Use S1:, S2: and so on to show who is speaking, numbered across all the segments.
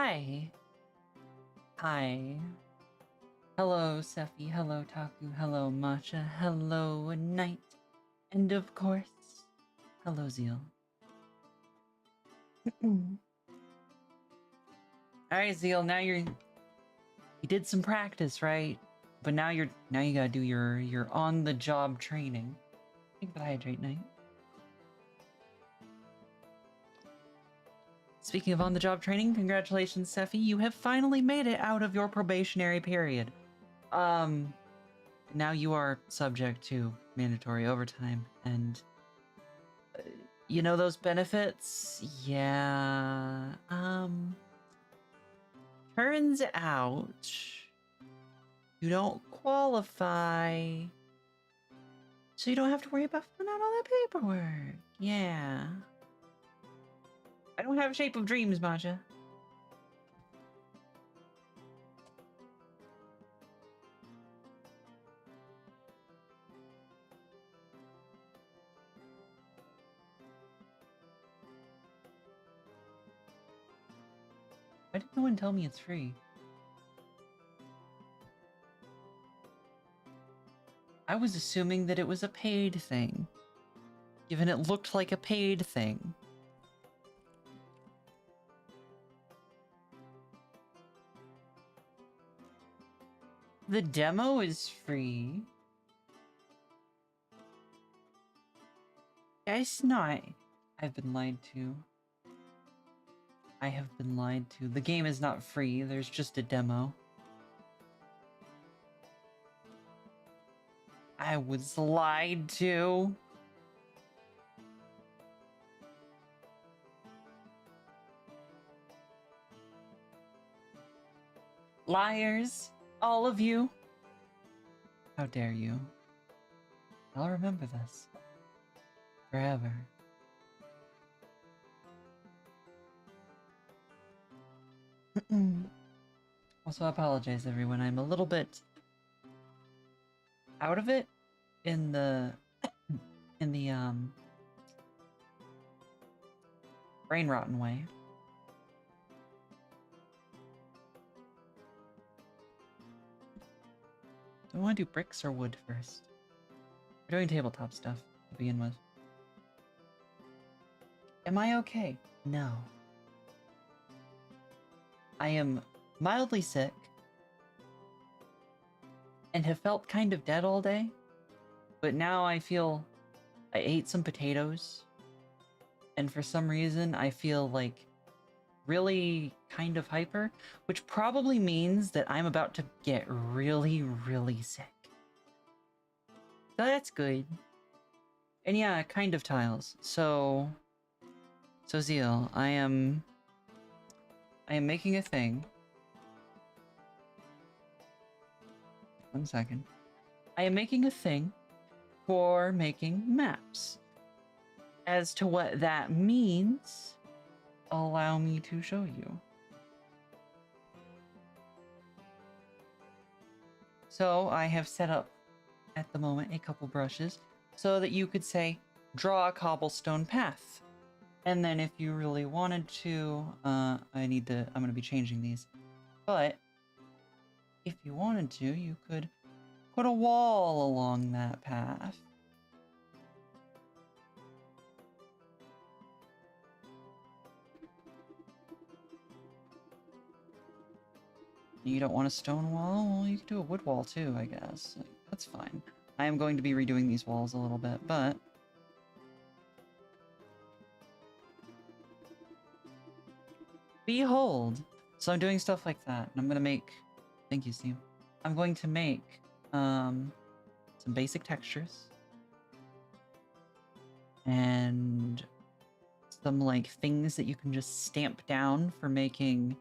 S1: Hi. Hi. Hello, Sephi. Hello, Taku. Hello, Matcha. Hello, Knight. And of course, hello, Zeal. Alright, Zeal, now you did some practice, right? But now you gotta do your on-the-job training. Think about hydrate, Knight. Speaking of on-the-job training, congratulations, Sephi. You have finally made it out of your probationary period. Now you are subject to mandatory overtime, and you know those benefits? Yeah, turns out you don't qualify, so you don't have to worry about filling out all that paperwork. Yeah. I don't have Shape of Dreams, Matcha. Why did no one tell me it's free? I was assuming that it was a paid thing, given it looked like a paid thing. The demo is free. Guys, not. I've been lied to. I have been lied to. The game is not free, there's just a demo. I was lied to. Liars, all of you. How dare you? I'll remember this. Forever. Also, I apologize, everyone. I'm a little bit out of it in the brain rotten way. Do I want to do bricks or wood first? We're doing tabletop stuff to begin with. Am I okay? No. I am mildly sick and have felt kind of dead all day, but now I feel I ate some potatoes, and for some reason I feel like really kind of hyper, which probably means that I'm about to get really, really sick. So that's good. And yeah, kind of tiles. So Zeal, I am making a thing. 1 second. I am making a thing for making maps. As to what that means, allow me to show you. So I have set up at the moment a couple brushes so that you could say, draw a cobblestone path. And then if you really wanted to, I'm gonna be changing these, but if you wanted to, you could put a wall along that path. You don't want a stone wall? Well, you could do a wood wall too, I guess. That's fine. I am going to be redoing these walls a little bit, but behold! So I'm doing stuff like that, and I'm gonna make... Thank you, Steve. I'm going to make some basic textures. And some, like, things that you can just stamp down for making,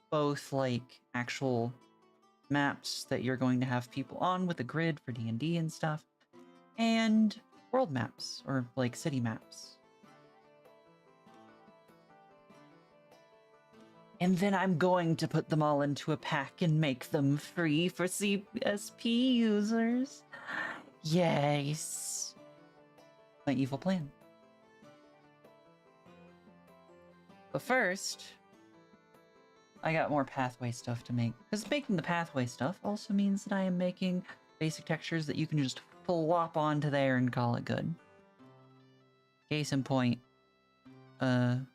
S1: both, like, actual maps that you're going to have people on with a grid for DnD and stuff, and world maps, or, like, city maps. And then I'm going to put them all into a pack and make them free for CSP users. Yes. My evil plan. But first, I got more pathway stuff to make. Because making the pathway stuff also means that I am making basic textures that you can just flop onto there and call it good. Case in point, blop.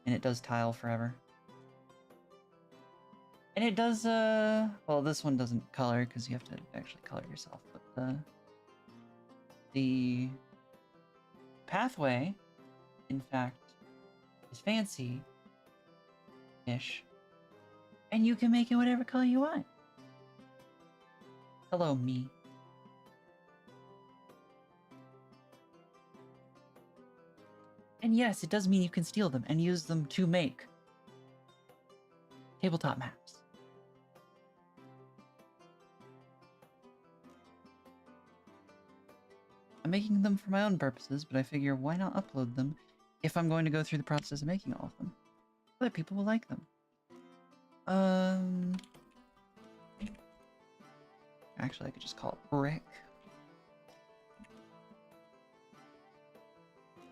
S1: And it does tile forever. And it does, well, this one doesn't color because you have to actually color yourself, but the pathway, in fact, is fancy-ish. And you can make it whatever color you want. Hello, me. And yes, it does mean you can steal them and use them to make tabletop maps. I'm making them for my own purposes, but I figure why not upload them if I'm going to go through the process of making all of them. Other people will like them. Actually, I could just call it brick.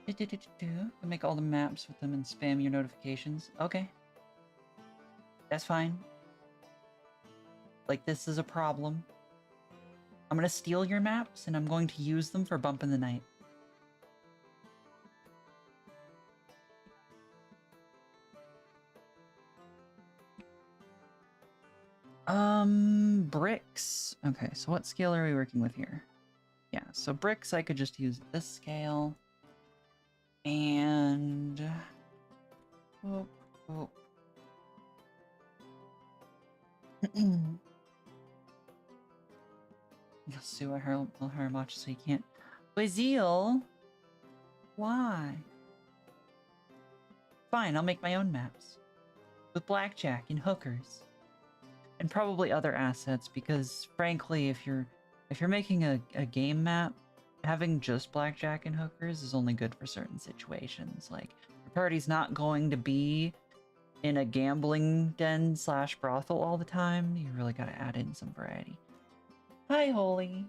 S1: I make all the maps with them and spam your notifications. Okay. That's fine. Like, this is a problem. I'm gonna steal your maps, and I'm going to use them for Bump in the Night. Bricks. Okay, so what scale are we working with here? Yeah, so bricks, I could just use this scale. And... Oh, oh. You'll sue her much so you can't. Bazil? Why? Fine, I'll make my own maps. With blackjack and hookers. And probably other assets, because frankly, if you're making a game map, having just blackjack and hookers is only good for certain situations. Like, your party's not going to be in a gambling den / brothel all the time. You really gotta add in some variety. Hi, Holy.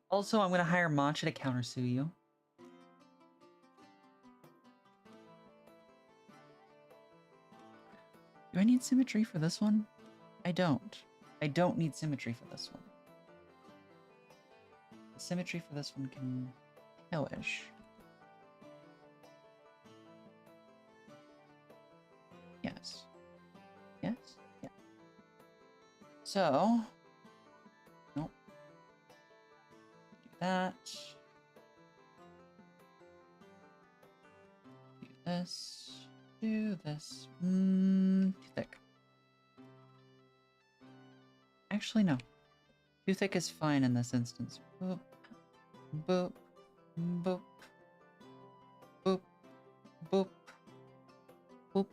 S1: Also, I'm gonna hire Matcha to countersue you. Do I need symmetry for this one? I don't. I don't need symmetry for this one. The symmetry for this one can hellish. Yes. Yes? Yeah. So... Nope. Do that. Do this. Do this. Too thick. Actually, no. Too thick is fine in this instance. Boop. Boop. Boop. Boop. Boop. Boop.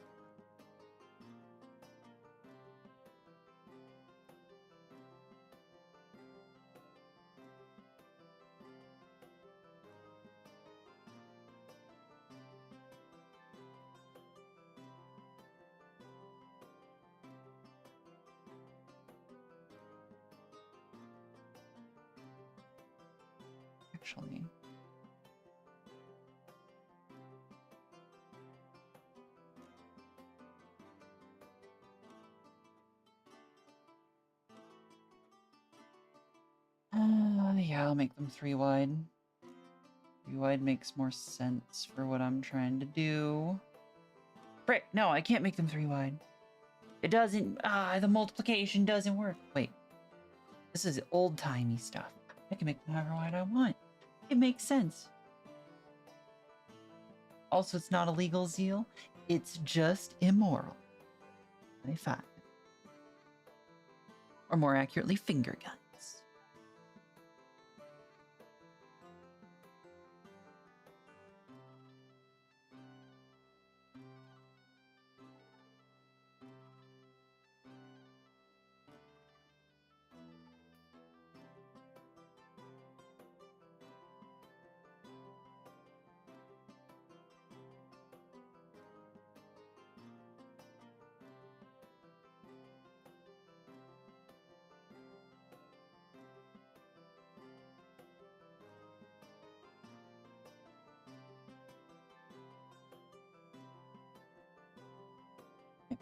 S1: Actually. Yeah, I'll make them 3 wide. 3 wide makes more sense for what I'm trying to do. Frick, no, I can't make them 3 wide. It doesn't, the multiplication doesn't work. Wait, this is old-timey stuff. I can make them however wide I want. It makes sense. Also, it's not illegal, Zeal. It's just immoral. I find. Or more accurately, finger guns.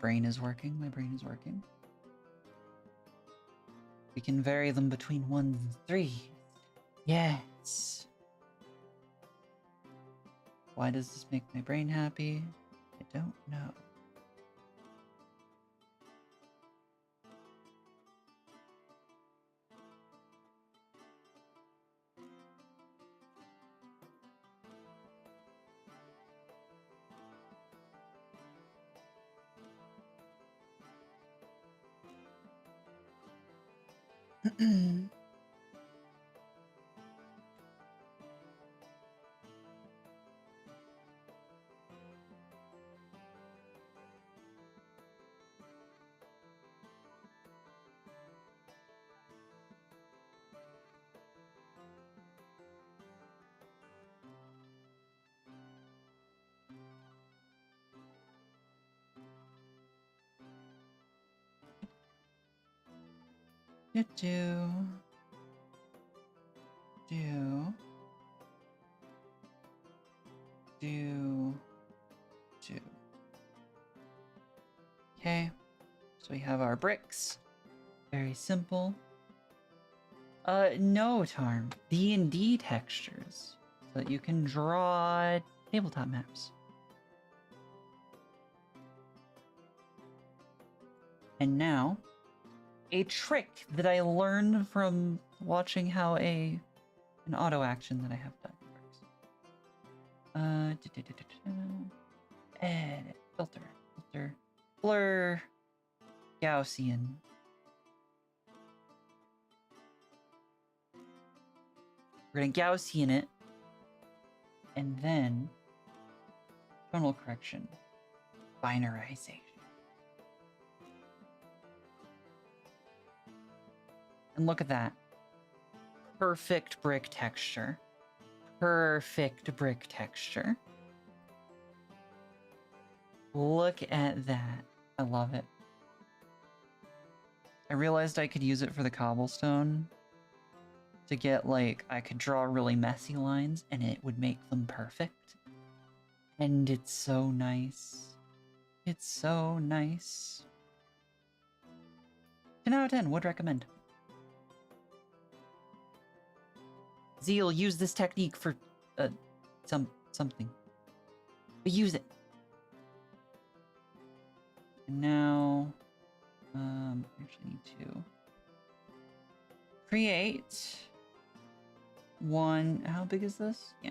S1: brain is working. My brain is working. We can vary them between 1 and 3. Yes. Why does this make my brain happy? I don't know. Do. Okay, so we have our bricks. Very simple. No, Tarm. DnD textures. So that you can draw tabletop maps. And now, a trick that I learned from watching how an auto action that I have done works. Edit, filter, blur, Gaussian. We're gonna Gaussian it, and then tonal correction, binarization. And look at that. Perfect brick texture. Perfect brick texture. Look at that. I love it. I realized I could use it for the cobblestone to get, like, I could draw really messy lines and it would make them perfect. And it's so nice. It's so nice. 10 out of 10, would recommend. Zeal, use this technique for something. But use it. And now, actually need to create one. How big is this? Yeah.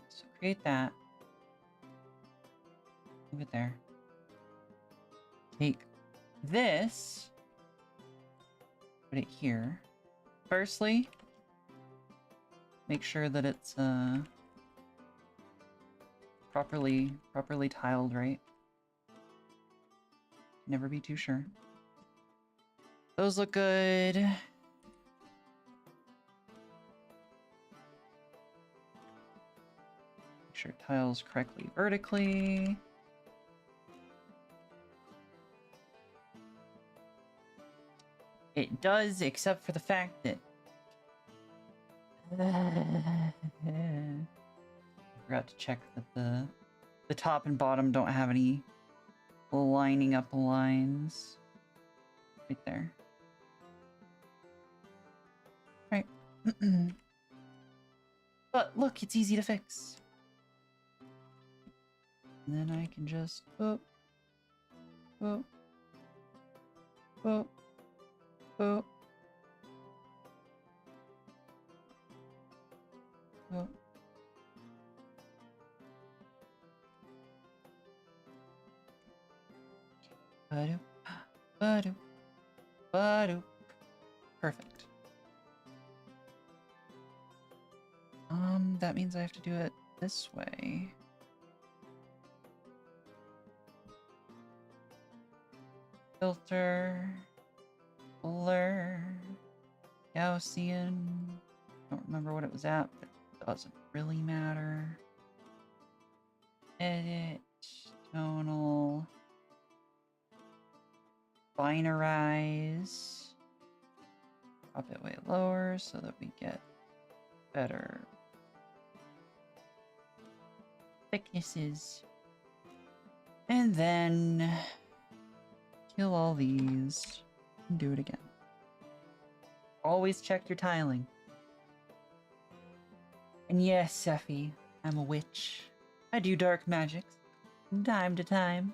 S1: So create that. Move it there. Take this. Put it here. Firstly, make sure that it's properly tiled, right? Never be too sure. Those look good. Make sure it tiles correctly vertically. It does, except for the fact that I forgot to check that the top and bottom don't have any lining up lines. Right there. Right. But look, it's easy to fix. And then I can just boop, boop, boop, boop, boop. Ba-doop, ba-doop, ba-doop. Perfect. That means I have to do it this way. Filter, blur, Gaussian. Don't remember what it was at, but it doesn't really matter. Edit, tonal, binarize. Drop it way lower so that we get better thicknesses. And then kill all these and do it again. Always check your tiling. And yes, Sephi, I'm a witch. I do dark magics from time to time.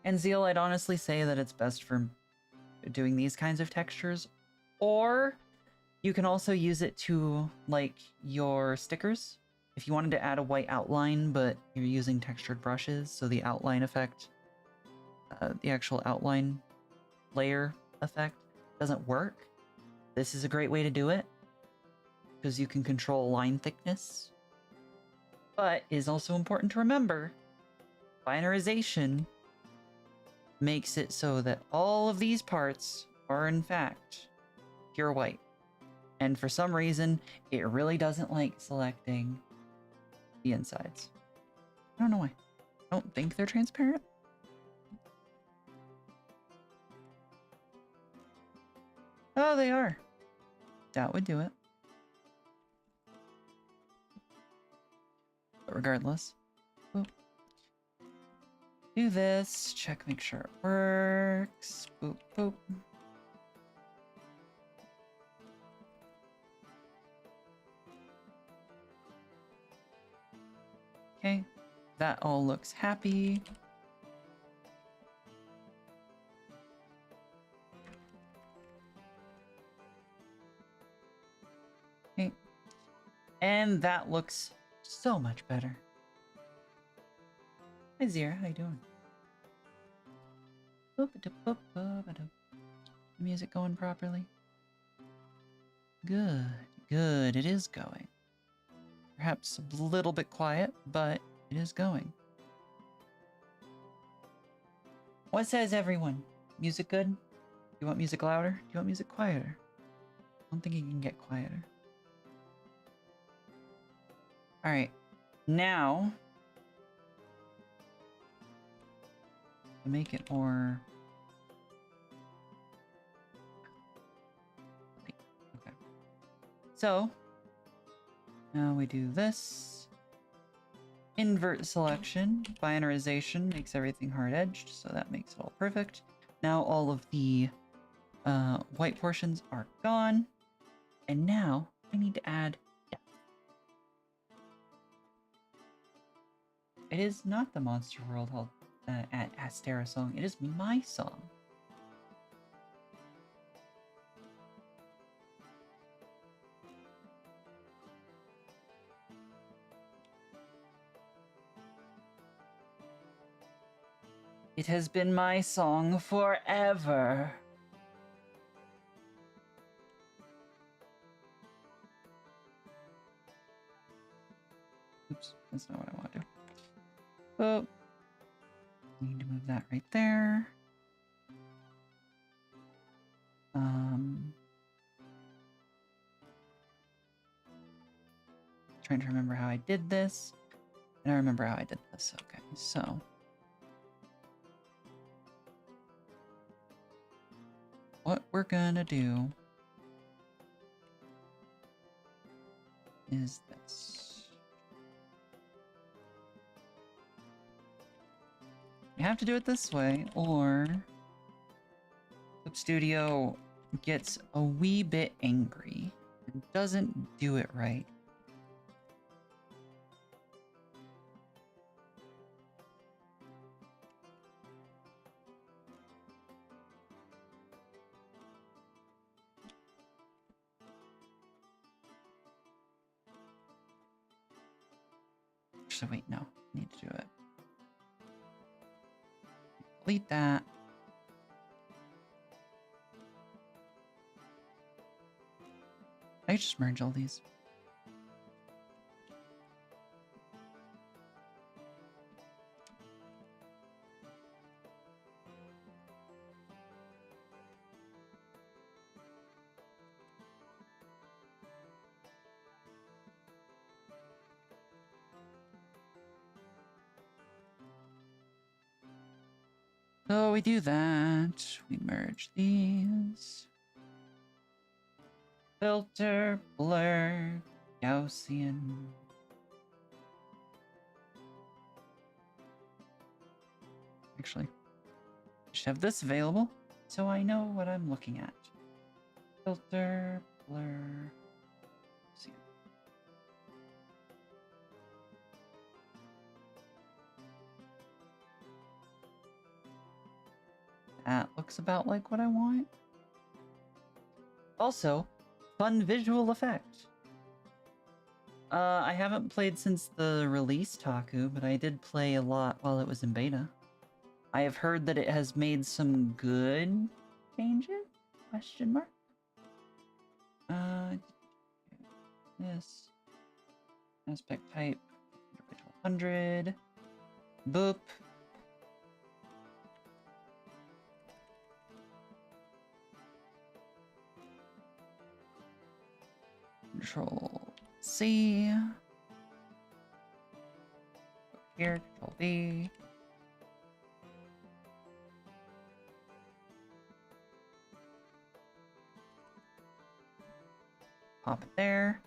S1: And Zeal, I'd honestly say that it's best for doing these kinds of textures. Or you can also use it to, like, your stickers. If you wanted to add a white outline, but you're using textured brushes, so the outline effect, the actual outline layer effect doesn't work, this is a great way to do it, because you can control line thickness. But it is also important to remember, binarization makes it so that all of these parts are in fact pure white. And for some reason, it really doesn't like selecting the insides. I don't know why. I don't think they're transparent. Oh, they are. That would do it. But regardless, boop. Do this, check, make sure it works. Boop, boop. Okay, that all looks happy. Okay, and that looks so much better. Hi Zira, how you doing? Music going properly? Good, good, it is going. Perhaps a little bit quiet, but it is going. What says everyone? Music good? Do you want music louder? Do you want music quieter? I don't think you can get quieter. Alright, now to make it more... Okay. So, now we do this. Invert selection. Binarization makes everything hard-edged, so that makes it all perfect. Now all of the white portions are gone. And now I need to add depth. It is not the Monster World held at Astera song. It is my song. It has been my song forever. Oops, that's not what I want to do. Oh, need to move that right there. Trying to remember how I did this. And I remember how I did this. Okay, so what we're gonna do is this. You have to do it this way, or Clip Studio gets a wee bit angry and doesn't do it right. So wait, no, I need to do it. Delete that. I just merge all these. So we do that. We merge these. Filter, blur, Gaussian. Actually, I should have this available so I know what I'm looking at. Filter, blur. Let's see. That looks about like what I want. Also, fun visual effect. I haven't played since the release, Taku, but I did play a lot while it was in beta. I have heard that it has made some good changes? Question mark? This. Aspect type. 100. Boop. Control C. Here, Control V. Pop it there.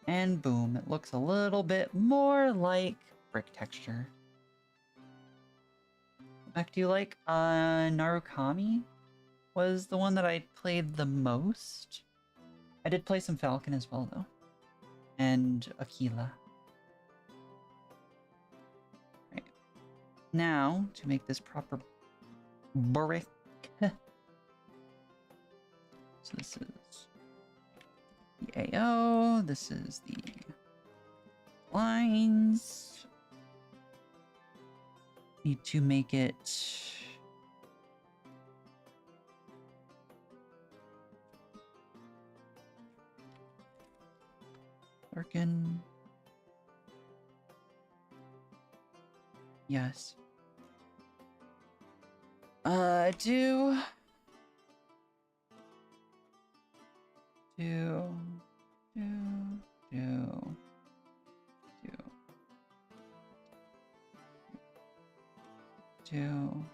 S1: And boom, it looks a little bit more like brick texture. What back do you like? Narukami was the one that I played the most. I did play some Falcon as well, though. And Aquila. Right. Now, to make this proper brick. So this is the AO. This is the lines. Need to make it working. Yes. Do.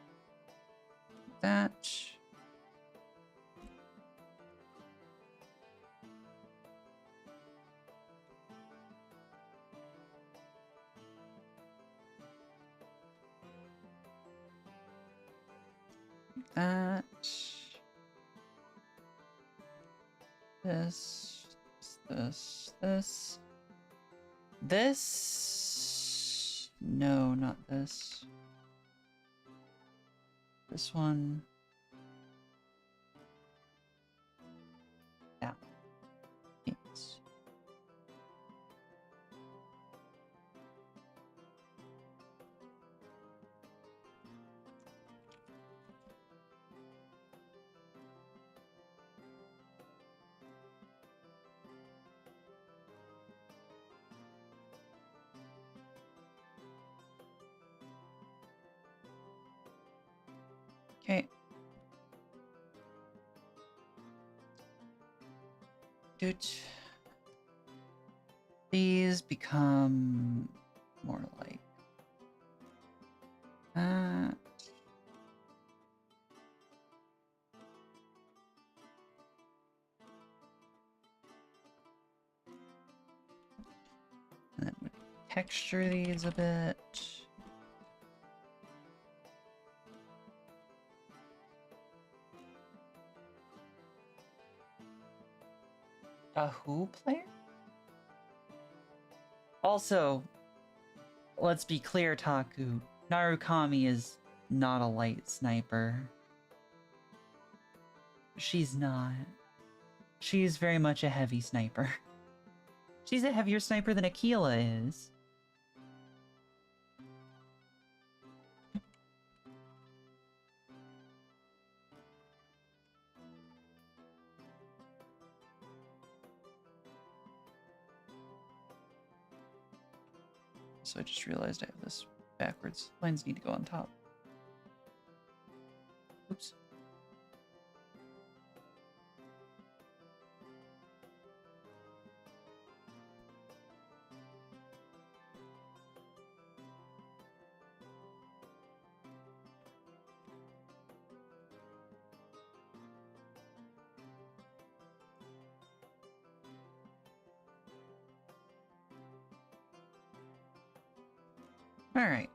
S1: That. That. This. No, not this. This one. Yeah. Yes. Okay. Doot. These become more like that. And then we texture these a bit. A who player? Also, let's be clear, Taku. Narukami is not a light sniper. She's not. She's very much a heavy sniper. She's a heavier sniper than Aquila is. So I just realized I have this backwards. Lines need to go on top. Oops. All right.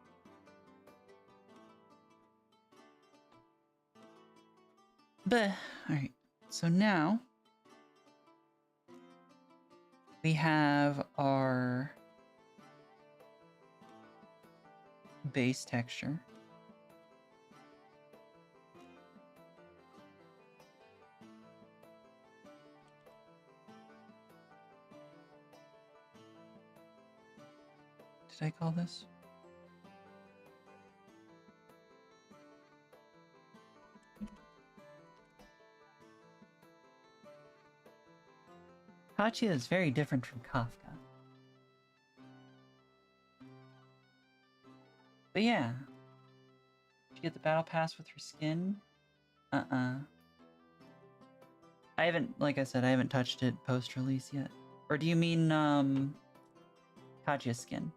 S1: Alright, so now we have our base texture. Did I call this? Katya is very different from Kafka. But yeah. Did you get the battle pass with her skin? I haven't, like I said, I haven't touched it post-release yet. Or do you mean, Katya's skin?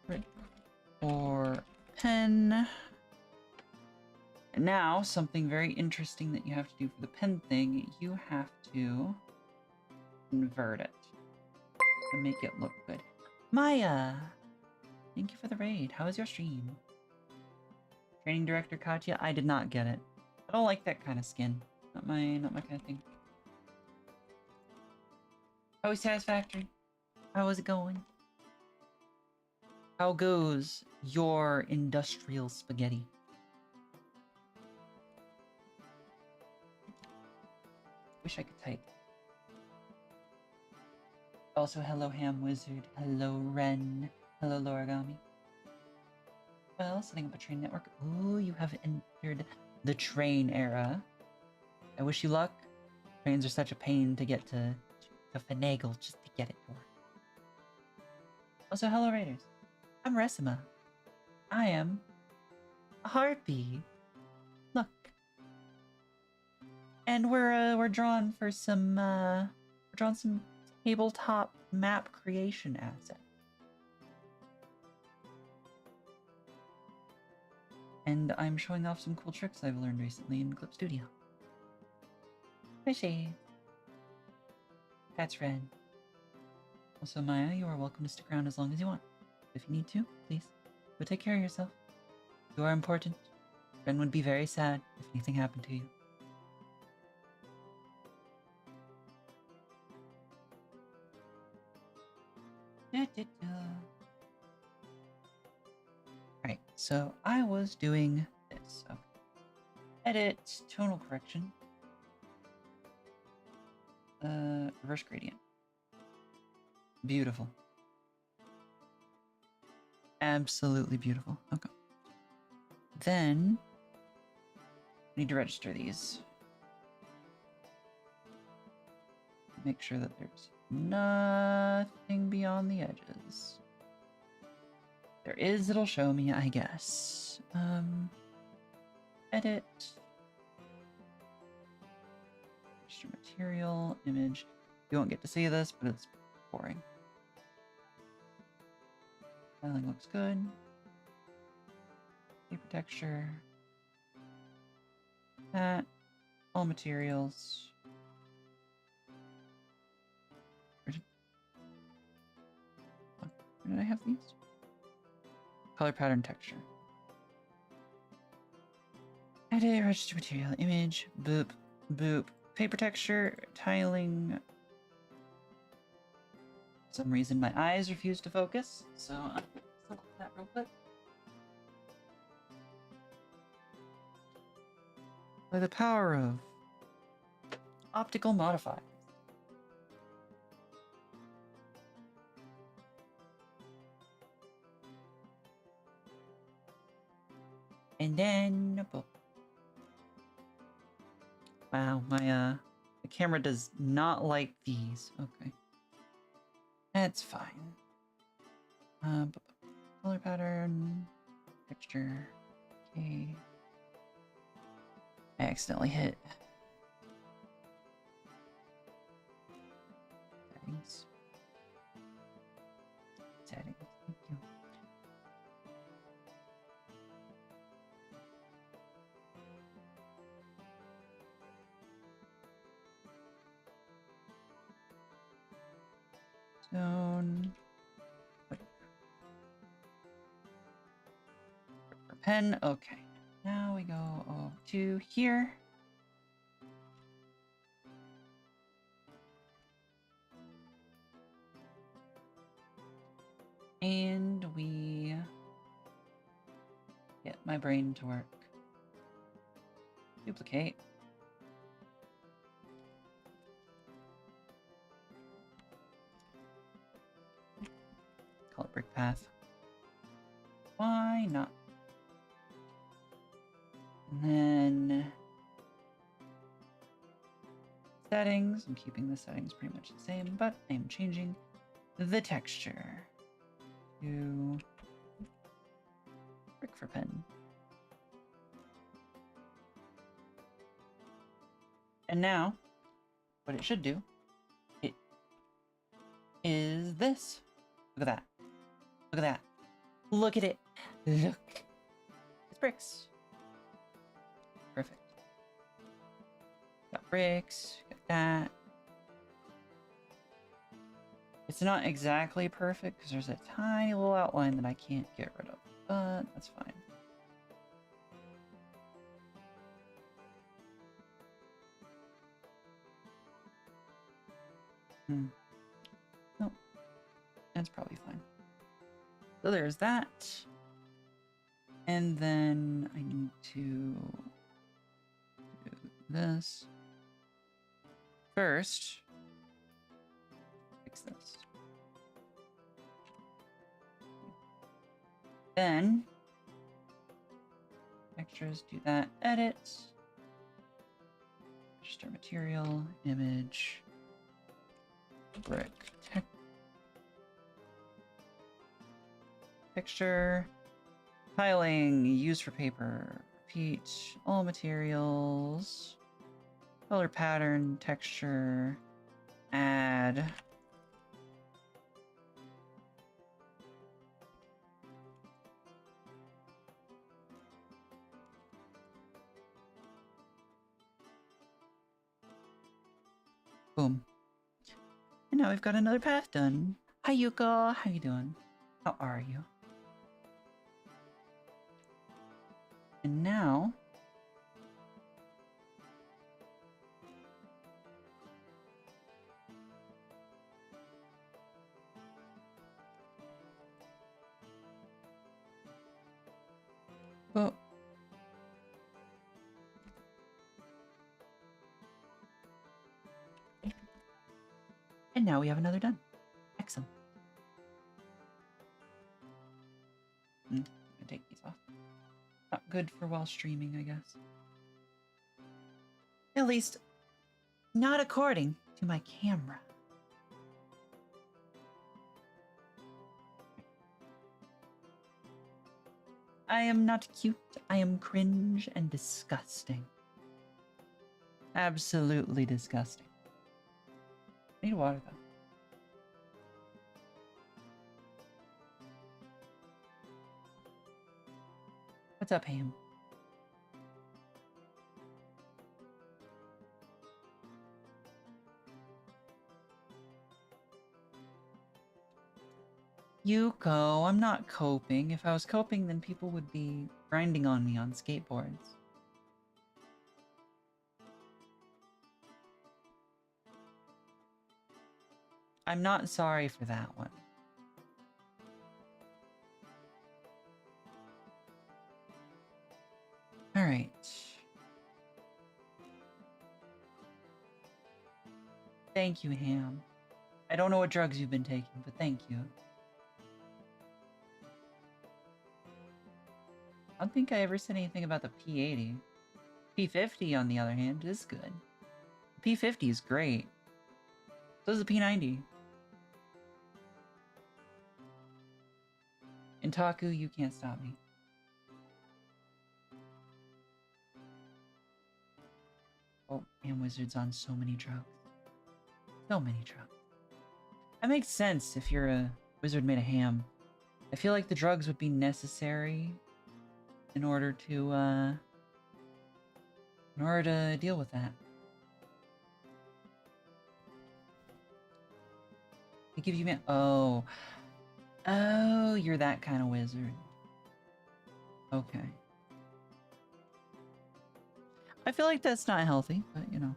S1: Right. Or pen. And now, something very interesting that you have to do for the pen thing, you have to invert it to make it look good. Maya! Thank you for the raid. How was your stream? Training director Katya? I did not get it. I don't like that kind of skin. Not my kind of thing. Always satisfactory. How is it going? How goes your industrial spaghetti? Wish I could type. Also, hello Ham Wizard. Hello Ren. Hello Lorigami. Well, setting up a train network. Ooh, you have entered the train era. I wish you luck. Trains are such a pain to get to finagle just to get it to work. Also, hello Raiders. I'm Aresima. I am a Harpy. Look. And we're drawn for some tabletop map creation assets. And I'm showing off some cool tricks I've learned recently in Clip Studio. Fishy. That's Ren. Also, Maya, you are welcome to stick around as long as you want. If you need to, please. But take care of yourself. You are important. Ren would be very sad if anything happened to you. Alright, so I was doing this. Okay. Edit, tonal correction. Reverse gradient. Beautiful. Absolutely beautiful. Okay. Then, I need to register these. Make sure that there's nothing beyond the edges. There is, it'll show me, I guess. Edit. Register material, image. You won't get to see this, but it's boring. Styling looks good. Paper texture. That. All materials. Where did I have these? Color pattern texture. Edit, register material, image, boop, boop. Paper texture, tiling. For some reason my eyes refuse to focus, so I'm gonna that real quick. By the power of optical modifiers. And then, wow, my the camera does not like these. Okay, that's fine. Color pattern, texture. Okay, I accidentally hit settings. Settings. Thank you. Zone. pen. Okay. Now we go over to here. And we get my brain to work. Duplicate. Call it brick path. Why not? And then settings. I'm keeping the settings pretty much the same, but I'm changing the texture to brick for pen. And now, what it should do, it is this. Look at that. Look at that. Look at it. Look. It's bricks. Perfect. Got bricks. Got that. It's not exactly perfect because there's a tiny little outline that I can't get rid of, but that's fine. Nope. That's probably fine. So there's that. And then I need to do this. First, fix this. Then, extras, do that, edit. Register material, image, brick, texture, tiling, used for paper, repeat, all materials, color pattern, texture, add. Boom. And now we've got another path done. Hi Yuko, how you doing? How are you? And now oh. And now we have another done. Excellent. I'm gonna take these off. Not good for while streaming, I guess. At least, not according to my camera. I am not cute. I am cringe and disgusting. Absolutely disgusting. I need water, though. What's up, Ham? Yuko, I'm not coping. If I was coping, then people would be grinding on me on skateboards. I'm not sorry for that one. All right. Thank you, Ham. I don't know what drugs you've been taking, but thank you. I don't think I ever said anything about the P80. P50, on the other hand, is good. P50 is great. So is the P90. In Taku, you can't stop me. Oh, and Wizard's on so many drugs. So many drugs. That makes sense if you're a wizard made of ham. I feel like the drugs would be necessary in order to deal with that. It gives you Oh, you're that kind of wizard. Okay. I feel like that's not healthy, but you know.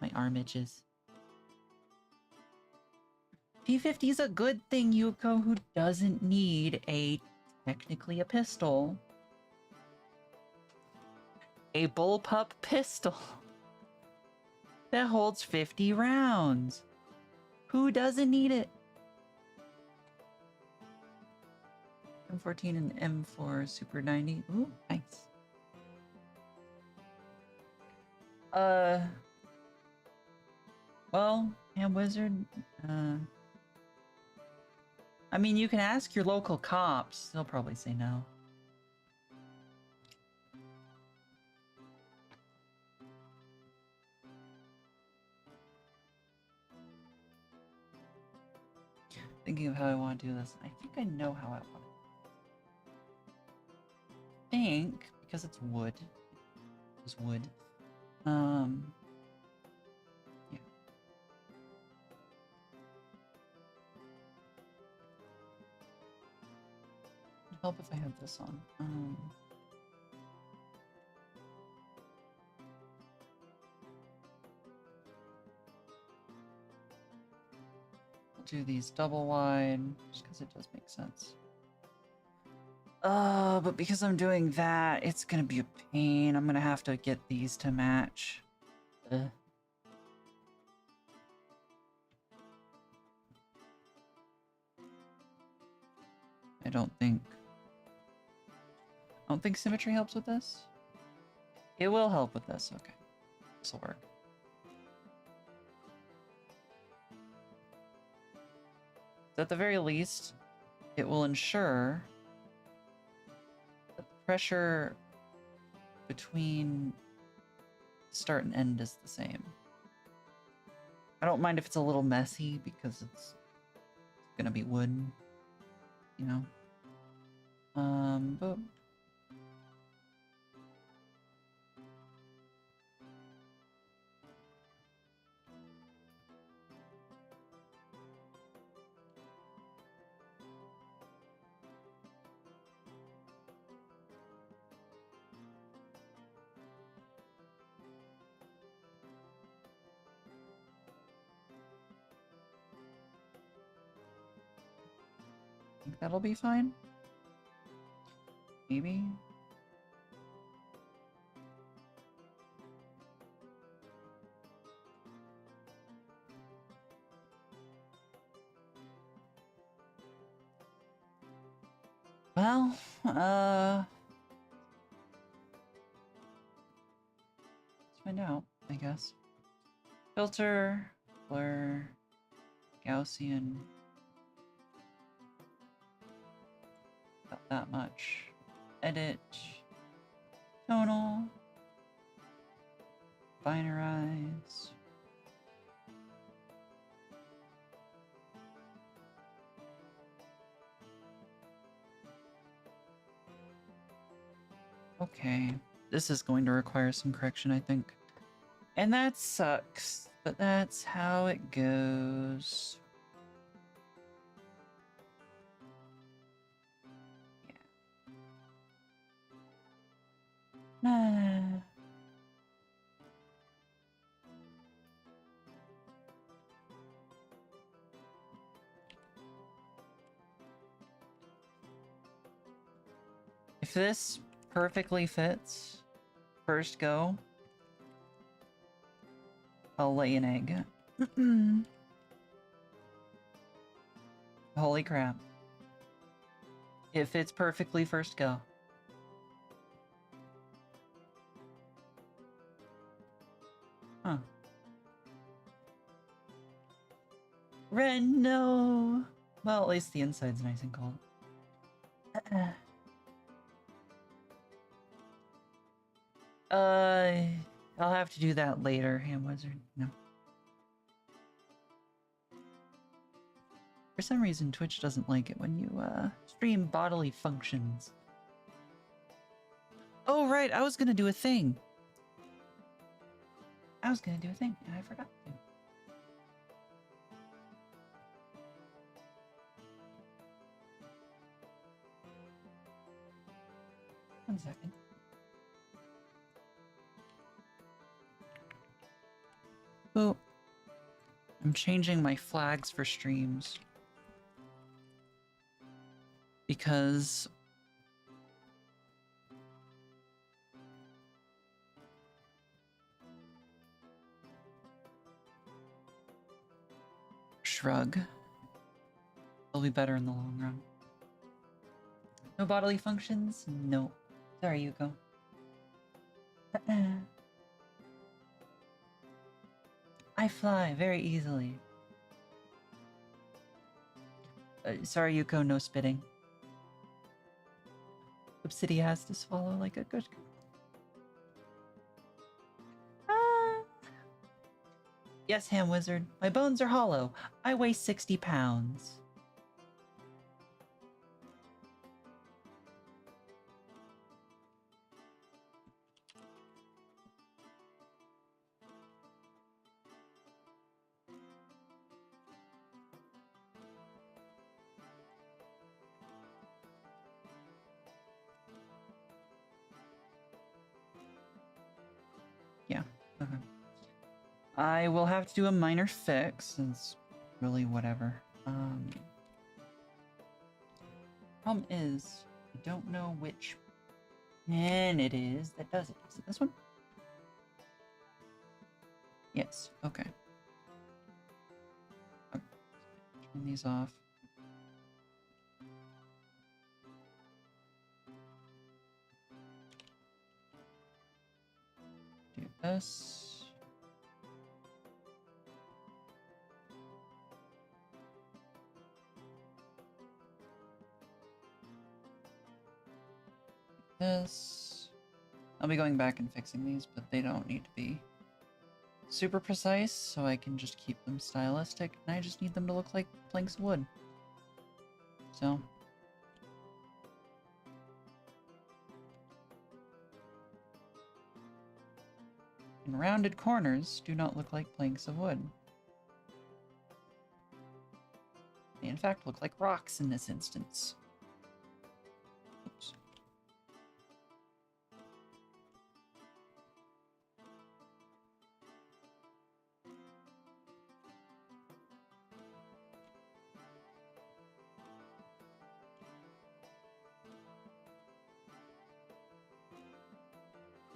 S1: My arm itches. P50 is a good thing, Yuko, who doesn't need technically a pistol. A bullpup pistol that holds 50 rounds. Who doesn't need it? M14 and M4 Super 90. Ooh, nice. Well, Ham Wizard, I mean, you can ask your local cops. They'll probably say no. Thinking of how I want to do this. I think I know how I want it. I think, because it's wood. It's wood. Yeah. It'd help if I had this on. I'll do these double wide, just because it does make sense. But because I'm doing that, it's gonna be a pain. I'm gonna have to get these to match. I don't think symmetry helps with this. It will help with this, okay. This'll work. So at the very least, it will ensure that the pressure between start and end is the same. I don't mind if it's a little messy because it's gonna be wood, you know. But I think that'll be fine. Maybe. Well, let's find out, I guess. Filter, blur, Gaussian. About that much. Edit, tonal, binarize. Okay, this is going to require some correction, I think. And that sucks, but that's how it goes. Yeah. If this perfectly fits, first go, I'll lay an egg. Holy crap. It fits perfectly first go. Huh. Ren, no! Well, at least the inside's nice and cold. I'll have to do that later, Ham Wizard. No. For some reason, Twitch doesn't like it when you, stream bodily functions. Oh, right, I was gonna do a thing. I was gonna do a thing, and I forgot to. 1 second. Oh, I'm changing my flags for streams. Because shrug. It'll be better in the long run. No bodily functions? No. Sorry, Yuko. I fly very easily. Sorry, Yuko, no spitting. Obsidian has to swallow like a good girl. Yes, Ham Wizard. My bones are hollow. I weigh 60 pounds. Yeah. Okay. I will have to do a minor fix. It's really whatever. Problem is, I don't know which pen it is that does it. Is it this one? Yes. Okay. Turn these off. Do this. This. I'll be going back and fixing these, but they don't need to be super precise, so I can just keep them stylistic, and I just need them to look like planks of wood. So. And rounded corners do not look like planks of wood. They in fact look like rocks in this instance. Oops.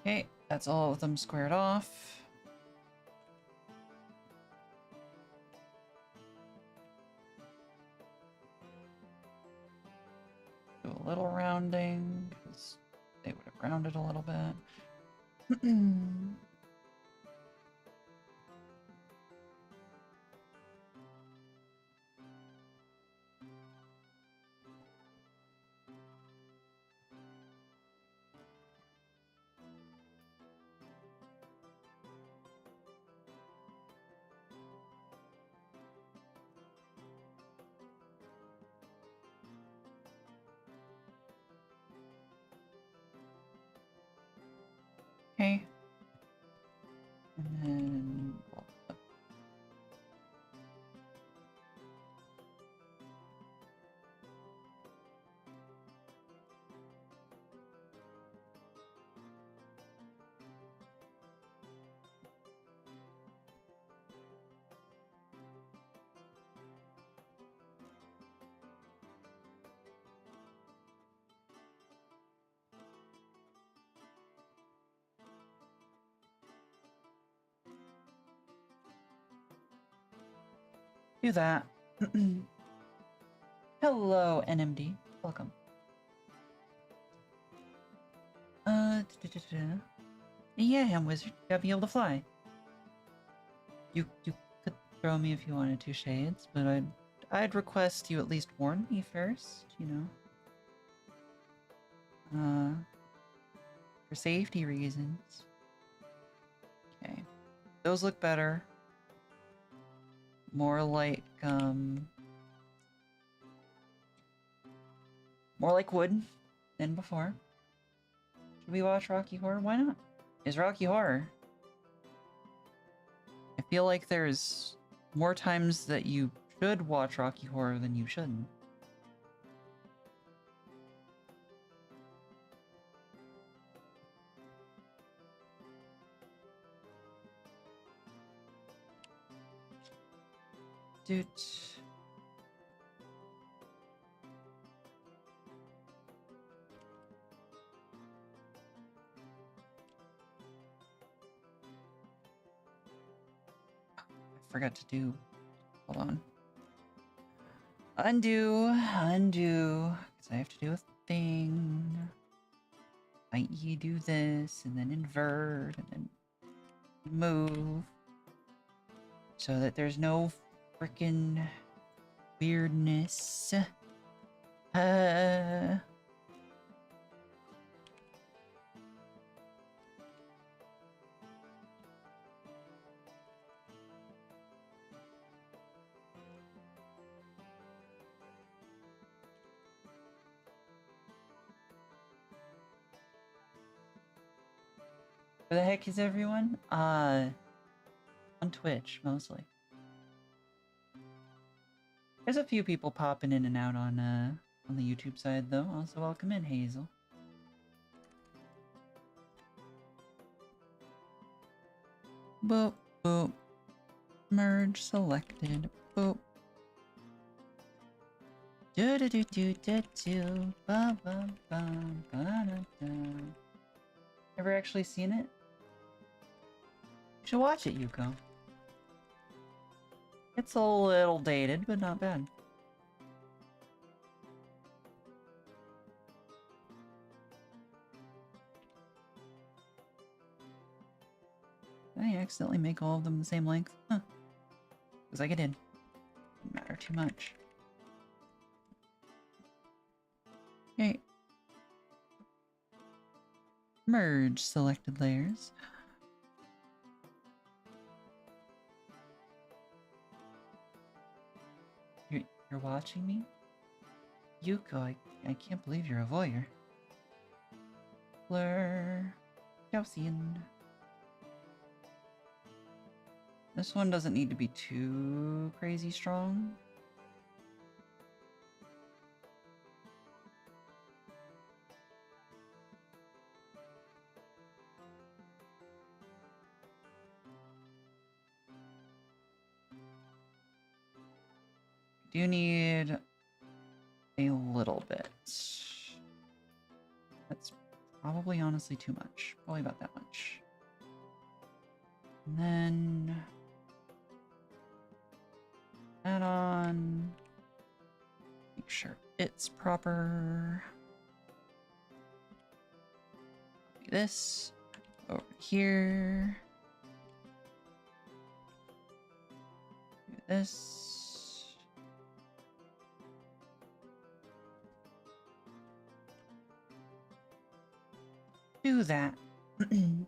S1: Okay, that's all of them squared off. Do a little rounding, because they would have rounded a little bit. Okay. And then do that. Hello, NMD. Welcome. Yeah, Ham Wizard. You gotta be able to fly. You could throw me if you wanted to, Shades, but I'd request you at least warn me first, you know. For safety reasons. Okay. Those look better. More like wood than before. Should we watch Rocky Horror? Why not? Is Rocky Horror I feel like there's more times that you should watch Rocky Horror than you shouldn't. Dude. I forgot to do. Hold on. Undo. Because I have to do a thing. I.e. do this, and then invert, and then move. So that there's no freaking weirdness. Where the heck is everyone? On Twitch, mostly. There's a few people popping in and out on the YouTube side, though. Also, welcome in, Hazel. Boop, boop. Merge selected. Boop. Do do do do do do. Ba ba ba ba da da. Ever actually seen it? You should watch it, Yuko. It's a little dated, but not bad. Did I accidentally make all of them the same length? Huh. Looks like I did. Didn't matter too much. Okay. Merge selected layers. You're watching me? Yuko, I can't believe you're a voyeur. Blur. Gaussian. This one doesn't need to be too crazy strong. Do need a little bit. That's probably honestly too much. Probably about that much. And then add on. Make sure it's proper. Copy this over here. Do this. Do that. And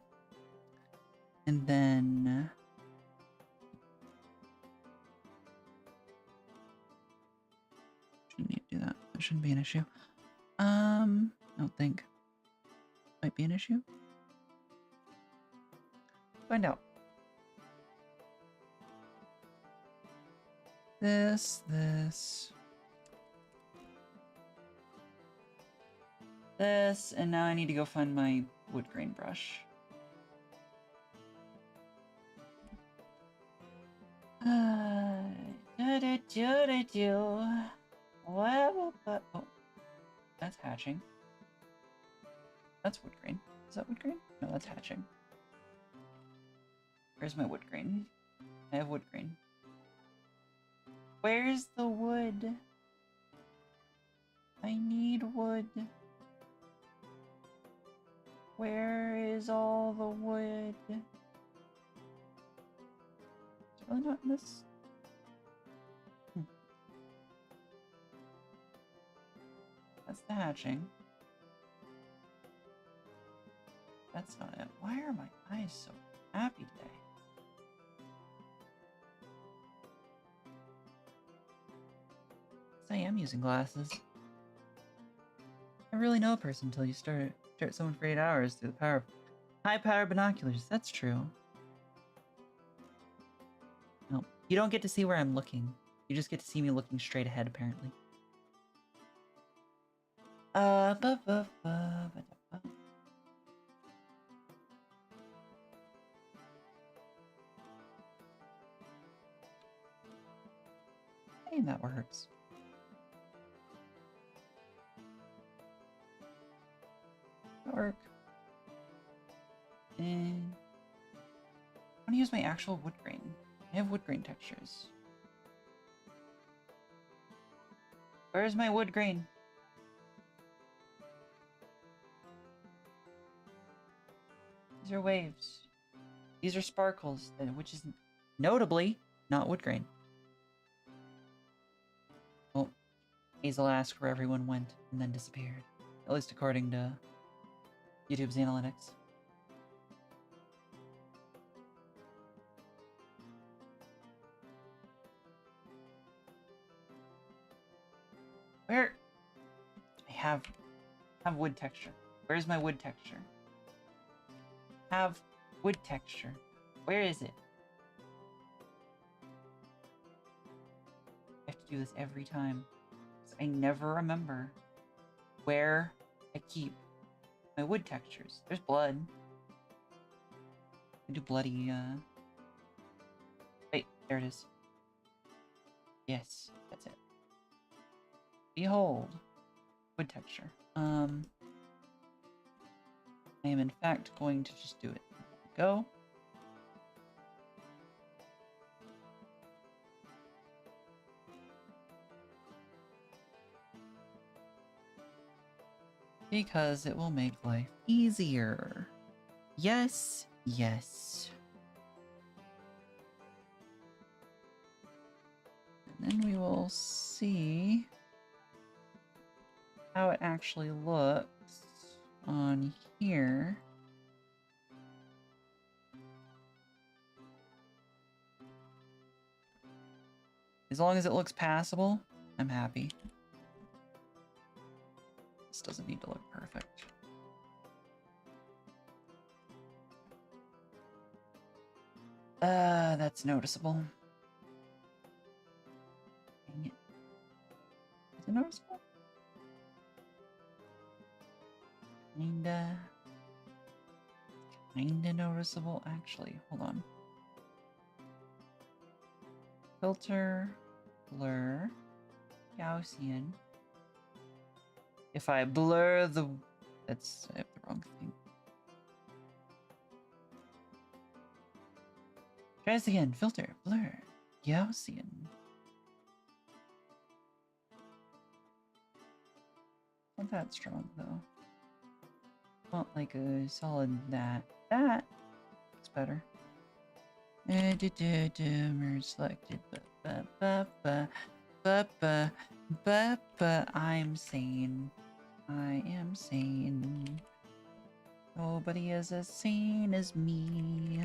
S1: then shouldn't need to do that. That shouldn't be an issue. I don't think. Might be an issue. Find out. This. This, and now I need to go find my wood grain brush. Oh, that's hatching. That's wood grain. Is that wood grain? No, that's hatching. Where's my wood grain? I have wood grain. Where's the wood? I need wood. Where is all the wood? It's really not in this. That's the hatching. That's not it. Why are my eyes so happy today? I am using glasses. I really know a person until you stare at someone for 8 hours through the power of high-powered binoculars. That's true. No, you don't get to see where I'm looking. You just get to see me looking straight ahead, apparently. Hey, that works. That work. And I want to use my actual wood grain. I have wood grain textures. Where's my wood grain? These are waves. These are sparkles, which is notably not wood grain. Well, Hazel asked where everyone went and then disappeared. At least according to YouTube's analytics. Where? I have wood texture. Where's my wood texture? Have wood texture. Where is it? I have to do this every time. I never remember where I keep my wood textures. There's blood. I do bloody, Wait, there it is. Yes, that's it. Behold. Wood texture. I am in fact going to just do it. Go. Because it will make life easier. Yes, yes. And then we will see how it actually looks on here. As long as it looks passable, I'm happy. This doesn't need to look perfect. That's noticeable. Dang it. Is it noticeable? Kinda noticeable, actually. Hold on. Filter, blur, Gaussian. If I blur the... That's... I have the wrong thing. Try this again. Filter, blur, Gaussian. Not that strong, though. Not like a solid that. That looks better. Merge selected. I'm sane. I am sane. Nobody is as sane as me.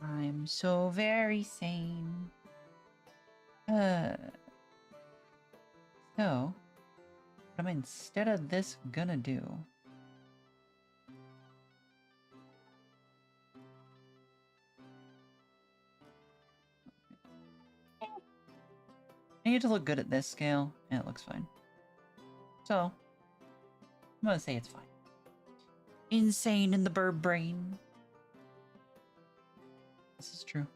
S1: I'm so very sane. So, what am I instead of this gonna do? I need to look good at this scale, and it looks fine. So, I'm gonna say it's fine. Insane in the bird brain. This is true.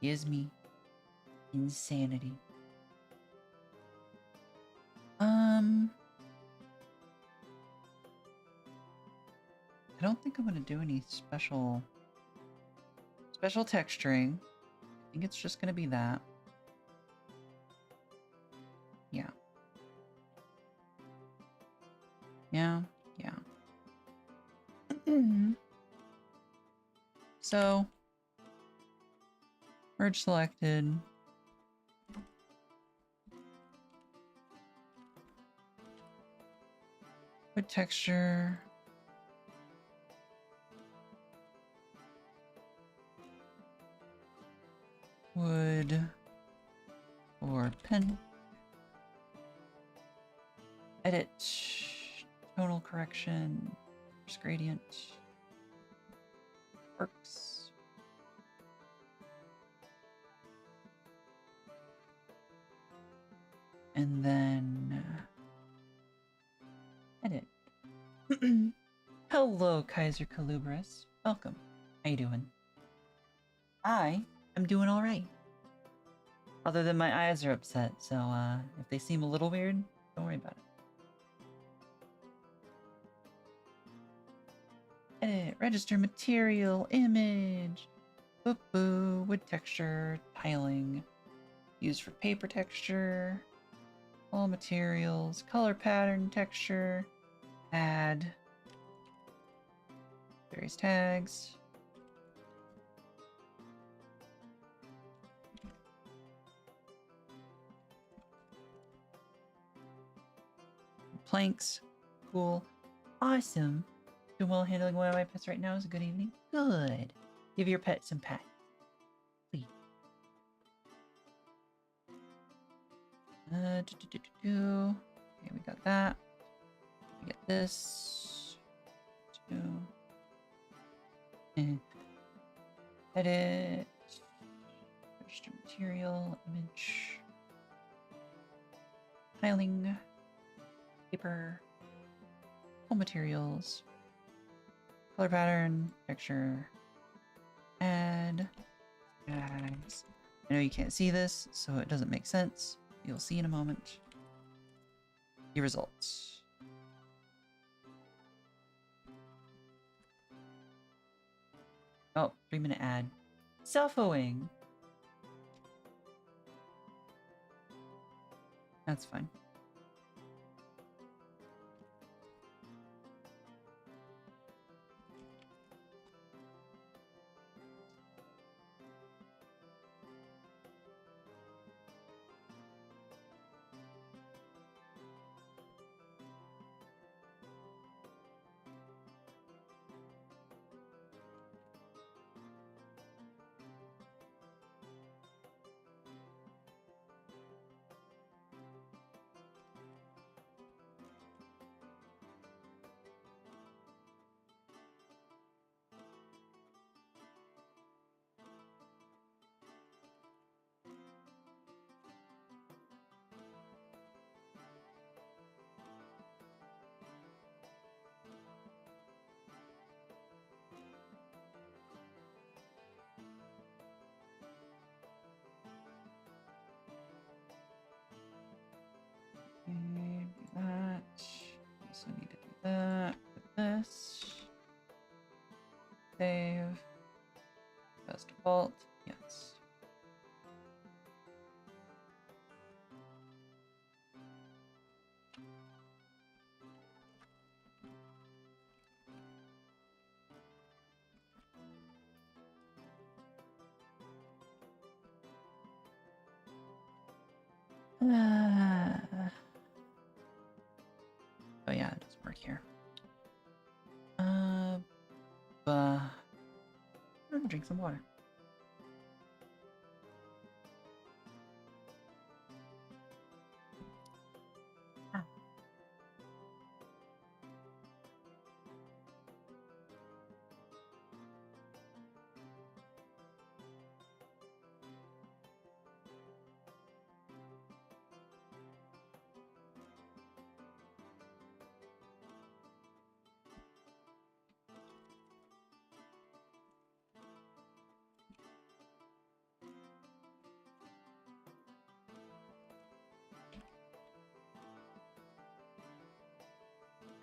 S1: Is me. Insanity. I don't think I'm gonna do any special texturing. I think it's just gonna be that. Yeah. Yeah. So, merge selected. Put texture. Wood or pen. Edit. Tonal correction. Gradient. Works. And then edit. Hello, Kaiser Calubris. Welcome. How you doing? I am doing all right. Other than my eyes are upset, so if they seem a little weird, don't worry about it. Edit, register material, image, boo, wood texture, tiling, used for paper texture, all materials, color pattern, texture, add, various tags. Planks, cool, awesome. Doing well handling one of my pets right now is a good evening. Good. Give your pet some pat. Please. Okay, we got that. We get this. Edit. Register material, image. Tiling. Paper. All materials. Color pattern. Texture. Add. Tags. I know you can't see this, so it doesn't make sense. You'll see in a moment. Your results. Oh, 3-minute ad. Self-owing. That's fine. Okay, do that. Also need to do that. Put this. Save. Best default. Yes. Oh yeah, it doesn't work here. I'm gonna drink some water.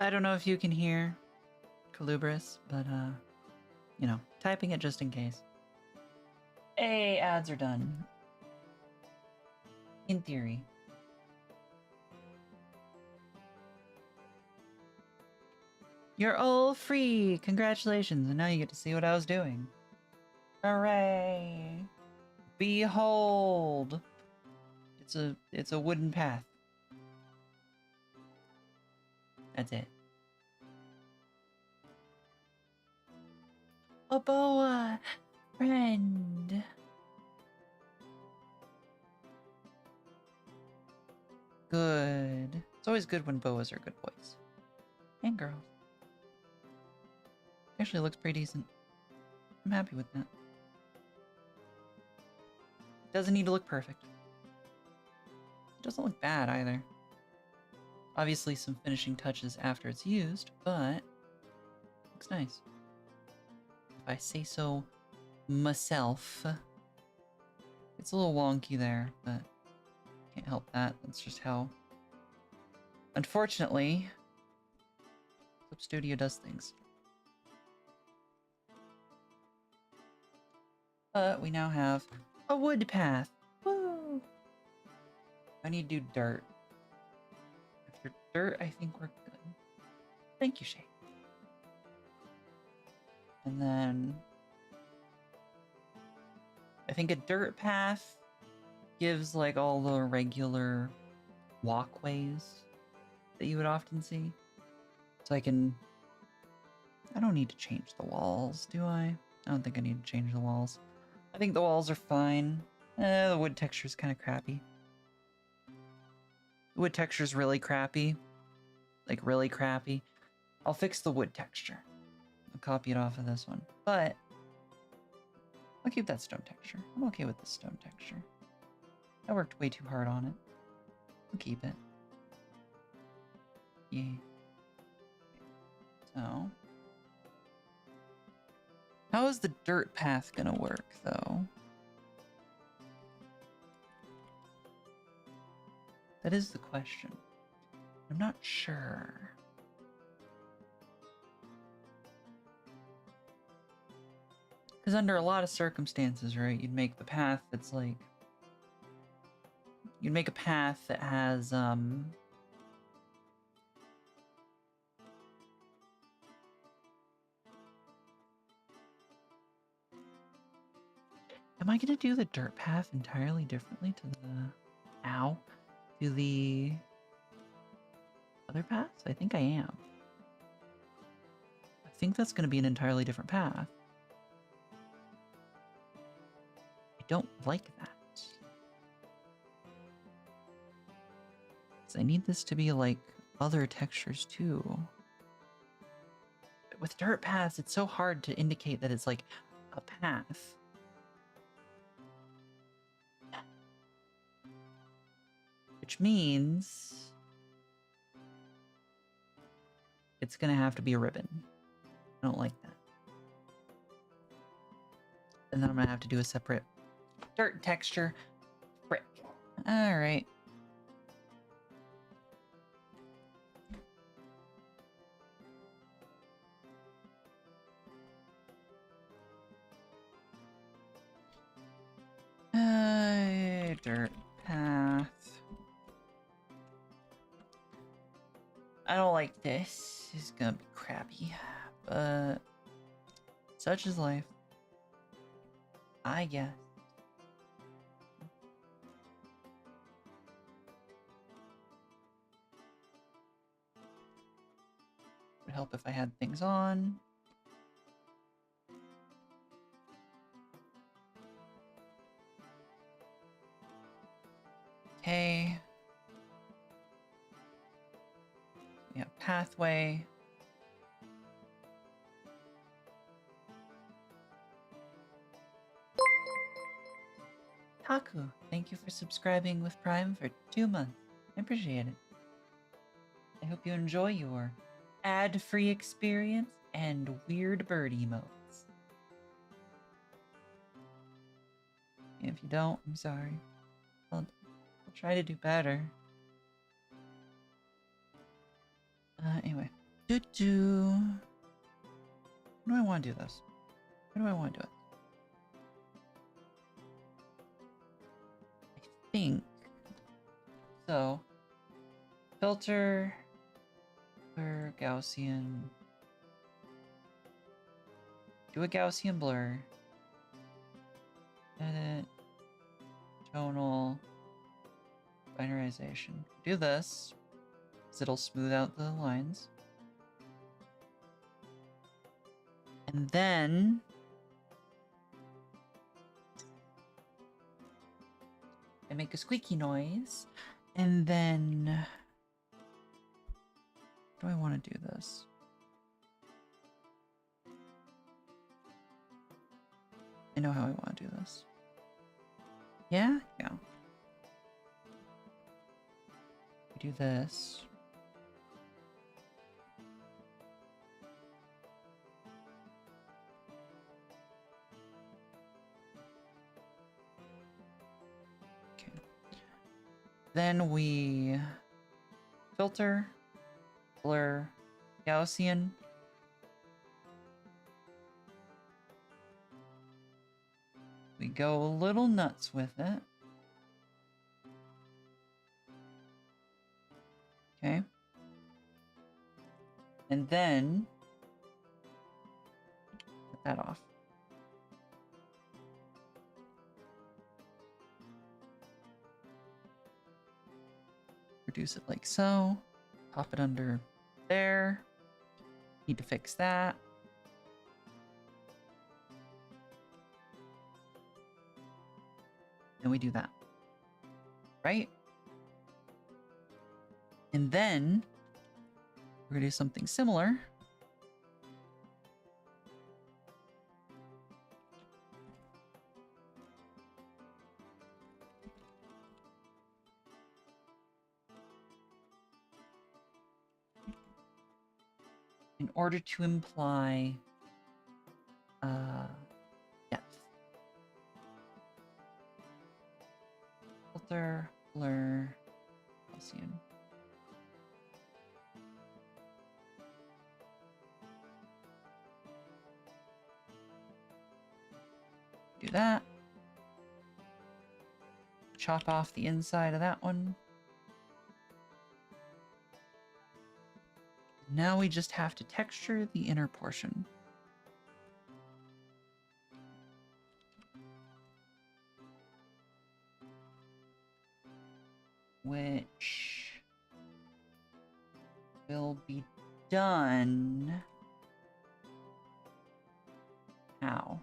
S1: I don't know if you can hear Calubris, but you know, typing it just in case. Hey, ads are done. In theory. You're all free! Congratulations, and now you get to see what I was doing. Hooray! Behold! It's a wooden path. That's it. A boa! Friend! Good. It's always good when boas are good boys. And girls. Actually looks pretty decent. I'm happy with that. Doesn't need to look perfect. It doesn't look bad either. Obviously some finishing touches after it's used, but looks nice. If I say so myself. It's a little wonky there, but can't help that. That's just how, unfortunately, Clip Studio does things. But we now have a wood path. Woo! I need to do dirt. After dirt, I think we're good. Thank you, Shay. And then I think a dirt path gives like all the regular walkways that you would often see. So I don't need to change the walls, do I? I don't think I need to change the walls. I think the walls are fine. The wood texture is kind of crappy. The wood texture is really crappy. Like, really crappy. I'll fix the wood texture. I'll copy it off of this one. But I'll keep that stone texture. I'm okay with this stone texture. I worked way too hard on it. I'll keep it. Yeah. So, how is the dirt path gonna work, though? That is the question. I'm not sure. Because under a lot of circumstances, right, you'd make the path that's like... You'd make a path that has, Am I gonna do the dirt path entirely differently to the... Ow. To the... other paths? I think I am. I think that's gonna be an entirely different path. I don't like that. I need this to be like other textures too. But with dirt paths, it's so hard to indicate that it's like a path. Which means it's gonna have to be a ribbon. I don't like that. And then I'm gonna have to do a separate dirt texture. Frick. Alright. Dirt path. I don't like this. It's gonna be crappy, but such is life, I guess. Would help if I had things on. Okay. Yeah, pathway. Taku, thank you for subscribing with Prime for 2 months. I appreciate it. I hope you enjoy your ad-free experience and weird bird emotes. If you don't, I'm sorry. I'll try to do better. Anyway. How do I want to do this? How do I want to do it? I think... So... Filter... Blur, Gaussian... Do a Gaussian blur. Edit... Tonal... Binarization. Do this, because it'll smooth out the lines. And then... I make a squeaky noise. And then... How do I want to do this? I know how I want to do this. Yeah? Yeah. do this. Okay. Then we filter, blur, Gaussian. We go a little nuts with it. Okay. And then put that off. Reduce it like so. Pop it under there. Need to fix that. And we do that. Right? And then we're going to do something similar. In order to imply depth. Filter, blur, Gaussian. Do that. Chop off the inside of that one. Now we just have to texture the inner portion. Which will be done. How?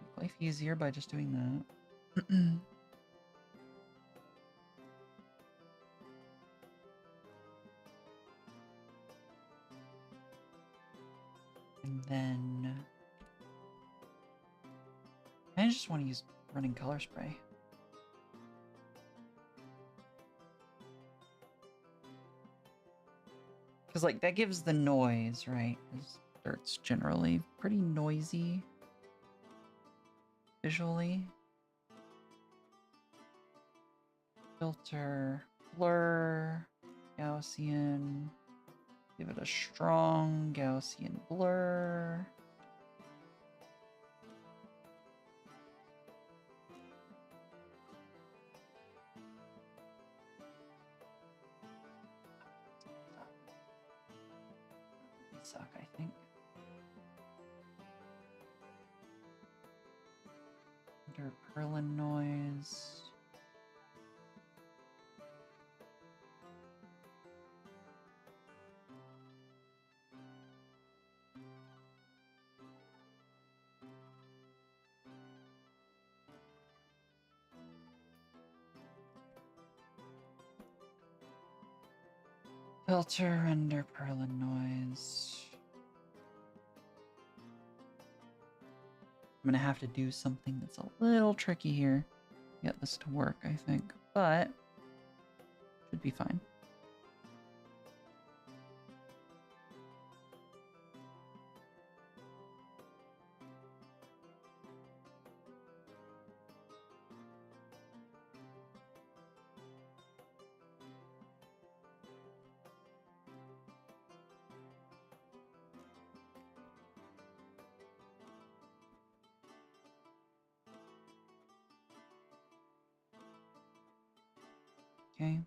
S1: Make life easier by just doing that. And then I just want to use running color spray. Because like that gives the noise, right? Because dirt's generally pretty noisy visually. Filter, blur, Gaussian. Give it a strong Gaussian blur. Suck, I think. Under Perlin noise. Filter under Perlin noise. I'm gonna have to do something that's a little tricky here to get this to work, I think, but should be fine. Okay.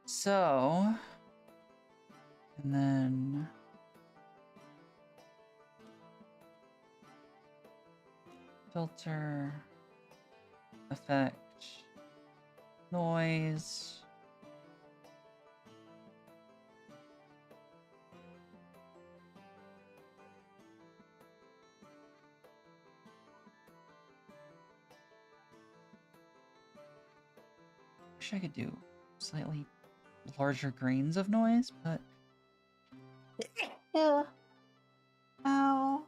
S1: So, and then filter, effect, noise. Wish I could do slightly larger grains of noise, but yeah. Oh,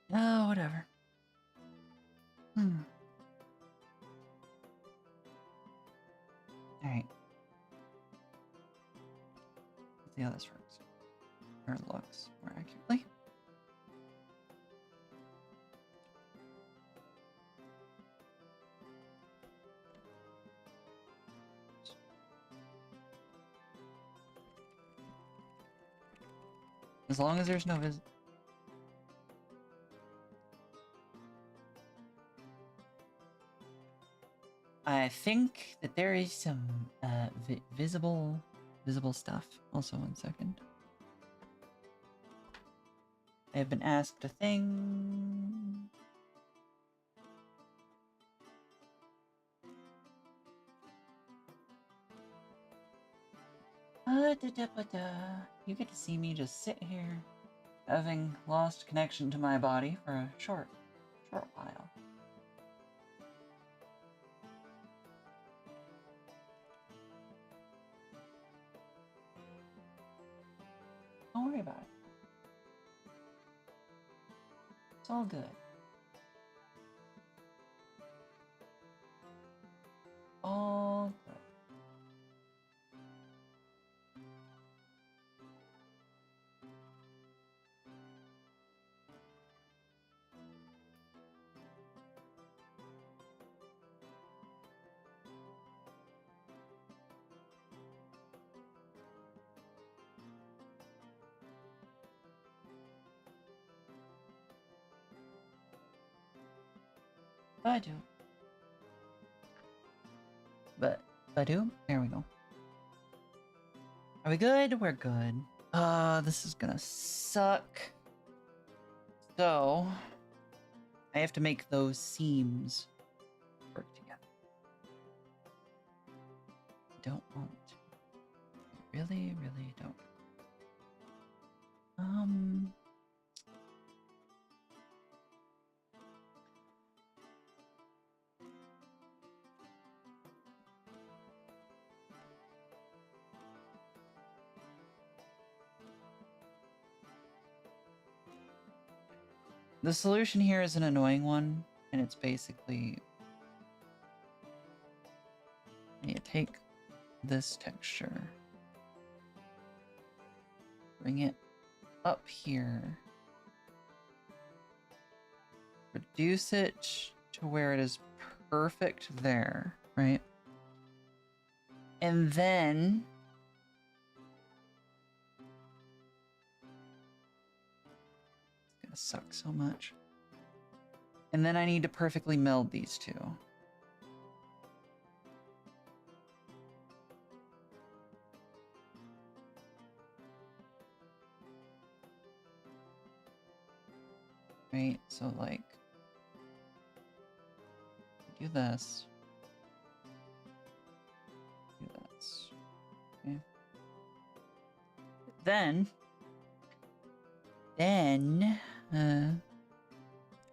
S1: whatever. see how this works. Or looks more accurately. As long as there's no I think that there is some visible stuff. Also, 1 second. I have been asked a thing. You get to see me just sit here, having lost connection to my body for a short while. Don't worry about it. It's all good. All good. Badu? There we go. Are we good? We're good. This is gonna suck. So, I have to make those seams work together. I don't want to. I really, really don't. The solution here is an annoying one, and it's basically you take this texture, bring it up here, reduce it to where it is perfect there, right? And then suck so much. And then I need to perfectly meld these two. Right, so like do this. Do this. Okay. Then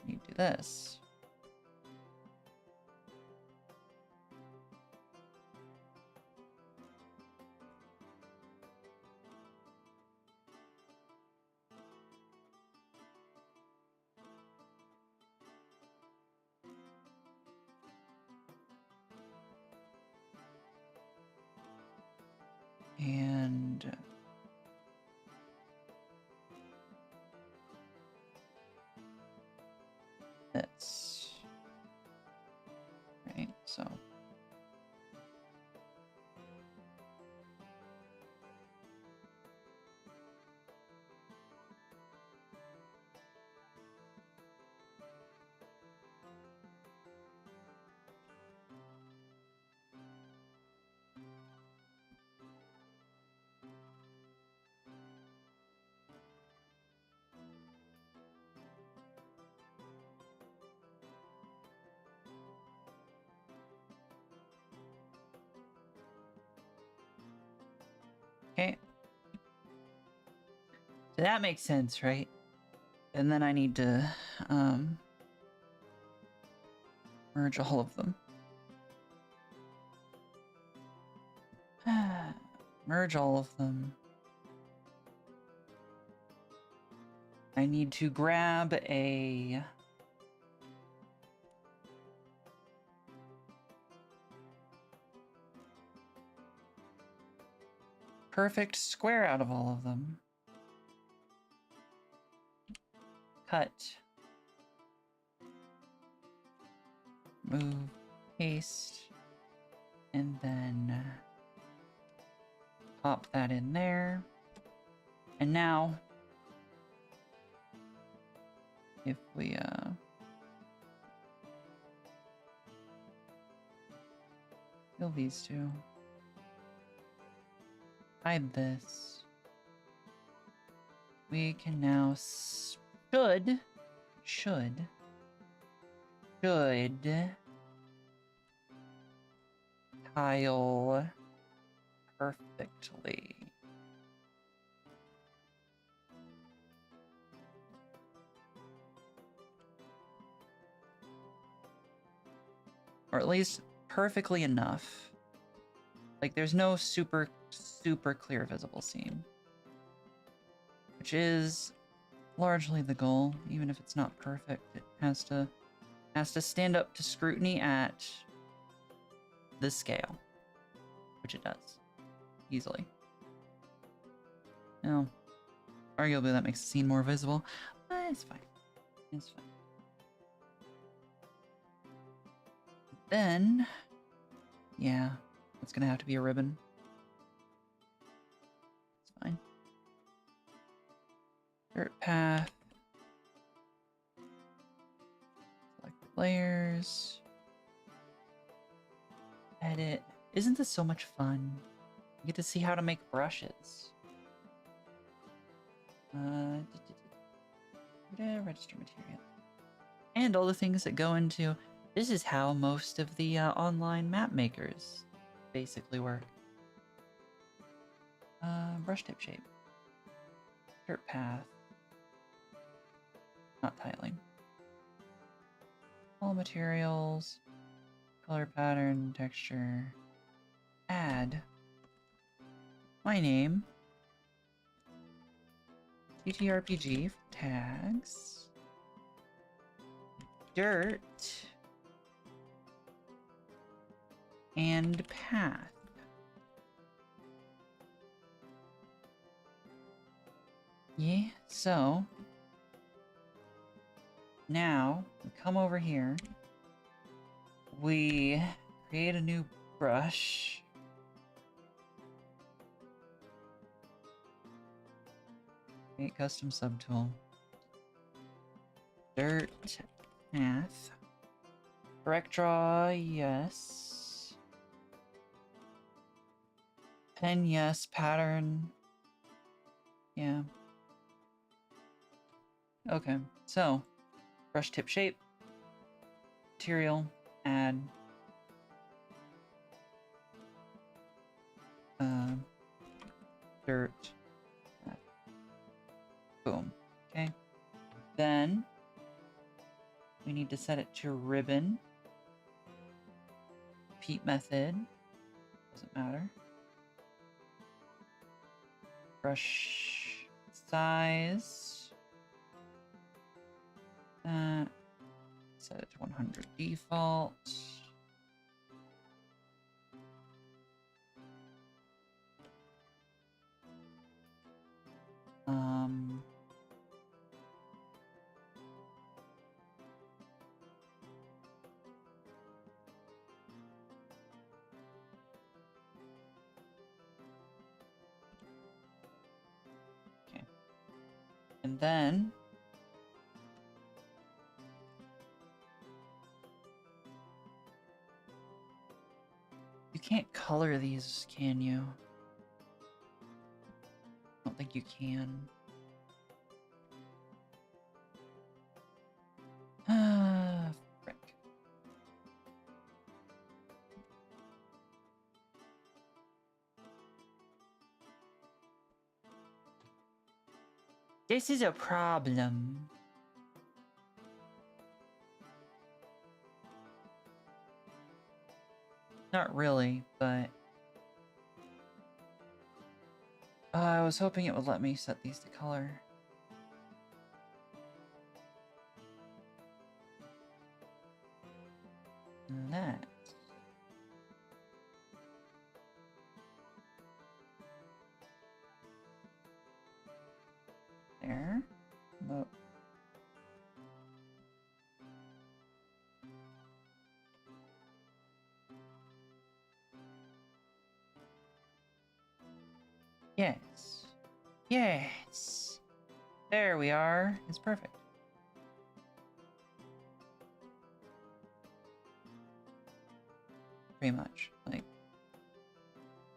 S1: you do this. And this. Right, so. Okay. So that makes sense, right? And then I need to merge all of them. Merge all of them. I need to grab a perfect square out of all of them. Cut. Move, paste, and then pop that in there. And now, if we kill these two, hide this, we can now should tile perfectly. Or at least perfectly enough. Like there's no super clear visible seam. Which is largely the goal, even if it's not perfect. It has to stand up to scrutiny at this scale, which it does easily. Now, arguably that makes the scene more visible, but it's fine. It's fine. Then, yeah, it's gonna have to be a ribbon. It's fine. Dirt path. Select layers. Edit. Isn't this so much fun? You get to see how to make brushes. Register material. And all the things that go into... This is how most of the online map makers basically work. Brush tip shape. Dirt path. Not tiling. All materials. Color pattern, texture. Add. My name. TTRPG tags. Dirt. And path. Yeah, so now we come over here. We create a new brush. Create custom subtool. Dirt path. Correct draw, yes. Pen, yes. Pattern. Yeah. Okay, so brush tip shape. Material. Add. Dirt. Boom. Okay. Then we need to set it to ribbon. Repeat method. Doesn't matter. Brush size. Set it to 100 default. Okay. And then you can't color these, can you? I don't think you can. Frick. This is a problem. Not really, but... I was hoping it would let me set these to color. And that. Yes. Yes. There we are. It's perfect. Pretty much. Like,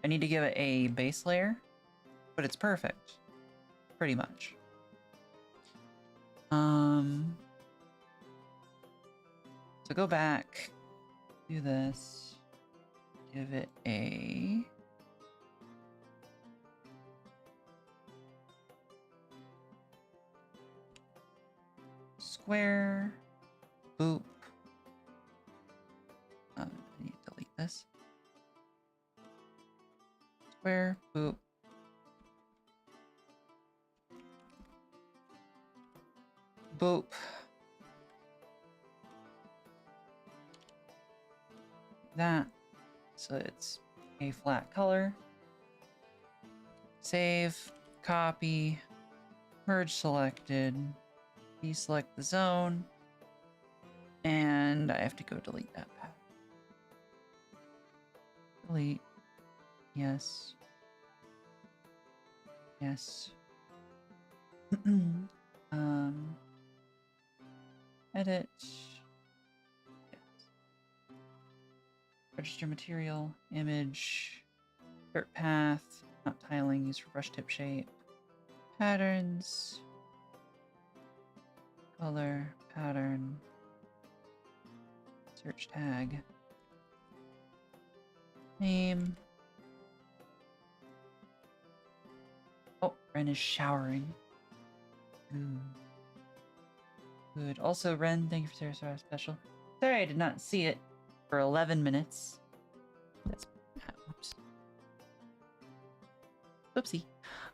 S1: I need to give it a base layer, but it's perfect. Pretty much. So go back, do this, give it a square, boop. I need to delete this. Square, boop. Boop. That. So it's a flat color. Save, copy, merge selected, deselect the zone, and I have to go delete that path. Delete. Yes. Yes. Edit. Register material, image, dirt path, not tiling, use for brush tip shape, patterns, color, pattern, search tag, name. Oh, Ren is showering. Ooh. Good. Also, Ren, thank you for Sarah special. Sorry I did not see it for 11 minutes. That's... Oops. Oopsie.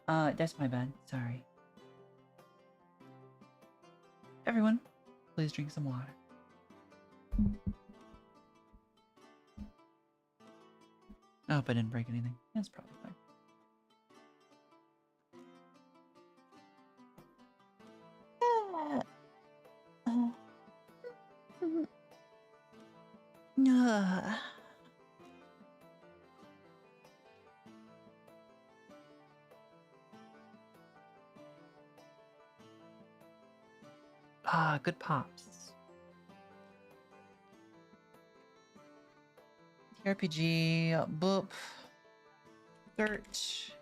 S1: That's my bad. Sorry. Everyone, please drink some water. I hope I didn't break anything. That's probably fine. Ah, good pops. RPG, boop, dirt,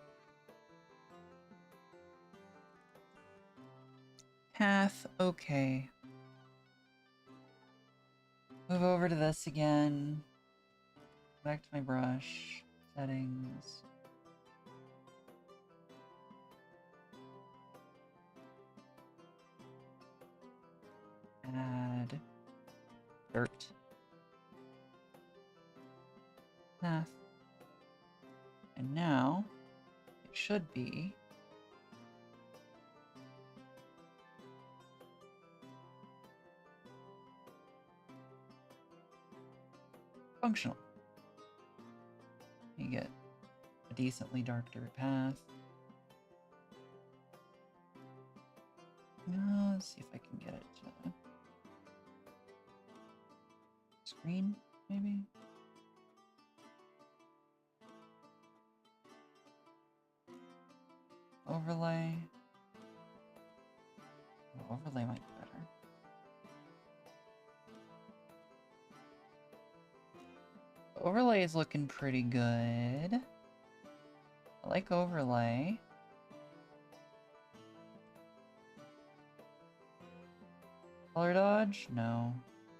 S1: path, okay. Move over to this again. Back to my brush, settings. Add dirt. Path. And now it should be functional. You get a decently dark dirt path. Let's see if I can get it to screen, maybe. Overlay. Oh, overlay might be better. Overlay is looking pretty good. I like overlay. Color dodge? No.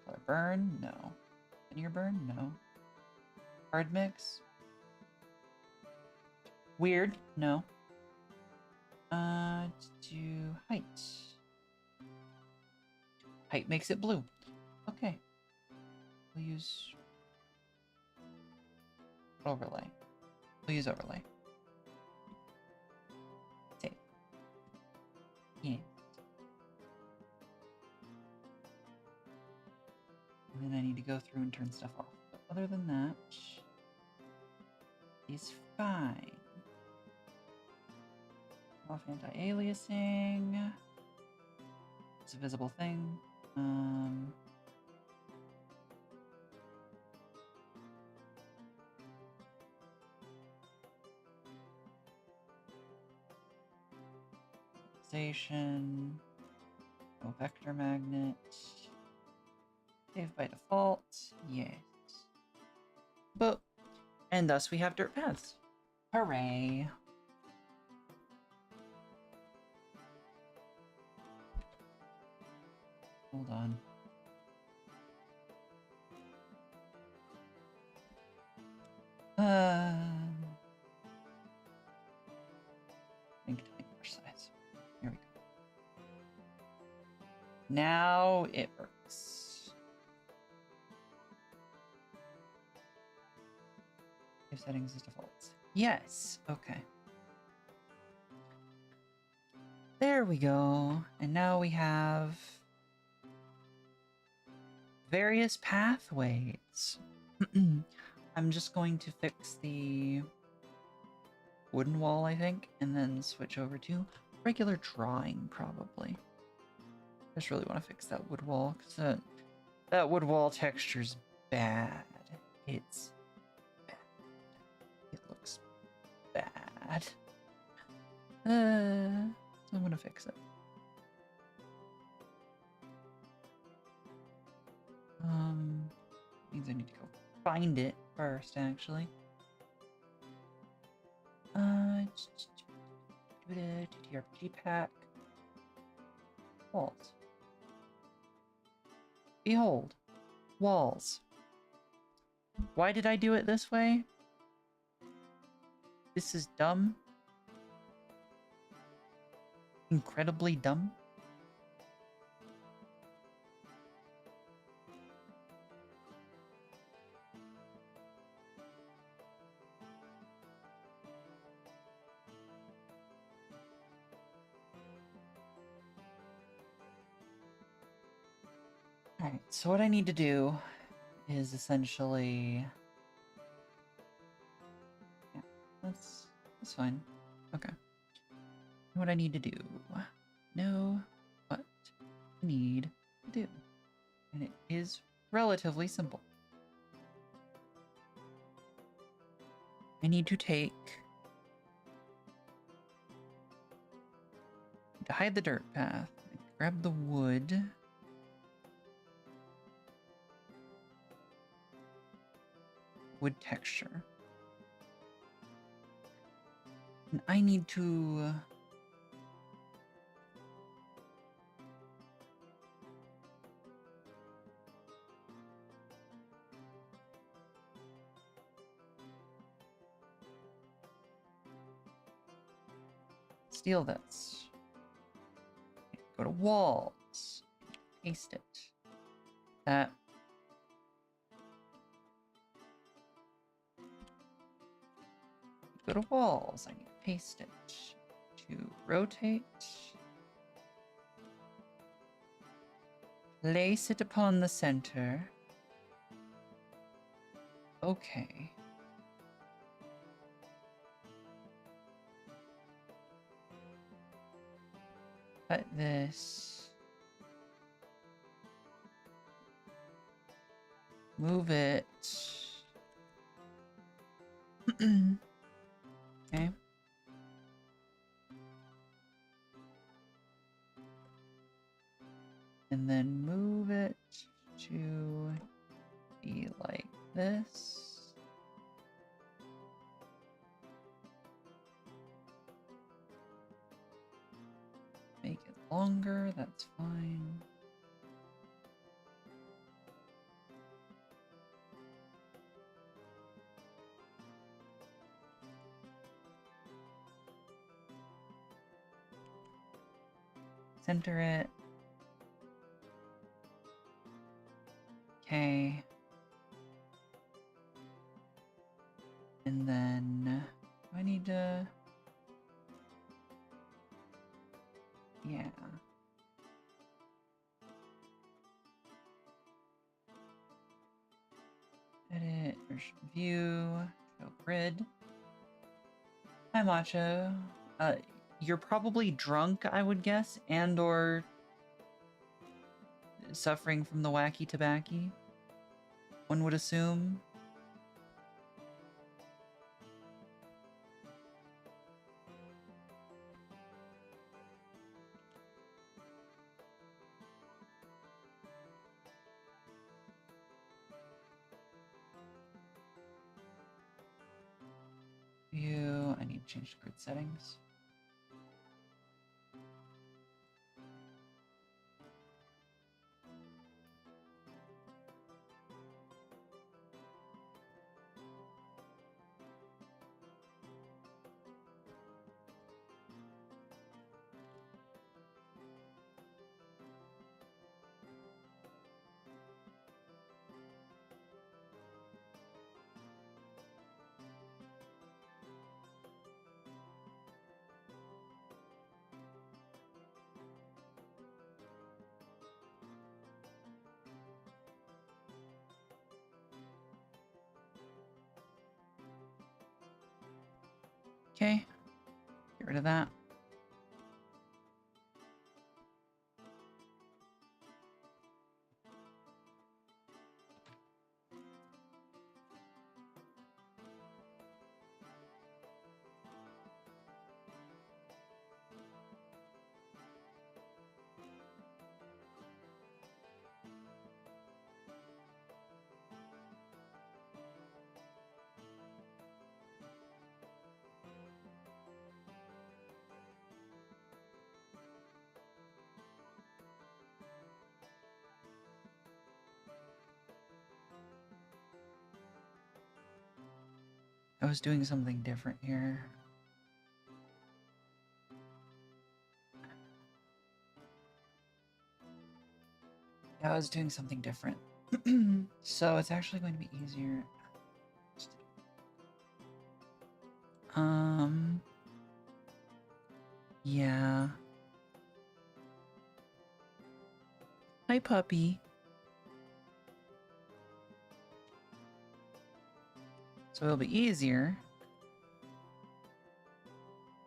S1: Color burn? No. Linear burn? No. Hard mix? Weird? No. Do height. Height makes it blue. Okay. We'll use overlay. We'll use overlay. Save. Yeah. And then I need to go through and turn stuff off. But other than that, is fine. Off anti-aliasing. It's a visible thing. Stabilization. No vector magnet. Save by default. Yes. But, and thus we have dirt paths. Hooray. Hold on. Make it more size. Here we go. Now it works. Save settings as default. Yes. Okay. There we go. And now we have various pathways. I'm just going to fix the wooden wall, I think, and then switch over to regular drawing, probably. I just really want to fix that wood wall, because that wood wall texture's bad. It's bad. It looks bad. So I'm gonna fix it. Means I need to go find it first, actually. TTRPG pack. Walls. Behold. Walls. Why did I do it this way? This is dumb. Incredibly dumb. Alright, so what I need to do is essentially... Yeah, that's fine. Okay. What I need to do. Know what I need to do. And it is relatively simple. I need to take... To hide the dirt path, grab the wood... wood texture. And I need to steal this. Go to walls. Paste it. That. Go to walls. I need to paste it. To rotate. Place it upon the center. Okay. Cut this. Move it. Okay. And then move it to be like this. Make it longer, that's fine. Center it. Okay. And then I need to... Yeah. Edit, view, show grid. Hi, Macho. You're probably drunk, I would guess, and or suffering from the wacky tobacco. One would assume. change grid settings. Okay, get rid of that. I was doing something different here. Yeah, I was doing something different. So it's actually going to be easier. Yeah. Hi, puppy. So it'll be easier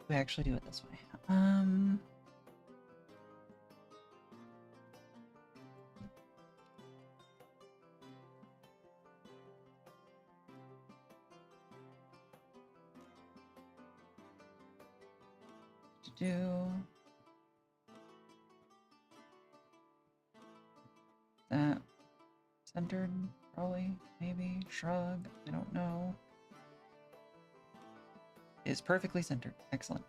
S1: to actually do it this way. To do that centered, probably, maybe, shrug, I don't know. It is perfectly centered. Excellent.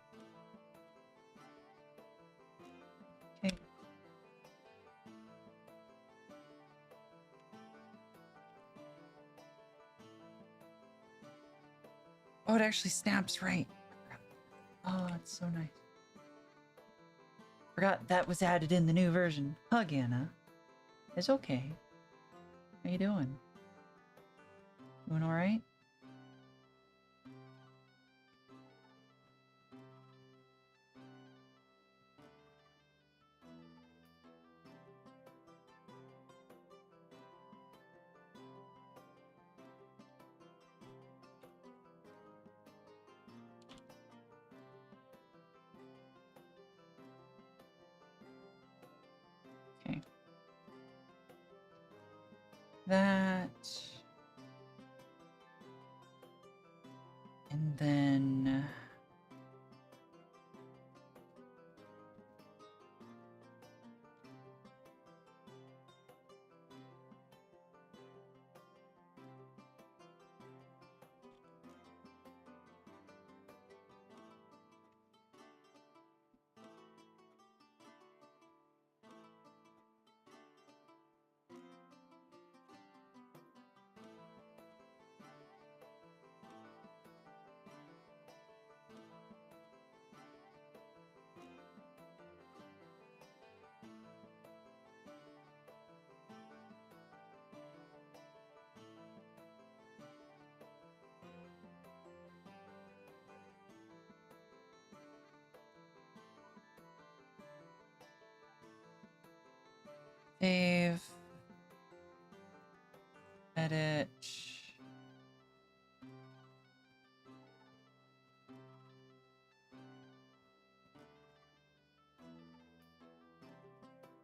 S1: Okay. Oh, it actually snaps right. Oh, it's so nice. Forgot that was added in the new version. Hug, Anna. It's okay. How you doing? Doing all right? Okay. That. And then... Save. Edit.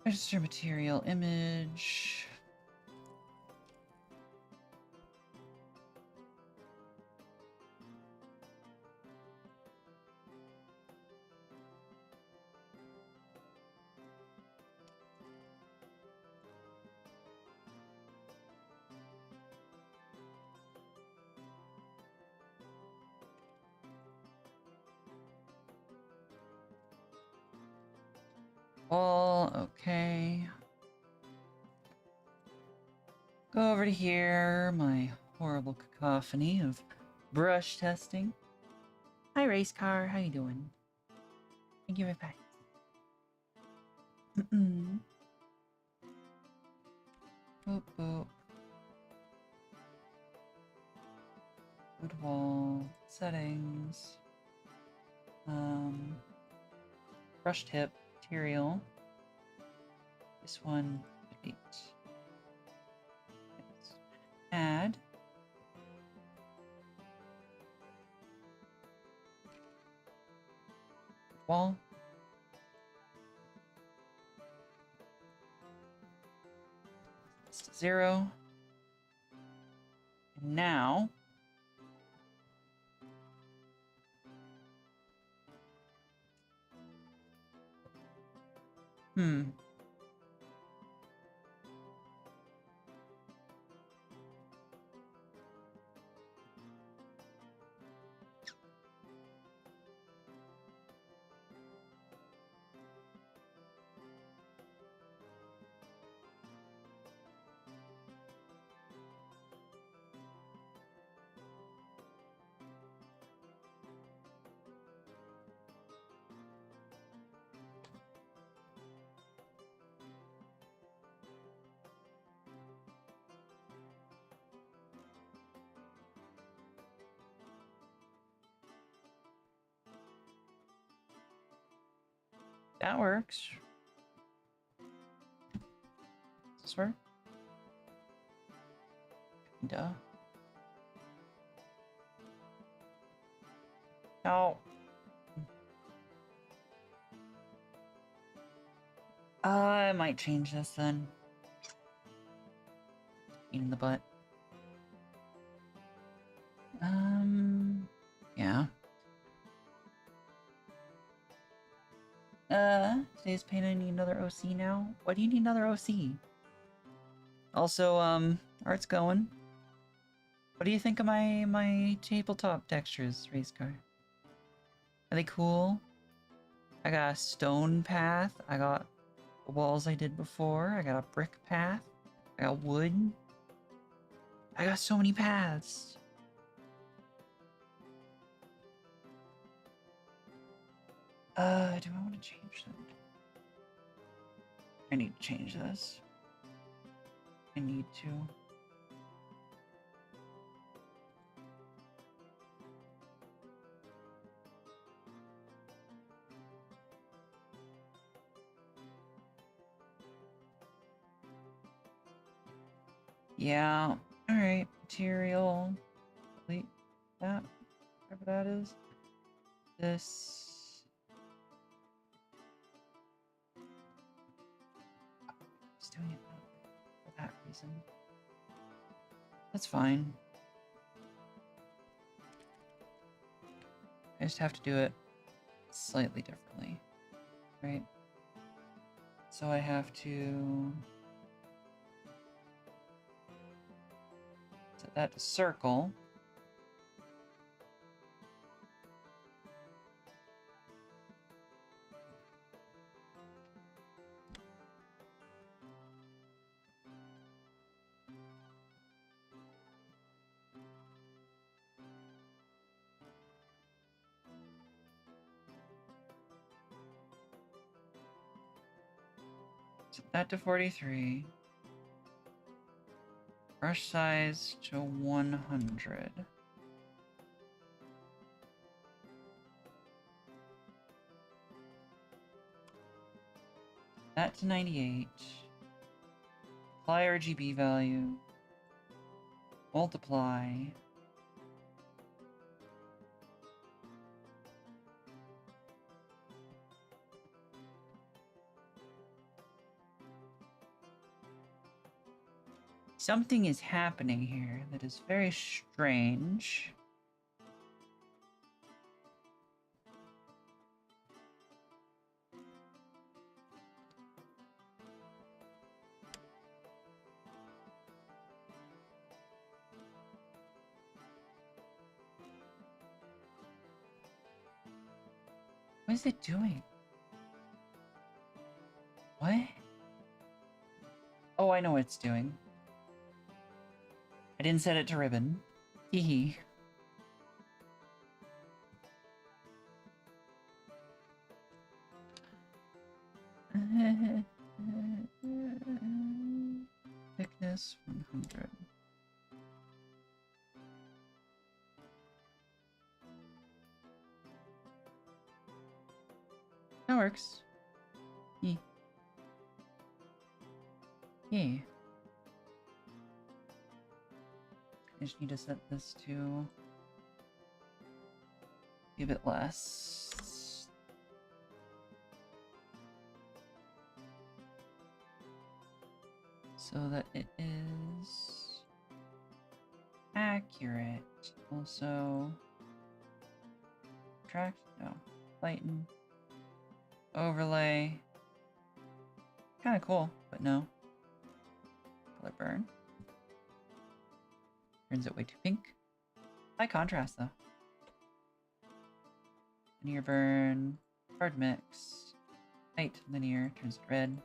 S1: Register material image. Wall, okay. Go over to here, my horrible cacophony of brush testing. Hi, race car, how you doing? Thank you, bye. Boop, boop. Wood wall, settings. Brush tip, material. This one, delete. Add. Wall. It's to 0. And now that works. Does this work? Duh. No. I might change this then. In the butt. Yeah. Today's pain, I need another OC now. Why do you need another OC? Also, art's going. What do you think of my tabletop textures, race car? Are they cool? I got a stone path. I got the walls I did before. I got a brick path. I got wood. I got so many paths. Do I want to change them? I need to change this. I need to. Yeah. Alright. Material. Delete that. Whatever that is. This. Just doing it for that reason. That's fine. I just have to do it slightly differently. Right? So I have to set that to circle. Set that to 43. Brush size to 100. That to 98. Apply RGB value. Multiply. Something is happening here that is very strange. What is it doing? Oh, I know what it's doing. I didn't set it to ribbon. Hee Thickness 100. That works. Yeah. Yeah. I just need to set this to be a bit less. So that it is accurate. Also, tract? No. Lighten. Overlay. Kind of cool, but no. Color burn. Turns it way too pink. High contrast though. Linear burn. Hard mix. Light linear turns it red.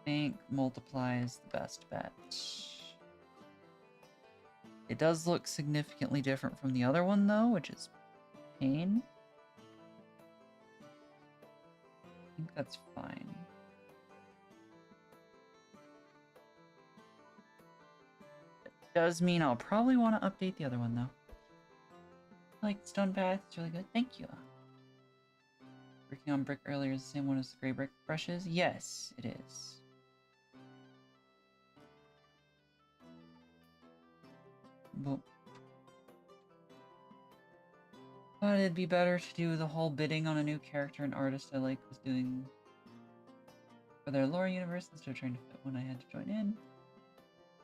S1: Think multiplies the best bet. It does look significantly different from the other one though, which is pain. I think that's fine. It does mean I'll probably want to update the other one though. Like Stone Path, it's really good. Thank you. Working on brick earlier is the same one as the gray brick brushes? Yes, it is. But it'd be better to do the whole bidding on a new character and artist I like was doing for their lore universe instead of trying to fit one I had to join in.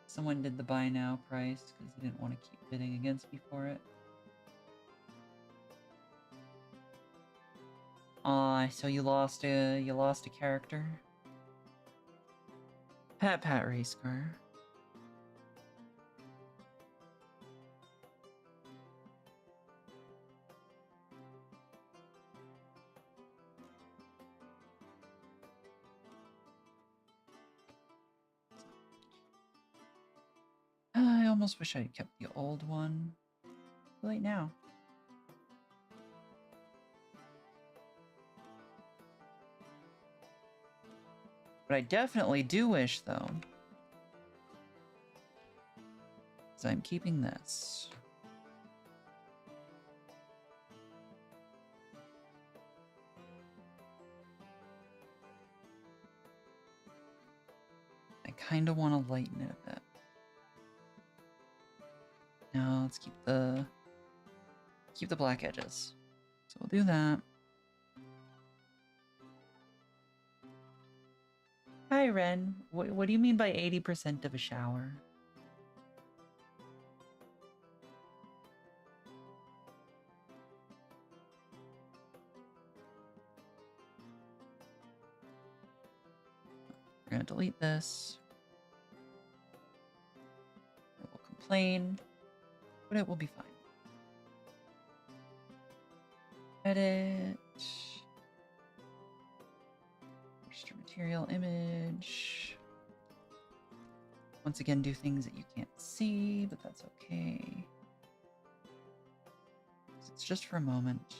S1: Someone did the buy now price because he didn't want to keep bidding against me for it. So you lost a character. Pat race car. I almost wish I had kept the old one. Too late now. What I definitely do wish, though, is I'm keeping this. I kind of want to lighten it a bit. Now let's keep the black edges. So we'll do that. Hi, Ren. What do you mean by 80% of a shower? We're gonna delete this. It will complain, but it will be fine. Edit. Register material image. Once again, do things that you can't see, but that's okay. It's just for a moment.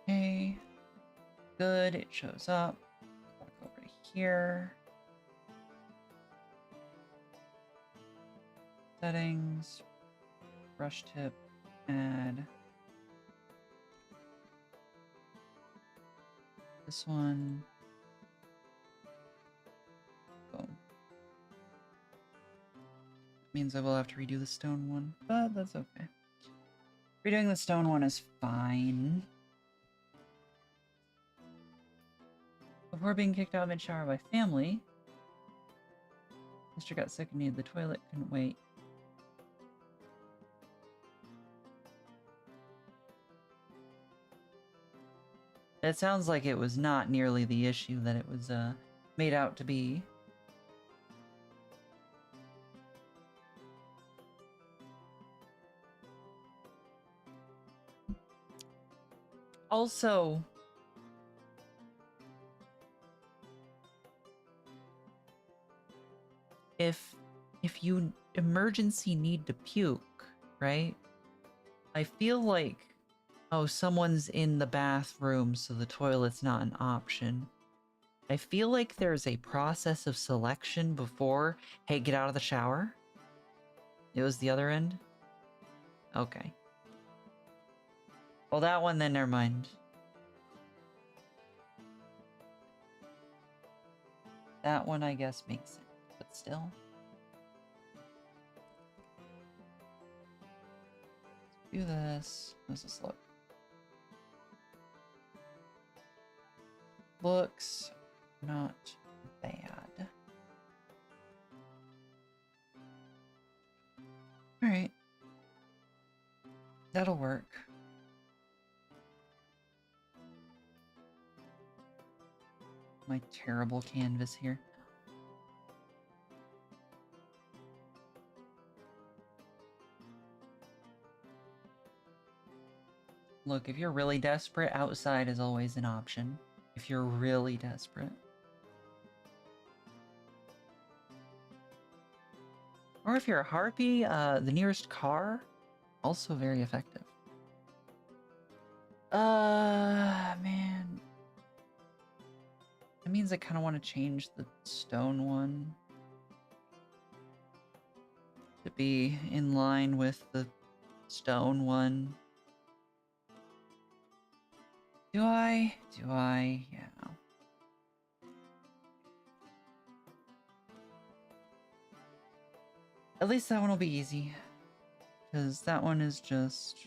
S1: Okay, good, it shows up. Walk over to here. Settings, brush tip, add. This one. Boom. Means I will have to redo the stone one, but that's okay. Redoing the stone one is fine. Before being kicked out mid-shower by family, Mr. got sick and needed the toilet, couldn't wait. It sounds like it was not nearly the issue that it was made out to be. Also, if you emergency need to puke, right? I feel like, oh, someone's in the bathroom, so the toilet's not an option. I feel like there's a process of selection before, hey, get out of the shower. It was the other end? Okay. Well, that one then, never mind. That one, I guess, makes sense, but still. Let's do this. How does this look? Looks not bad. Alright. That'll work. My terrible canvas here. Look, if you're really desperate, outside is always an option. If you're really desperate. Or if you're a Harpy, the nearest car, also very effective. Man. That means I kind of want to change the stone one to be in line with the stone one. Do I? Yeah. At least that one will be easy. Because that one is just...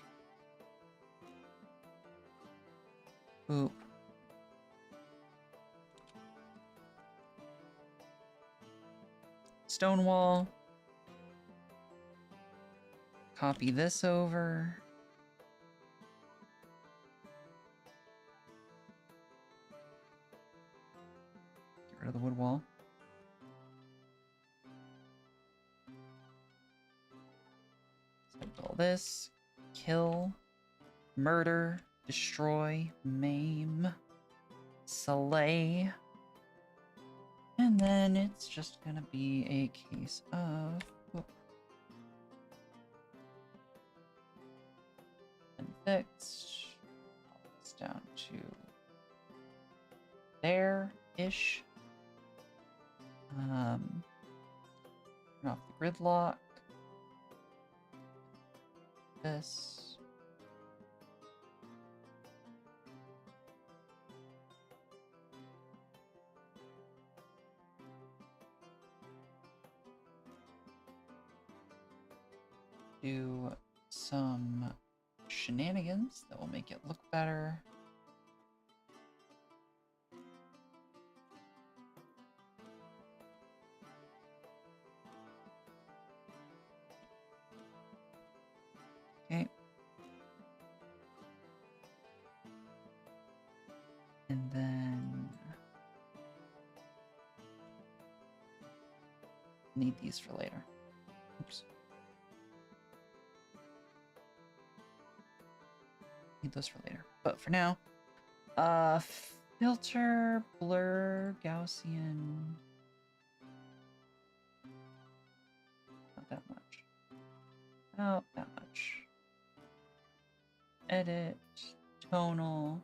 S1: Oop. Stone wall. Copy this over. Get rid of the wood wall. Select all this. Kill. Murder. Destroy. Maim. Slay. And then it's just gonna be a case of... Whoop. And fixed. All this down to there-ish. Turn off the gridlock. This. Do some shenanigans that will make it look better. Okay. And then need these for later. Oops. Need those for later. But for now, filter, blur, Gaussian. Not that much. Not that much. Edit, tonal.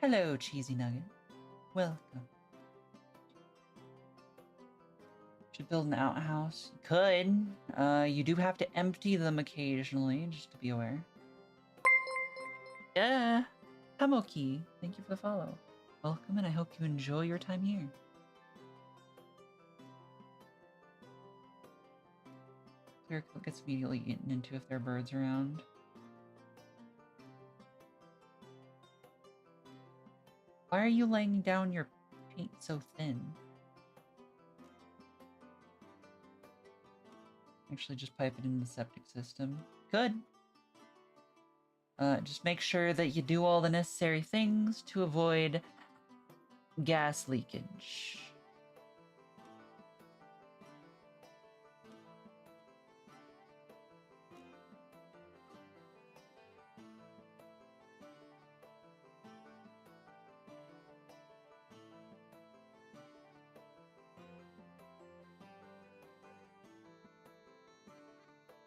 S1: Hello, Cheesy Nugget. Welcome. Should build an outhouse. You could. You do have to empty them occasionally, just to be aware. Yeah. Tamoki, thank you for the follow. Welcome, and I hope you enjoy your time here. Clear coat gets immediately eaten into if there are birds around. Why are you laying down your paint so thin? Actually, just pipe it in the septic system. Good. Just make sure that you do all the necessary things to avoid gas leakage.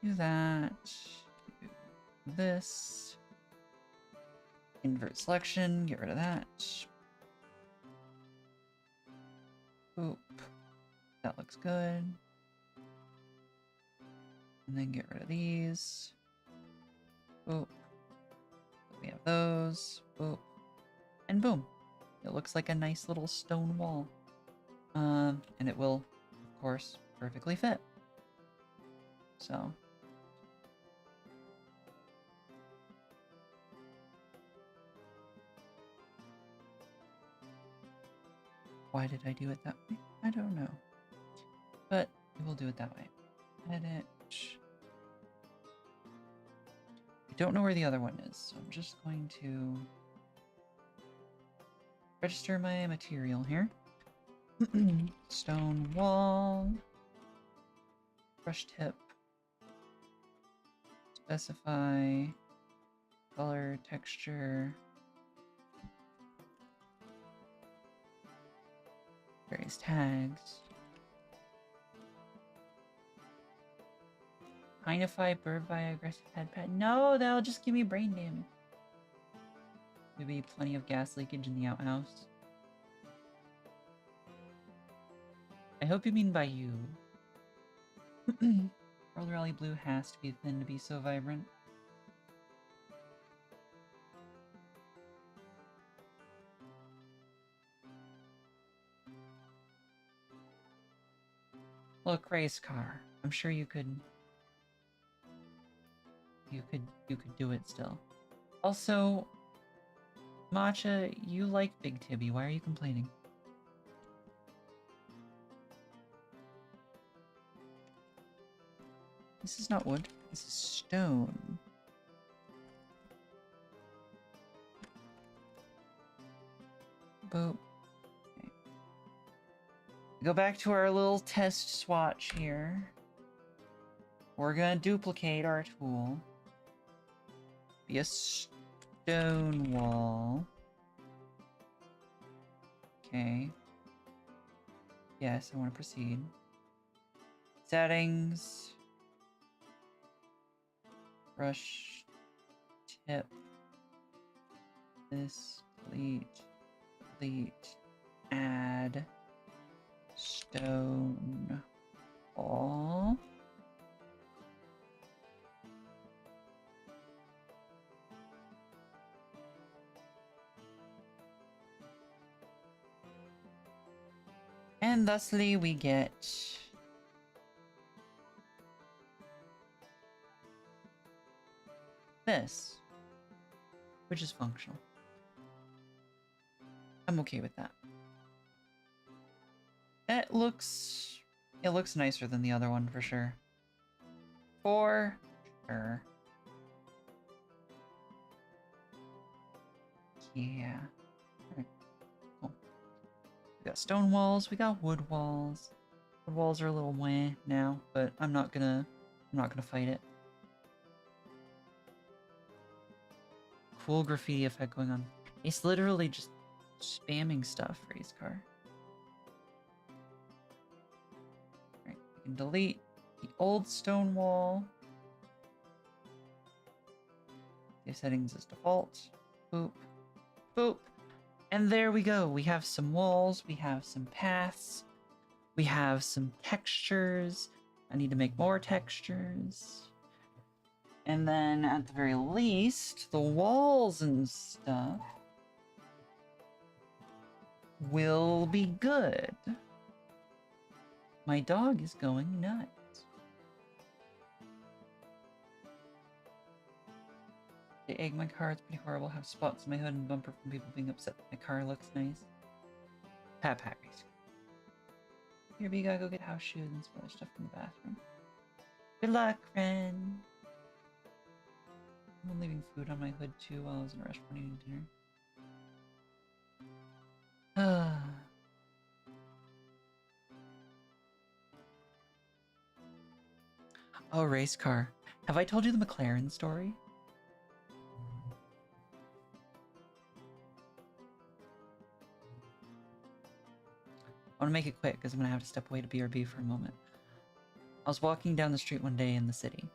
S1: Do that. Do this. Invert selection. Get rid of that. Oop. That looks good. And then get rid of these. Oop. We have those. Oop. And boom. It looks like a nice little stone wall. And it will, of course, perfectly fit. So. Why did I do it that way? I don't know. But we will do it that way. Edit. I don't know where the other one is, so I'm just going to register my material here. Stone wall. Brush tip. Specify. Color, texture. Various tags. Pinify bird by aggressive head pet. No, that'll just give me brain damage. There'll be plenty of gas leakage in the outhouse. I hope you mean by you. World Rally Blue has to be thin to be so vibrant. Look, race car. I'm sure you could do it still. Also, Matcha, you like Big Tibby. Why are you complaining? This is not wood. This is stone. Boop. Okay. Go back to our little test swatch here. We're gonna duplicate our tool. Be a stone wall. Okay. Yes, I want to proceed. Settings. Brush tip. This. Delete. Delete. Add. Stone wall. And thusly we get this, which is functional. I'm okay with that. It looks nicer than the other one for sure. For sure. Yeah. Alright. Cool. We got stone walls, we got wood walls. Wood walls are a little meh now, but I'm not gonna fight it. Cool graffiti effect going on. It's literally just spamming stuff, race car. Alright, we can delete the old stone wall. Save settings as default. Boop. Boop. And there we go. We have some walls, we have some paths, we have some textures. I need to make more textures. And then, at the very least, the walls and stuff will be good. My dog is going nuts. They egg my car, it's pretty horrible. Have spots on my hood and bumper from people being upset that my car looks nice. Pat pat race. Here, we gotta go get house shoes and some other stuff from the bathroom. Good luck, friend. Someone leaving food on my hood too while I was in a restaurant eating dinner. Oh, race car. Have I told you the McLaren story? I want to make it quick because I'm going to have to step away to BRB for a moment. I was walking down the street one day in the city.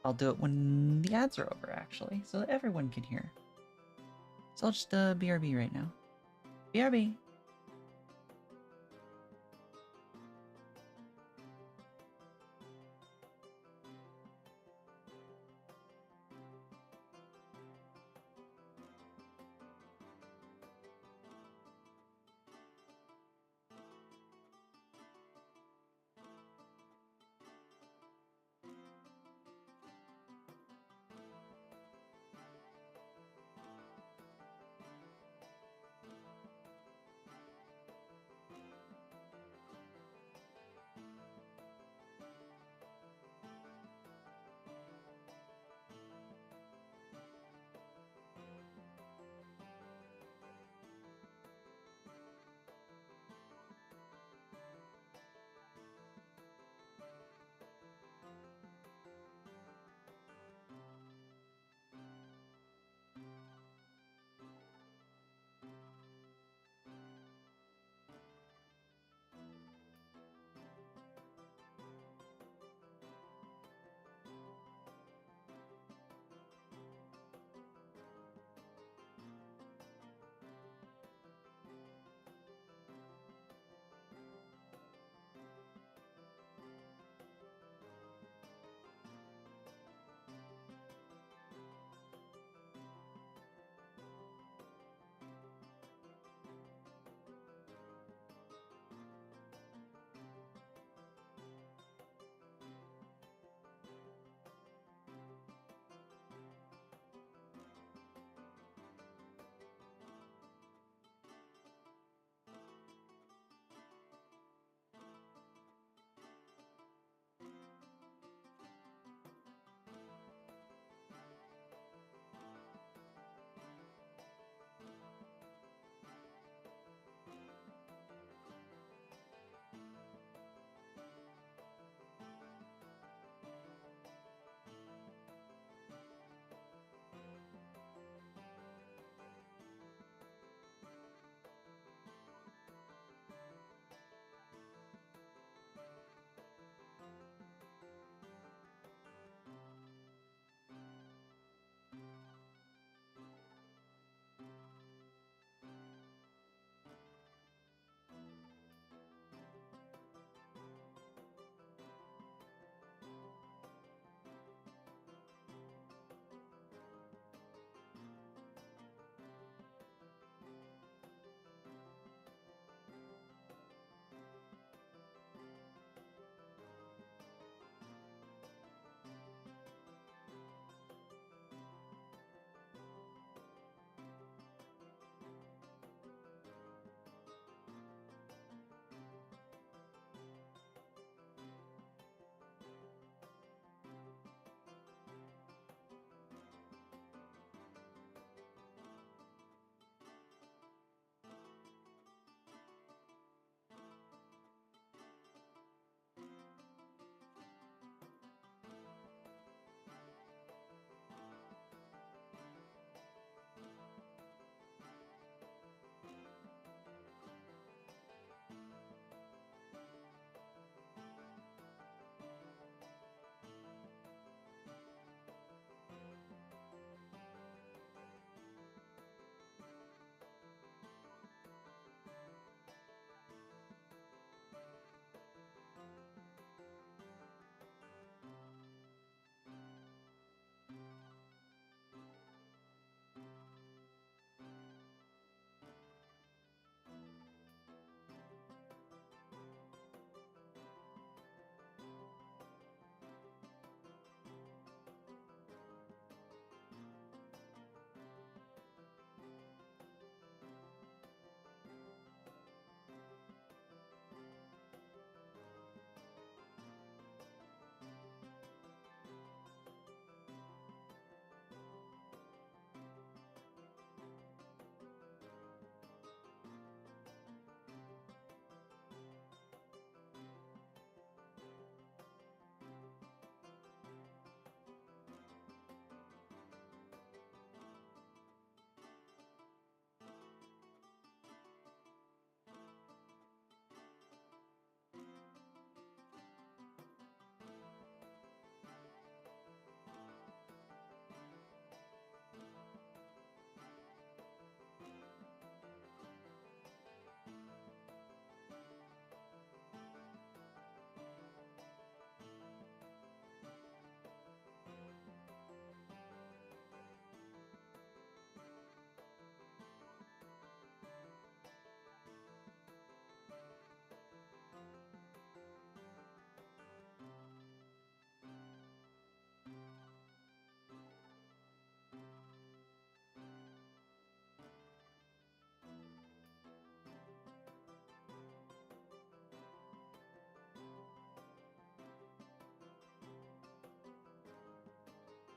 S1: I'll do it when the ads are over, actually, so that everyone can hear. So I'll just BRB right now. BRB!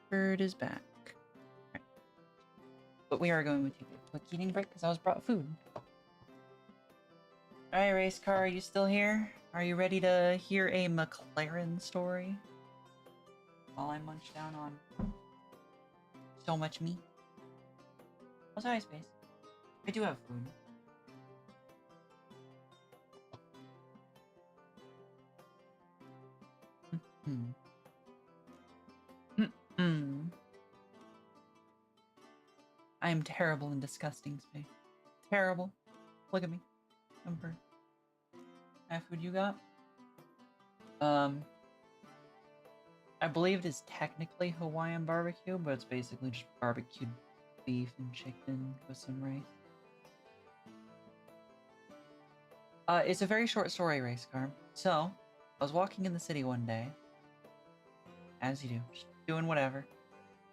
S1: Bird is back. Right. But we are going to take a quick eating break because I was brought food. Alright, race car, are you still here? Are you ready to hear a McLaren story? While I munch down on so much meat. Oh, sorry, Space. I do have food. I am terrible and disgusting, Space. Terrible. Look at me. I'm burnt. That food you got? I believe it is technically Hawaiian barbecue, but it's basically just barbecued beef and chicken with some rice. It's a very short story, race car. So, I was walking in the city one day, as you do, just doing whatever.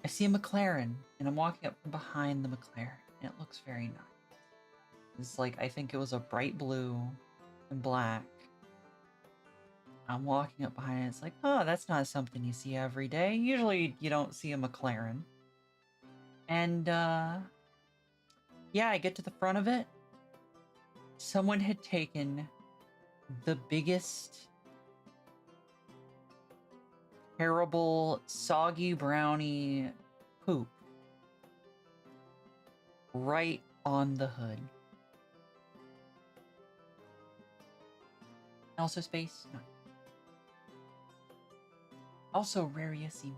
S1: I see a McLaren, and I'm walking up from behind the McLaren, and it looks very nice. It's like, I think it was a bright blue and black. I'm walking up behind it, it's like, oh, that's not something you see every day. Usually, you don't see a McLaren. And, yeah, I get to the front of it. Someone had taken the biggest, terrible, soggy brownie poop right on the hood. Also Space? No. Also Aresima.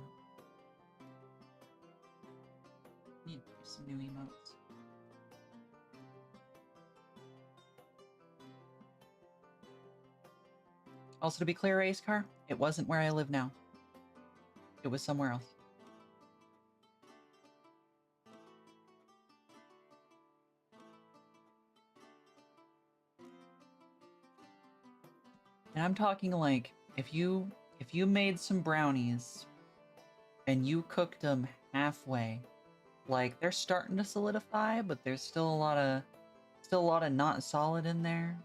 S1: Need some new emotes. Also, to be clear, race car, it wasn't where I live now. It was somewhere else. And I'm talking like, if you made some brownies and you cooked them halfway, like they're starting to solidify, but there's still a lot of not solid in there.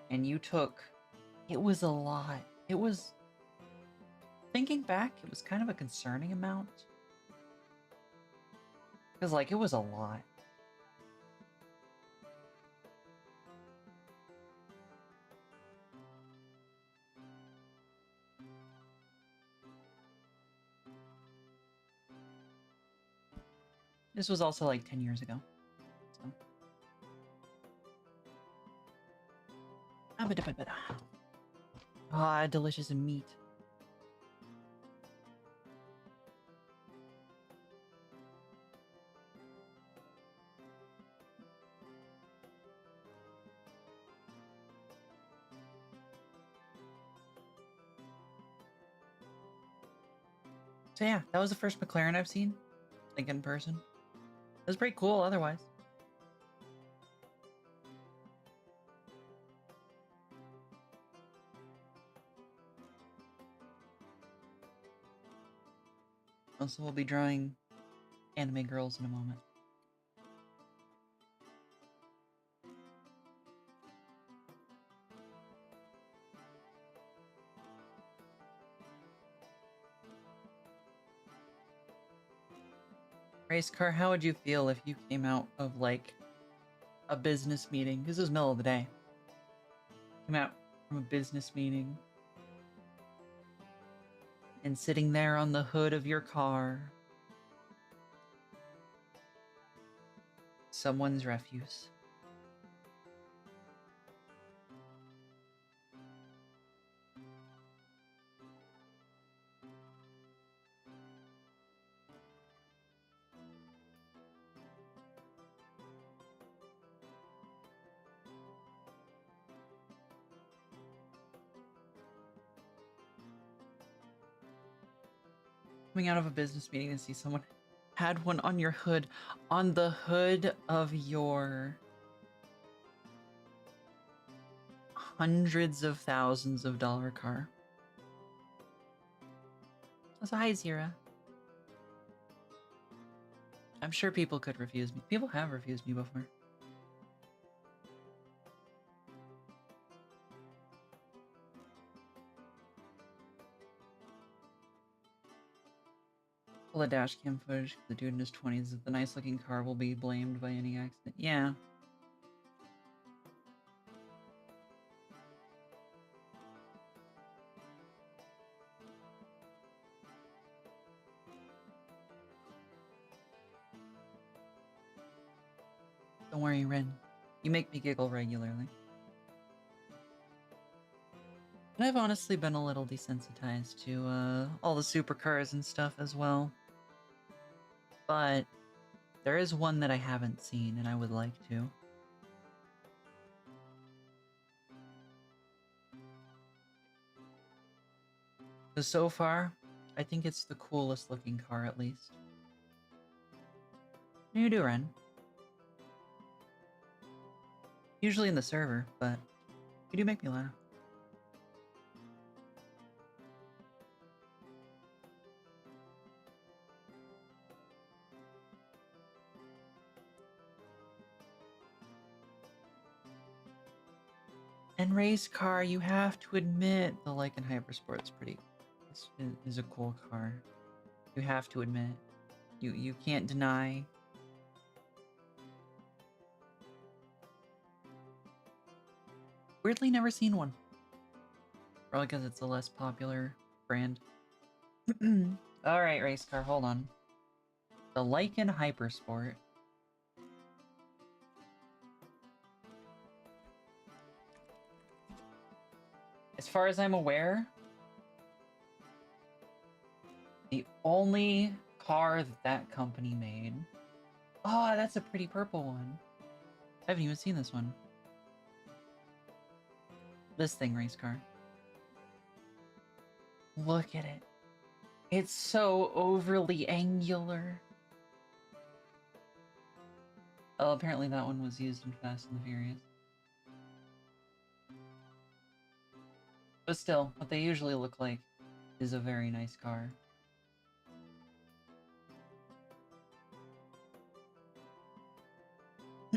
S1: And you took, it was a lot. It was, thinking back, it was kind of a concerning amount. Because like, it was a lot. This was also like 10 years ago. So. Ah, delicious meat. So yeah, that was the first McLaren I've seen, like in person. It was pretty cool otherwise. Also, we'll be drawing anime girls in a moment. Race car, how would you feel if you came out of like a business meeting? This is middle of the day. Came out from a business meeting and sitting there on the hood of your car, someone's refuse. Coming out of a business meeting and see someone had one on your hood, on the hood of your hundreds of thousands of dollar car. So hi, Zira. I'm sure people could refuse me. People have refused me before. Pull the dash cam footage. The dude in his 20s. The nice looking car will be blamed by any accident. Yeah. Don't worry, Ren. You make me giggle regularly. And I've honestly been a little desensitized to all the supercars and stuff as well. But there is one that I haven't seen and I would like to. Because so far, I think it's the coolest looking car at least. What do you do, Ren? Usually in the server, but you do make me laugh. And race car, you have to admit, the Lycan Hypersport's pretty... is a cool car. You have to admit. You can't deny. Weirdly never seen one. Probably because it's a less popular brand. Alright, race car, hold on. The Lycan Hypersport. As far as I'm aware, the only car that company made... Oh, that's a pretty purple one. I haven't even seen this one. This thing, race car. Look at it. It's so overly angular. Oh, apparently that one was used in Fast and the Furious. But still, what they usually look like is a very nice car.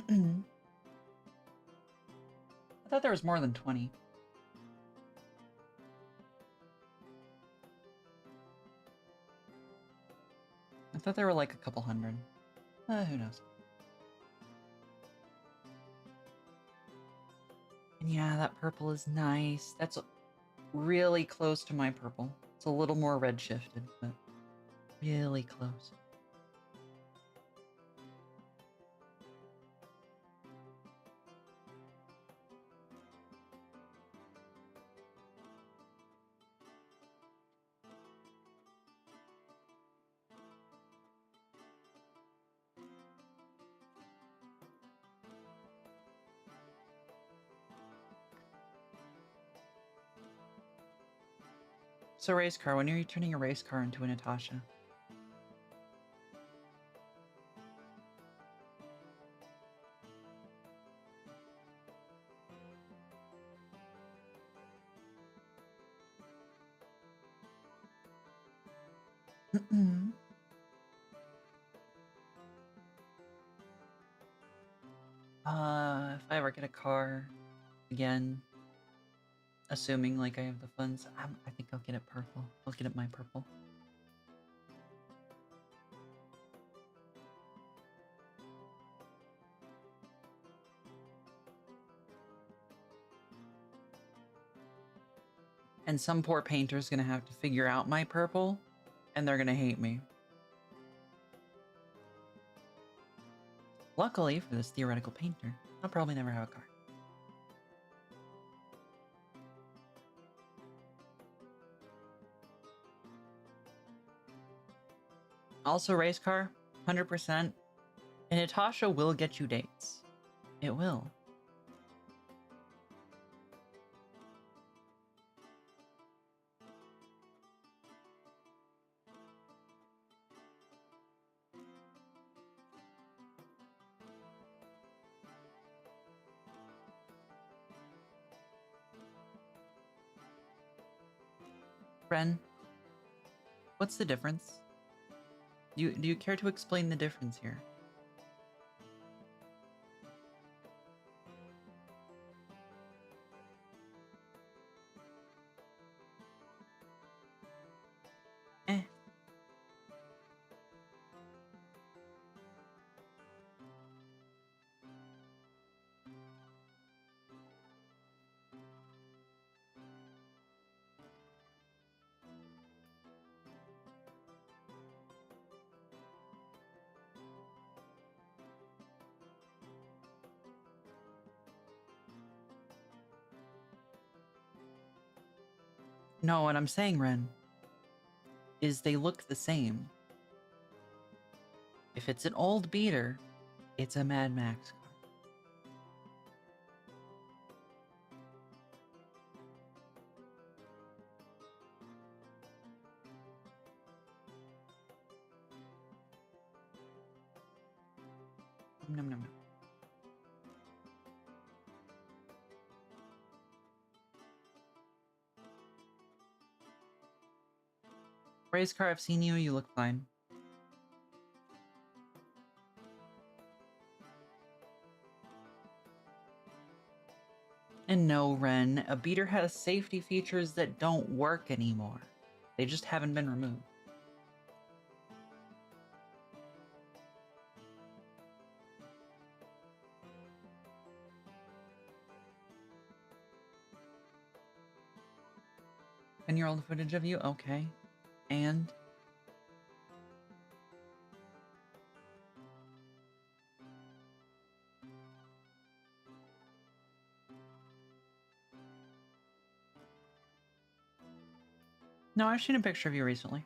S1: I thought there was more than 20. I thought there were like a couple hundred. Who knows? And yeah, that purple is nice. That's really close to my purple. It's a little more red shifted, but really close. So race car, when are you turning a race car into a Natasha? If I ever get a car again, assuming like I have the funds, I think I'll get it purple. I'll get it my purple. And some poor painter's gonna have to figure out my purple, and they're gonna hate me. Luckily for this theoretical painter, I'll probably never have a car. Also, race car, 100%. And Natasha will get you dates. It will. Ren, what's the difference? Do you care to explain the difference here? No, what I'm saying, Ren, is they look the same. If it's an old beater, it's a Mad Max car. Nom, nom, nom. Race car, I've seen you. You look fine. And no, Ren, a beater has safety features that don't work anymore. They just haven't been removed. Ten-year-old footage of you? Okay. And? No, I've seen a picture of you recently.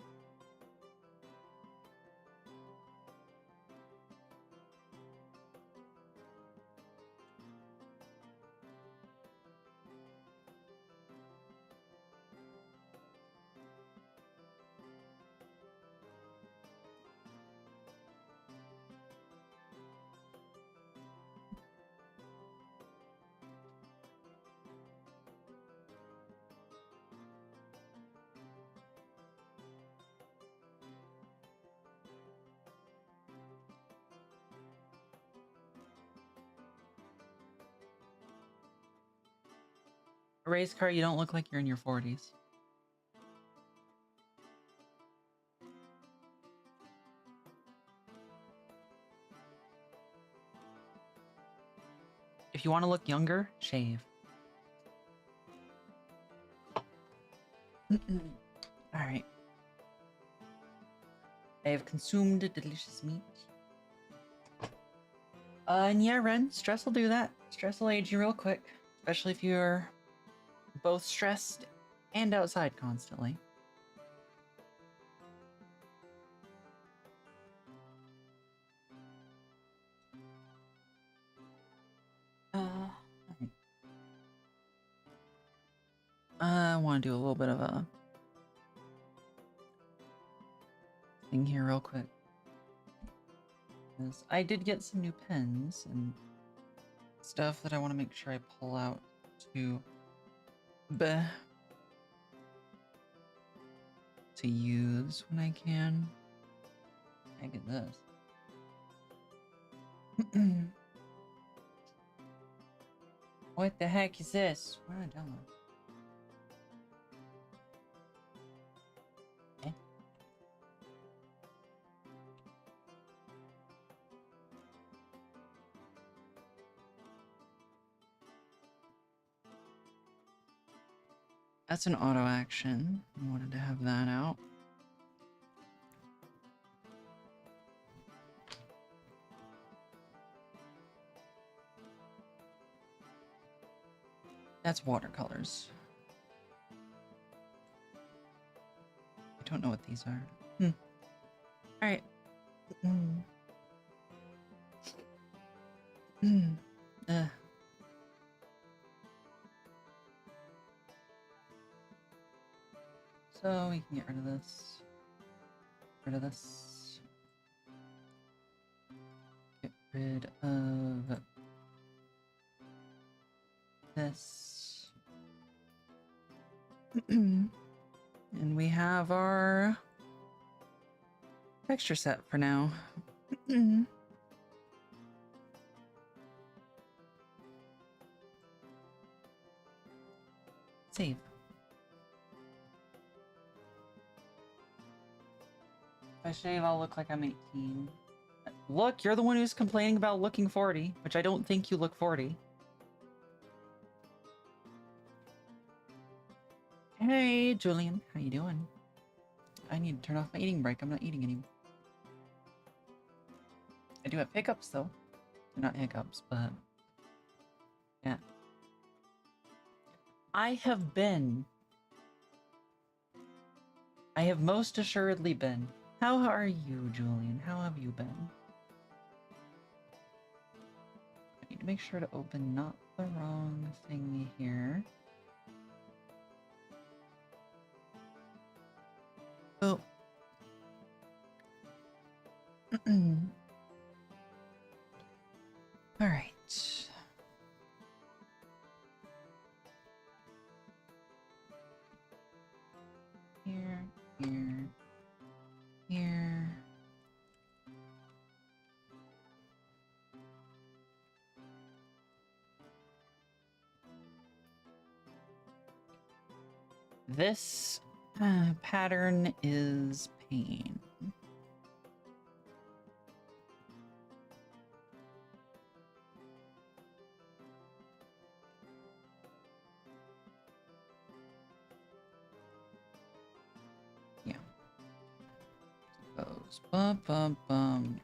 S1: A race car, you don't look like you're in your 40s. If you want to look younger, shave. Alright. I have consumed delicious meat. And yeah, Ren, stress will do that. Stress will age you real quick. Especially if you're both stressed and outside constantly. I want to do a little bit of a thing here real quick. Because I did get some new pens and stuff that I want to make sure I pull out to use when I can. I get this. What the heck is this? What am I doing? Okay. That's an auto action. I wanted to have that out. That's watercolors. I don't know what these are. Alright. So we can get rid of this. Get rid of this. Get rid of this. And we have our texture set for now. Save. If I shave, I'll look like I'm 18. Look, you're the one who's complaining about looking 40, which I don't think you look 40. Hey, Julian, how you doing? I need to turn off my eating break. I'm not eating anymore. I do have hiccups, though. They're not hiccups, but... yeah. I have been I have most assuredly been. How are you, Julian? How have you been? I need to make sure to open not the wrong thing here. Oh. All right. Here, here, here. This pattern is pain. Yeah. Goes bum bum bum.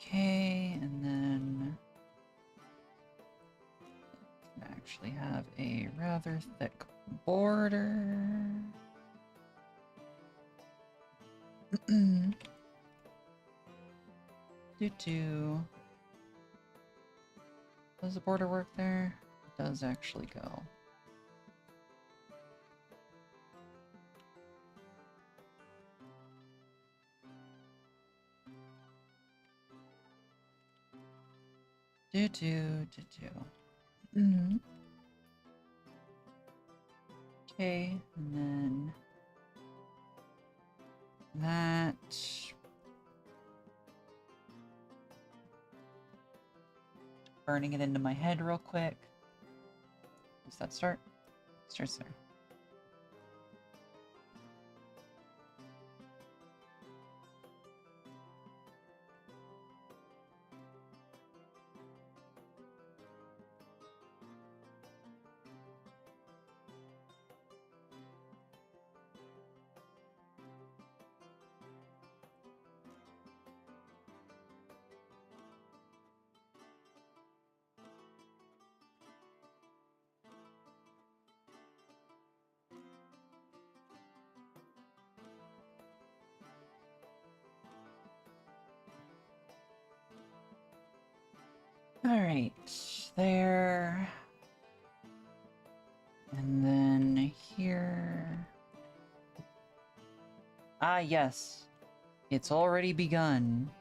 S1: Okay, and then actually have a rather thick border. Does the border work there? It does actually go. Okay, and then that. Burning it into my head real quick. Does that start? Starts there. All right, there. And then here. Ah, yes. It's already begun.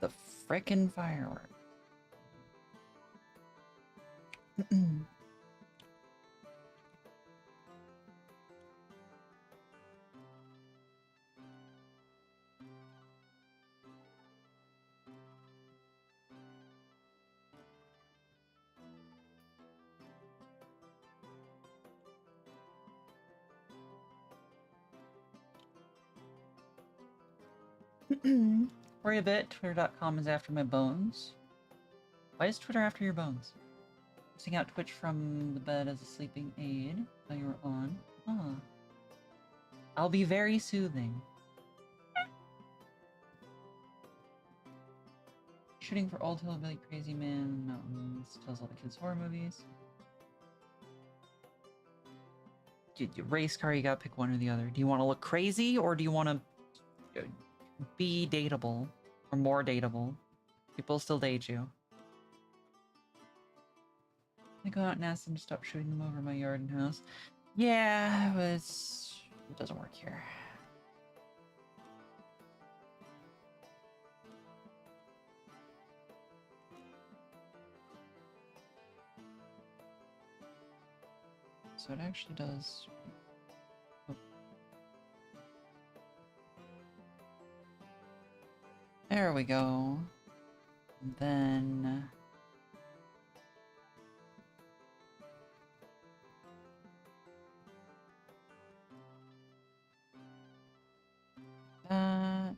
S1: The frickin' fireworks. Worry a bit. Twitter.com is after my bones. Why is Twitter after your bones? Using out Twitch from the bed as a sleeping aid while you were on. Ah. I'll be very soothing. Shooting for Old Hillbilly Crazy Man Mountains tells all the kids' horror movies. Race car, you gotta pick one or the other. Do you want to look crazy or do you want to be dateable or more dateable? People still date you. I go out and ask them to stop shooting them over my yard and house. Yeah, it doesn't work here. So it actually does. Oh. There we go. And then that.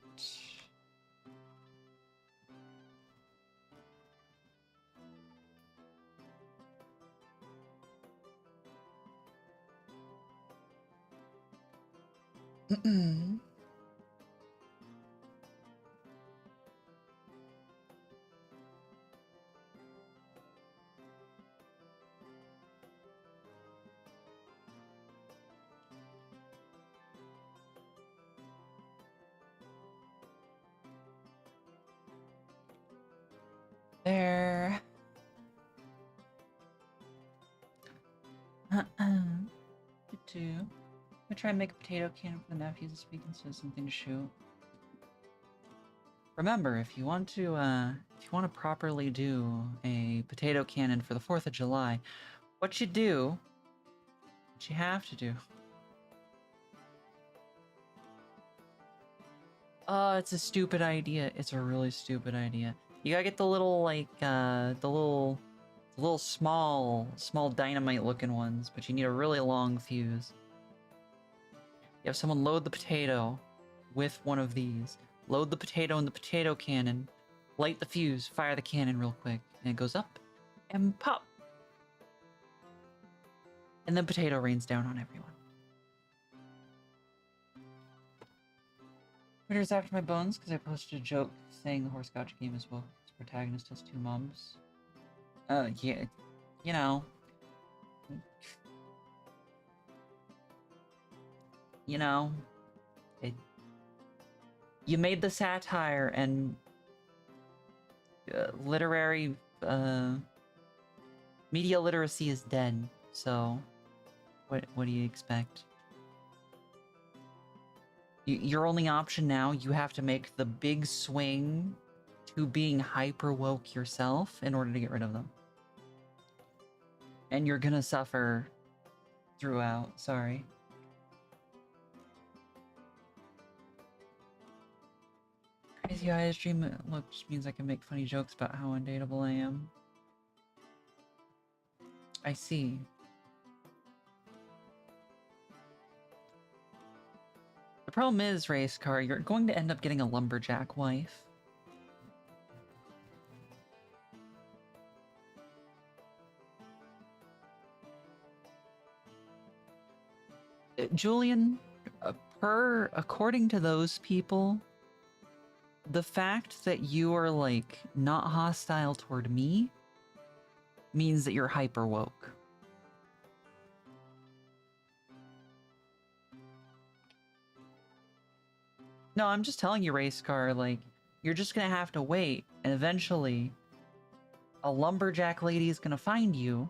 S1: There. I'm gonna try and make a potato cannon for the nephews this week instead of something to shoot. Remember, if you want to properly do a potato cannon for the 4th of July, what you have to do. Oh, it's a stupid idea. It's a really stupid idea. You gotta get the little, like, the little small dynamite-looking ones, but you need a really long fuse. You have someone load the potato with one of these. Load the potato in the potato cannon, light the fuse, fire the cannon real quick, and it goes up and pop. And then potato rains down on everyone. Twitter's after my bones because I posted a joke saying the horoscope game as well. Its protagonist has 2 mums. Yeah, you know. You know. You made the satire and literary, media literacy is dead, so what do you expect? Your only option now, you have to make the big swing to being hyper woke yourself in order to get rid of them. And you're gonna suffer throughout, sorry. Crazy eyes dream look just means I can make funny jokes about how undateable I am. I see. The problem is, race car, you're going to end up getting a lumberjack wife. Julian, according to those people, the fact that you are, like, not hostile toward me means that you're hyper woke. No, I'm just telling you, race car, like, you're just gonna have to wait, and eventually a lumberjack lady is gonna find you,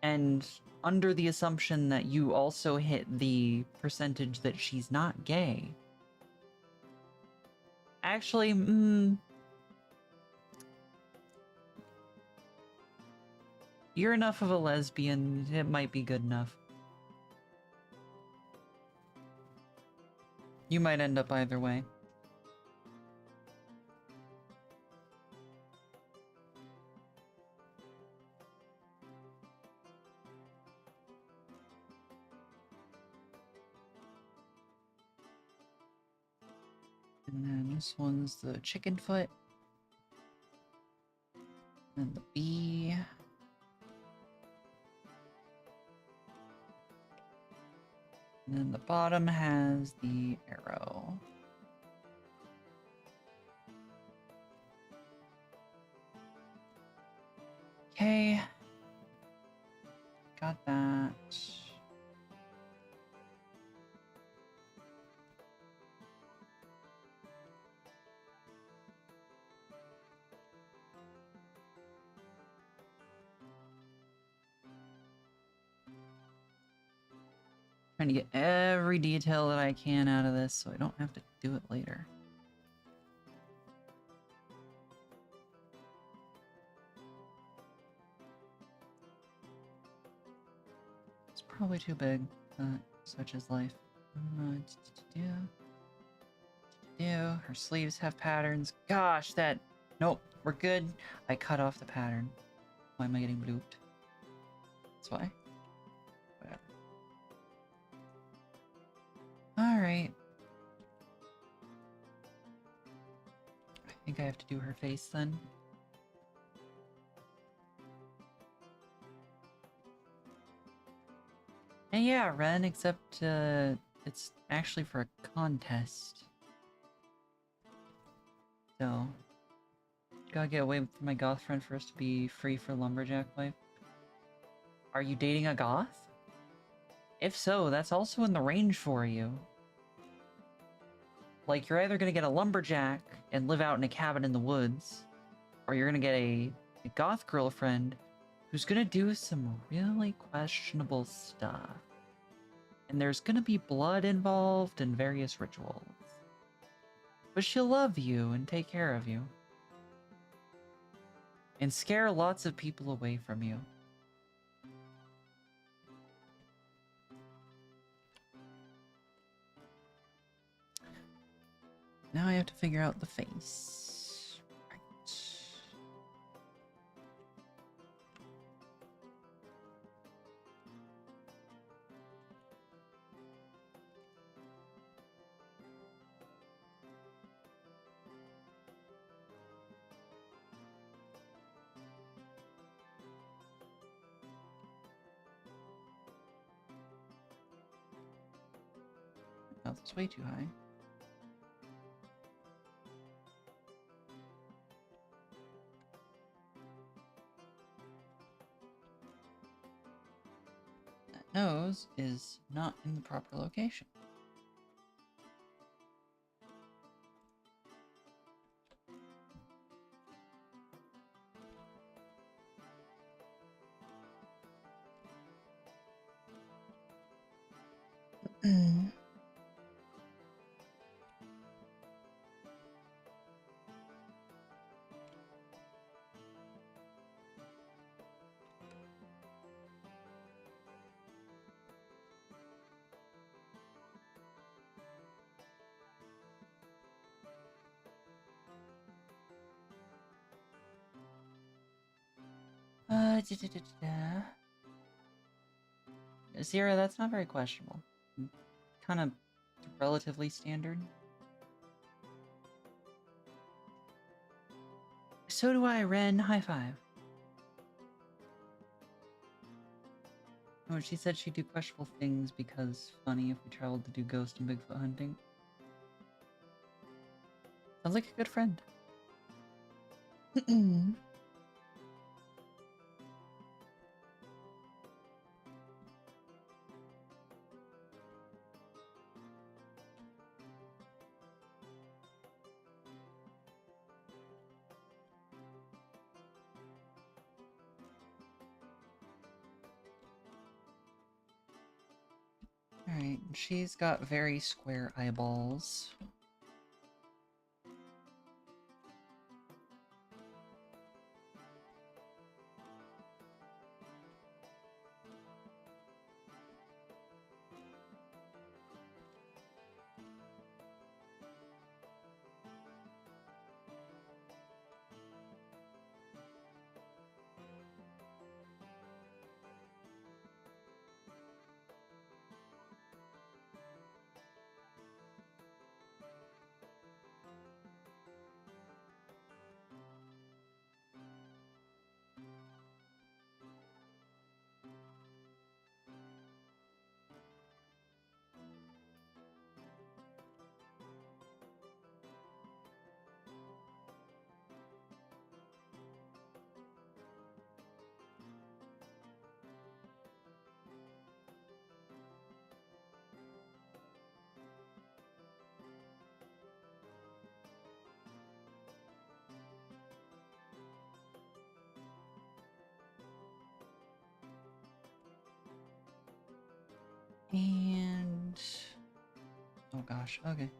S1: and under the assumption that you also hit the percentage that she's not gay. Actually, you're enough of a lesbian, it might be good enough. You might end up either way. And then this one's the chicken foot. And the bee. And then the bottom has the arrow. Okay. Got that. Trying to get every detail that I can out of this so I don't have to do it later. It's probably too big, but such is life. Her sleeves have patterns. Gosh, nope, we're good. I cut off the pattern. Why am I getting blooped? That's why. Whatever. Alright. I think I have to do her face then. And yeah, Ren, except it's actually for a contest. So, gotta get away from my goth friend for us to be free for lumberjack life. Are you dating a goth? If so, that's also in the range for you. Like, you're either gonna get a lumberjack and live out in a cabin in the woods, or you're gonna get a goth girlfriend who's gonna do some really questionable stuff. And there's gonna be blood involved and various rituals. But she'll love you and take care of you. And scare lots of people away from you. Now I have to figure out the face. Right. Oh, that's way too high. That nose is not in the proper location. Zero, that's not very questionable. Kind of relatively standard. So do I, Ren. High five. Oh, she said she'd do questionable things because funny if we traveled to do ghost and Bigfoot hunting. Sounds like a good friend. Alright, she's got very square eyeballs. And... oh gosh, okay.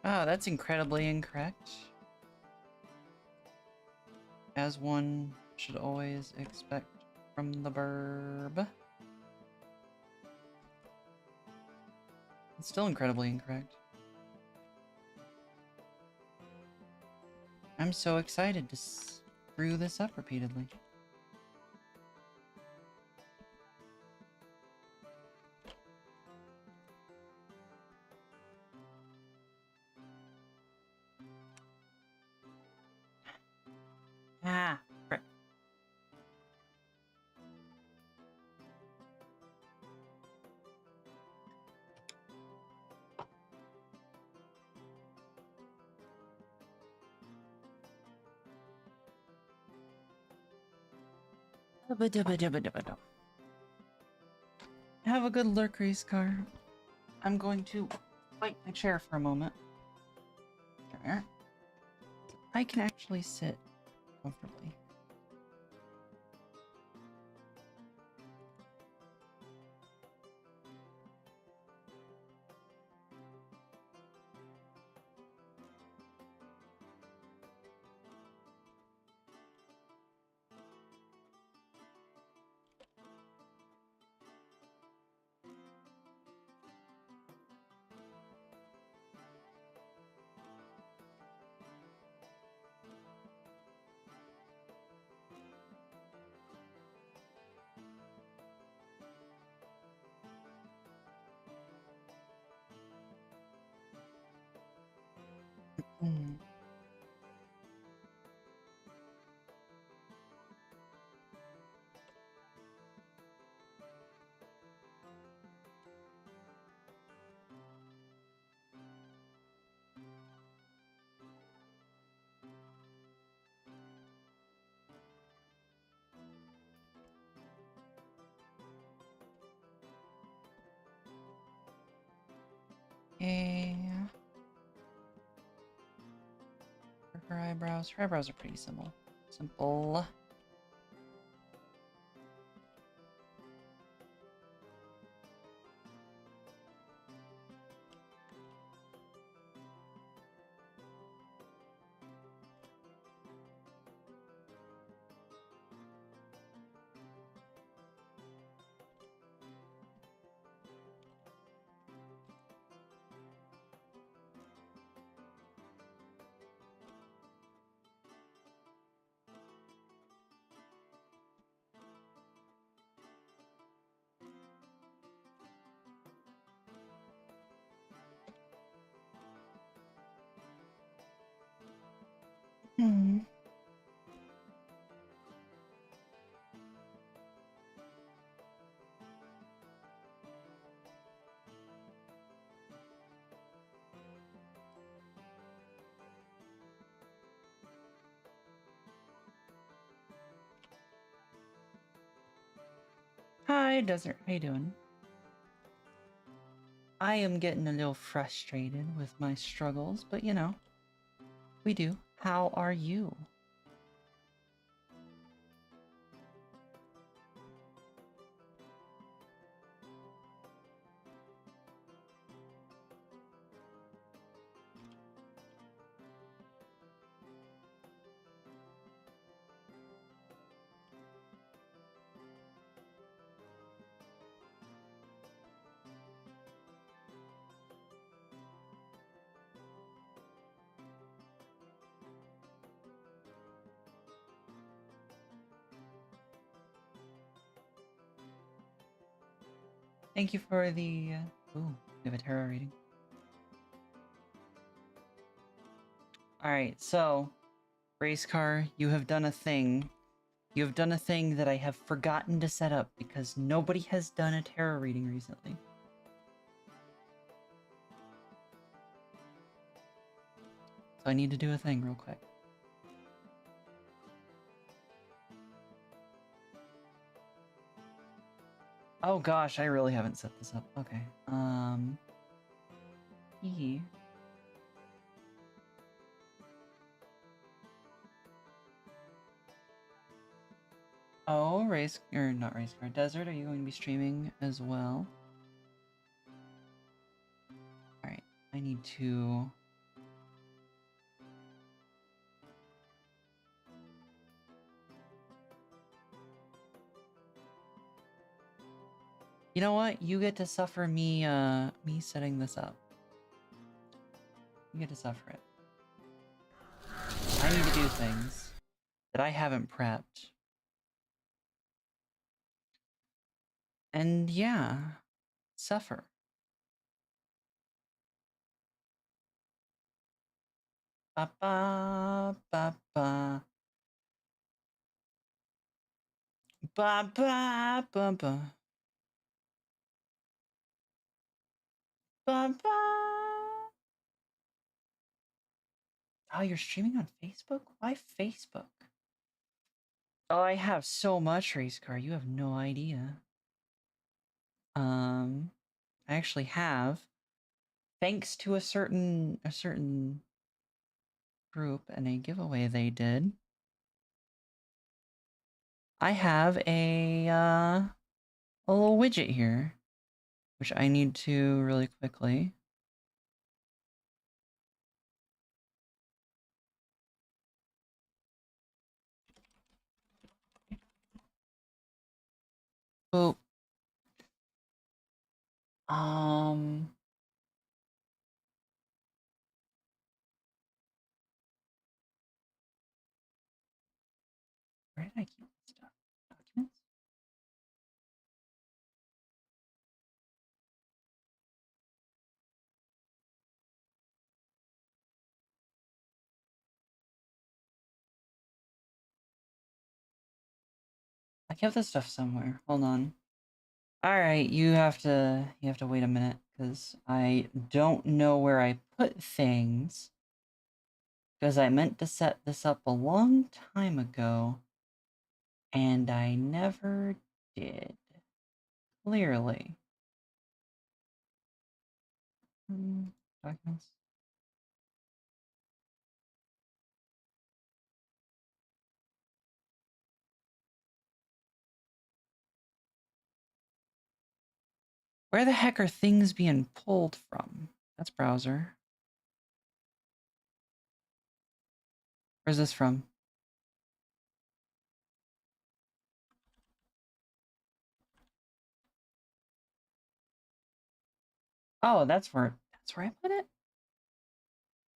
S1: Oh, that's incredibly incorrect. As one should always expect from the burb. It's still incredibly incorrect. I'm so excited to screw this up repeatedly. Ah, frick. Have a good lurk, race car. I'm going to fight my chair for a moment. There. I can actually sit comfortably. Hmm. Okay. Her eyebrows. Her eyebrows are pretty simple. Simple. Hmm. Hi, Desert. How you doing? I am getting a little frustrated with my struggles, but you know, we do. How are you? Thank you for the, ooh, we have a tarot reading. Alright, so, race car, you have done a thing. You have done a thing that I have forgotten to set up because nobody has done a tarot reading recently. So I need to do a thing real quick. Oh gosh, I really haven't set this up. Okay. E. Oh, race, or not race car. Desert, are you going to be streaming as well? Alright, I need to You know what? You get to suffer me, me setting this up. You get to suffer it. I need to do things that I haven't prepped. And yeah, suffer. Ba ba ba ba. Ba ba ba ba. Ba ba. Oh, you're streaming on Facebook? Why Facebook? Oh, I have so much race car. You have no idea. I actually have, thanks to a certain group and a giveaway they did. I have a little widget here, which I need to really quickly. Boop. Where did I keep this stuff? Documents? I kept this stuff somewhere. Hold on. All right, you have to wait a minute because I don't know where I put things. Because I meant to set this up a long time ago, and I never did. Clearly. Documents. Where the heck are things being pulled from? That's browser. Where's this from? Oh, that's where I put it?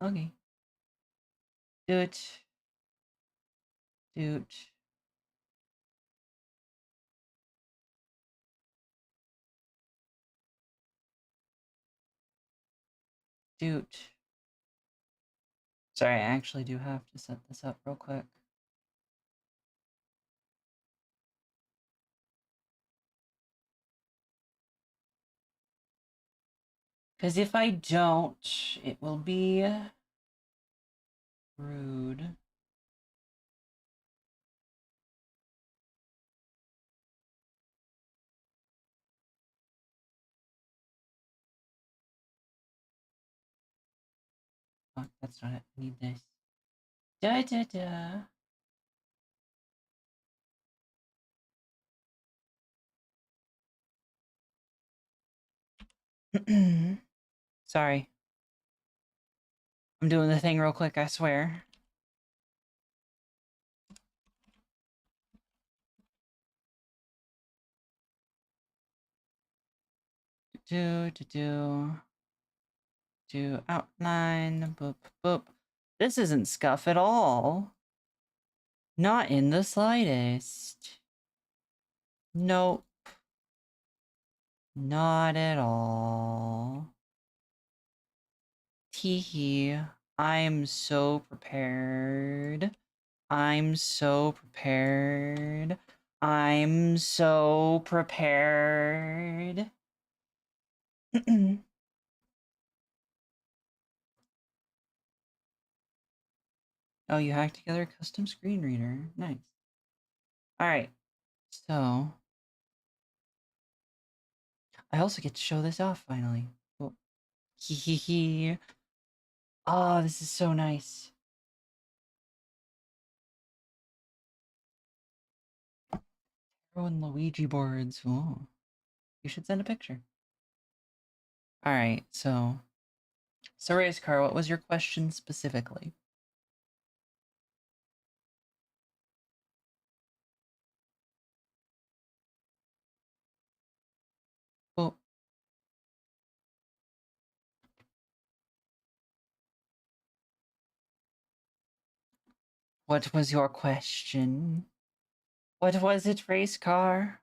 S1: Okay. Doot. Doot. Doot. Sorry, I actually do have to set this up real quick. Because if I don't, it will be rude. Oh, that's not it. I need this. Da da da. Sorry. I'm doing the thing real quick, I swear. Do outline, boop, boop. This isn't scuff at all. Not in the slightest. Nope. Not at all. Teehee. I'm so prepared. I'm so prepared. I'm so prepared. Oh, you hacked together a custom screen reader. Nice. Alright. So, I also get to show this off finally. Cool. Hee hee hee. Oh, this is so nice. Mario and Luigi boards. Oh, you should send a picture. Alright, so race car, what was your question specifically? What was your question? What was it, race car?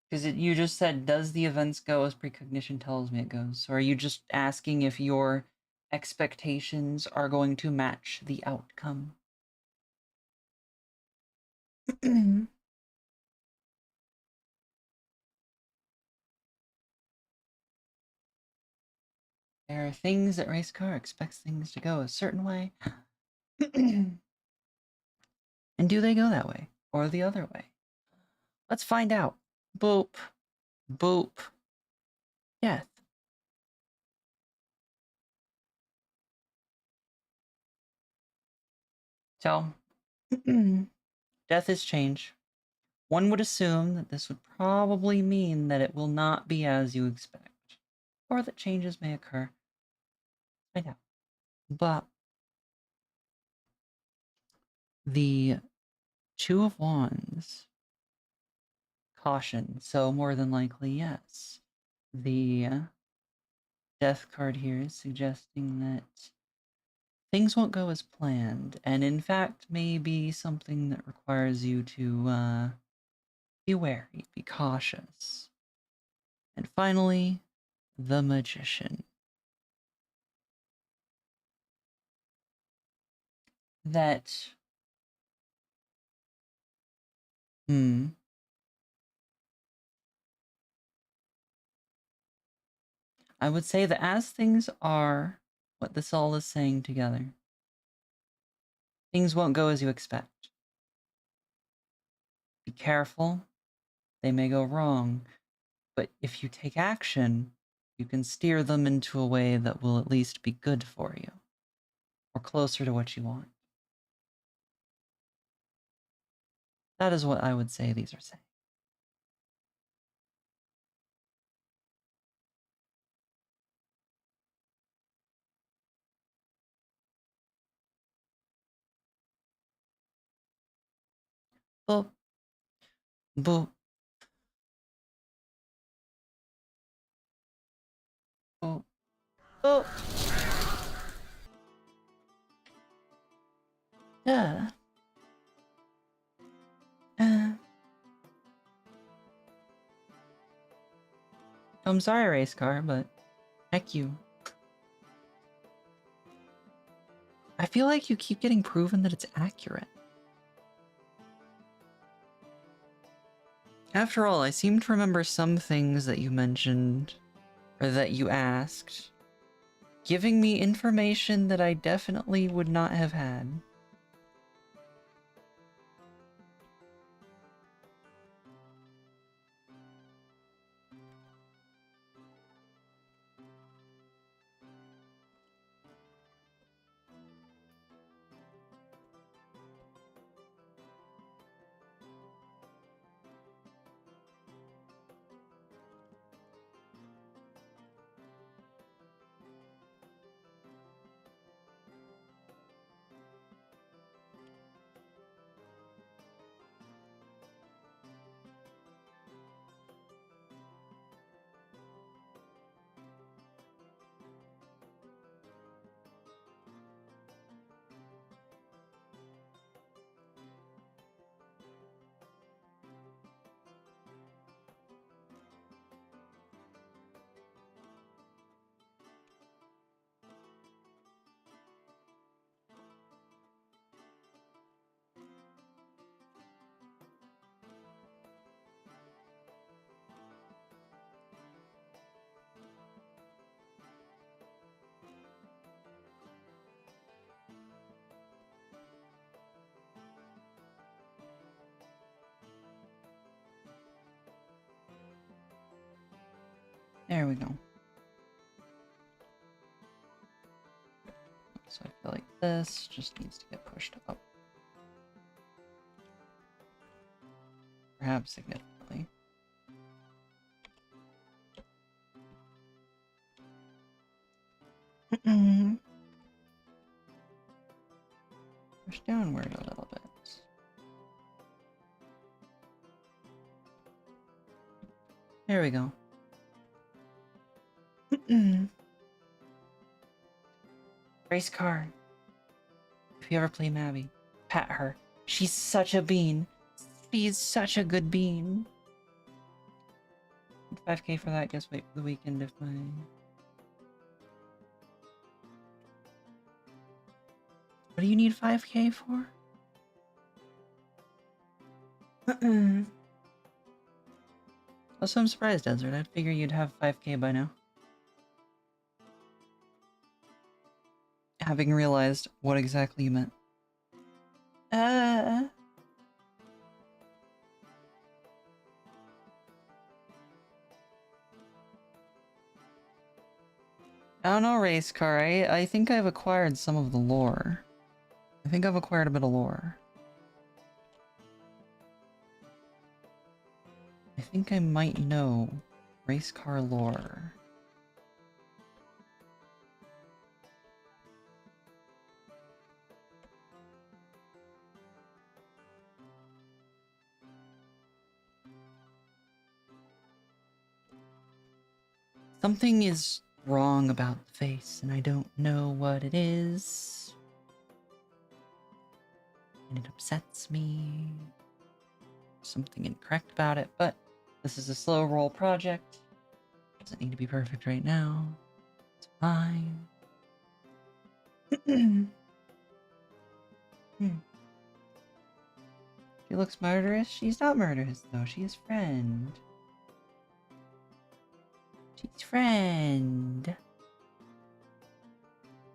S1: Because you just said, does the events go as precognition tells me it goes? So are you just asking if your expectations are going to match the outcome? There are things that race car expects things to go a certain way. And do they go that way? Or the other way? Let's find out. Boop. Boop. Death. So, death is change. One would assume that this would probably mean that it will not be as you expect, or that changes may occur. Find out. But the Two of Wands, caution, so more than likely yes. The Death card here is suggesting that things won't go as planned, and in fact may be something that requires you to be wary, be cautious. And finally, the Magician. That... I would say that as things are, what this all is saying together, things won't go as you expect. Be careful. They may go wrong. But if you take action, you can steer them into a way that will at least be good for you. Or closer to what you want. That is what I would say these are saying. Boop. Boop. Boop. Boop. Yeah. I'm sorry, race car, but heck you. I feel like you keep getting proven that it's accurate. After all, I seem to remember some things that you mentioned, or that you asked, giving me information that I definitely would not have had. There we go. So I feel like this just needs to get pushed up. Perhaps significantly. Push downward a little bit. There we go. Race car. If you ever play Mabby, pat her. She's such a bean. She's such a good bean. 5k for that, guess wait for the weekend if my... What do you need 5k for? Also, I'm surprised, Desert. I'd figure you'd have 5k by now. Having realized what exactly you meant. I don't know, race car. I think I've acquired some of the lore. I think I've acquired a bit of lore. I think I might know race car lore. Something is wrong about the face, and I don't know what it is. And it upsets me. Something incorrect about it, but this is a slow roll project. Doesn't need to be perfect right now. It's fine. She looks murderous. She's not murderous, though. She is friend. She's friend.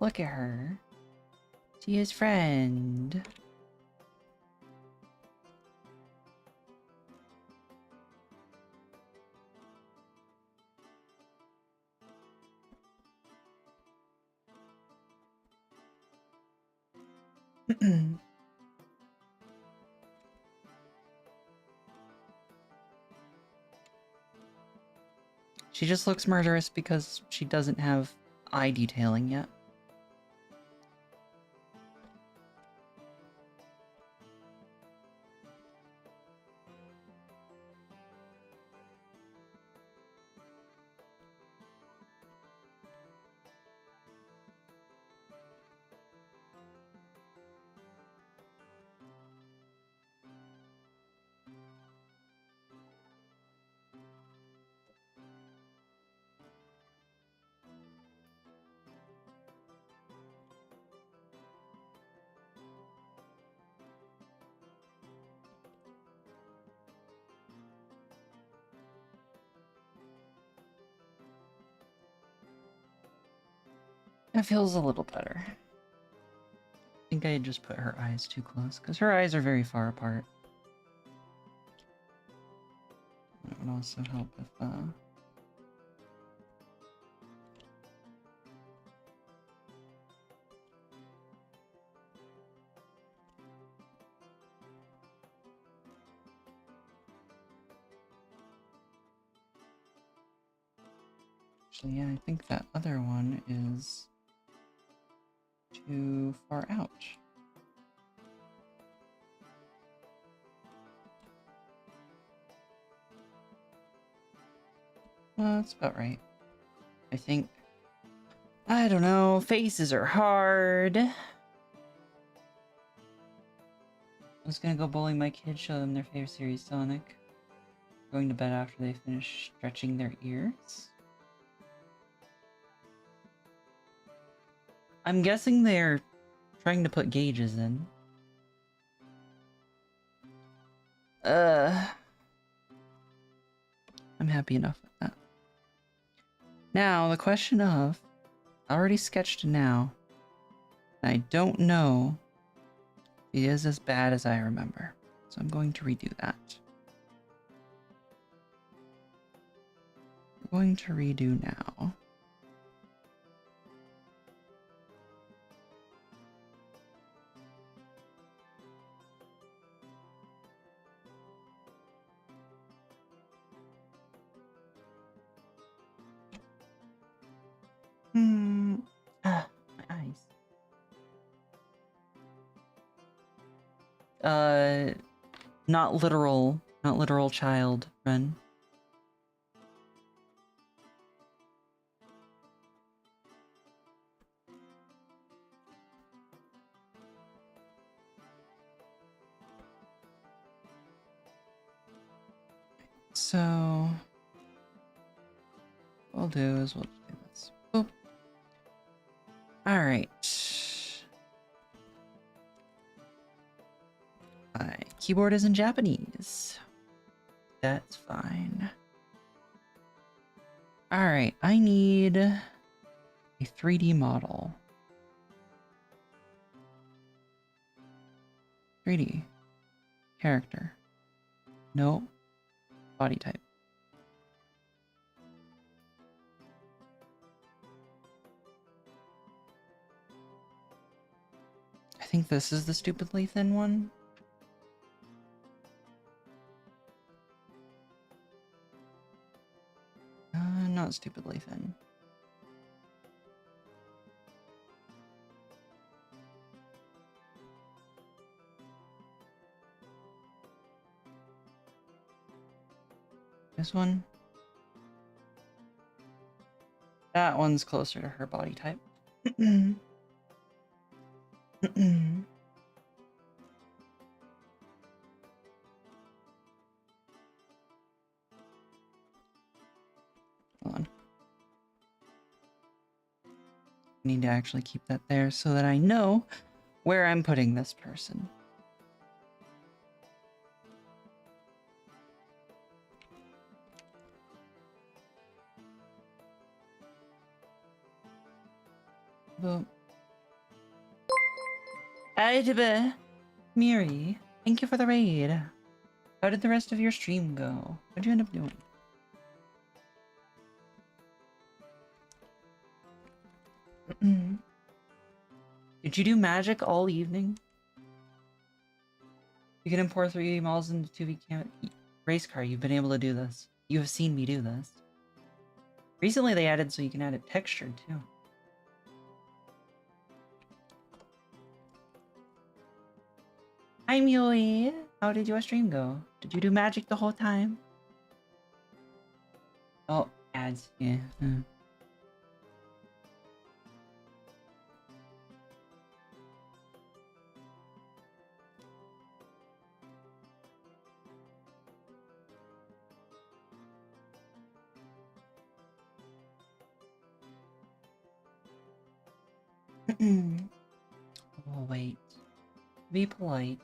S1: Look at her. She is friend. She just looks murderous because she doesn't have eye detailing yet. That feels a little better. I think I just put her eyes too close, because her eyes are very far apart. That would also help if, Actually, yeah, I think that other one is too far out. Well, that's about right. I think... I don't know, faces are hard. I was gonna go bowling my kids, show them their favorite series, Sonic. Going to bed after they finish stretching their ears. I'm guessing they're trying to put gauges in. I'm happy enough with that. Now, the question of... I already sketched now. I don't know if it is as bad as I remember. So I'm going to redo that. We're going to redo now. My eyes. Not literal child, Ren. So what we'll do is we'll just do this. Boop. All right. My keyboard is in Japanese. That's fine. All right, I need a 3D model. 3D. Character. No. Body type. I think this is the stupidly thin one. Not stupidly thin. This one? That one's closer to her body type. Hold on. I need to actually keep that there so that I know where I'm putting this person. Boom. vtuber, Miri, thank you for the raid. How did the rest of your stream go? What'd you end up doing? Did you do magic all evening? You can import 3D models into 2D race car. You've been able to do this. You have seen me do this. Recently they added so you can add it textured too. Hi Mui! How did your stream go? Did you do magic the whole time? Oh, ads. Yeah. Oh, wait. Be polite.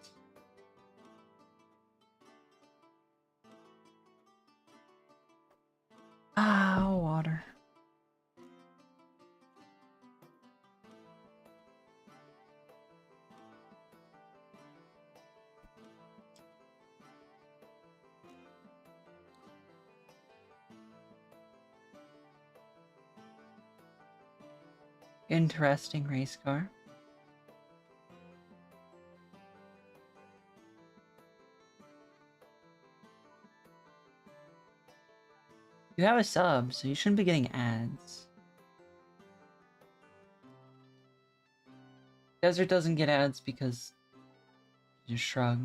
S1: Ah, water. Interesting race car. You have a sub, so you shouldn't be getting ads. Desert doesn't get ads because just shrug.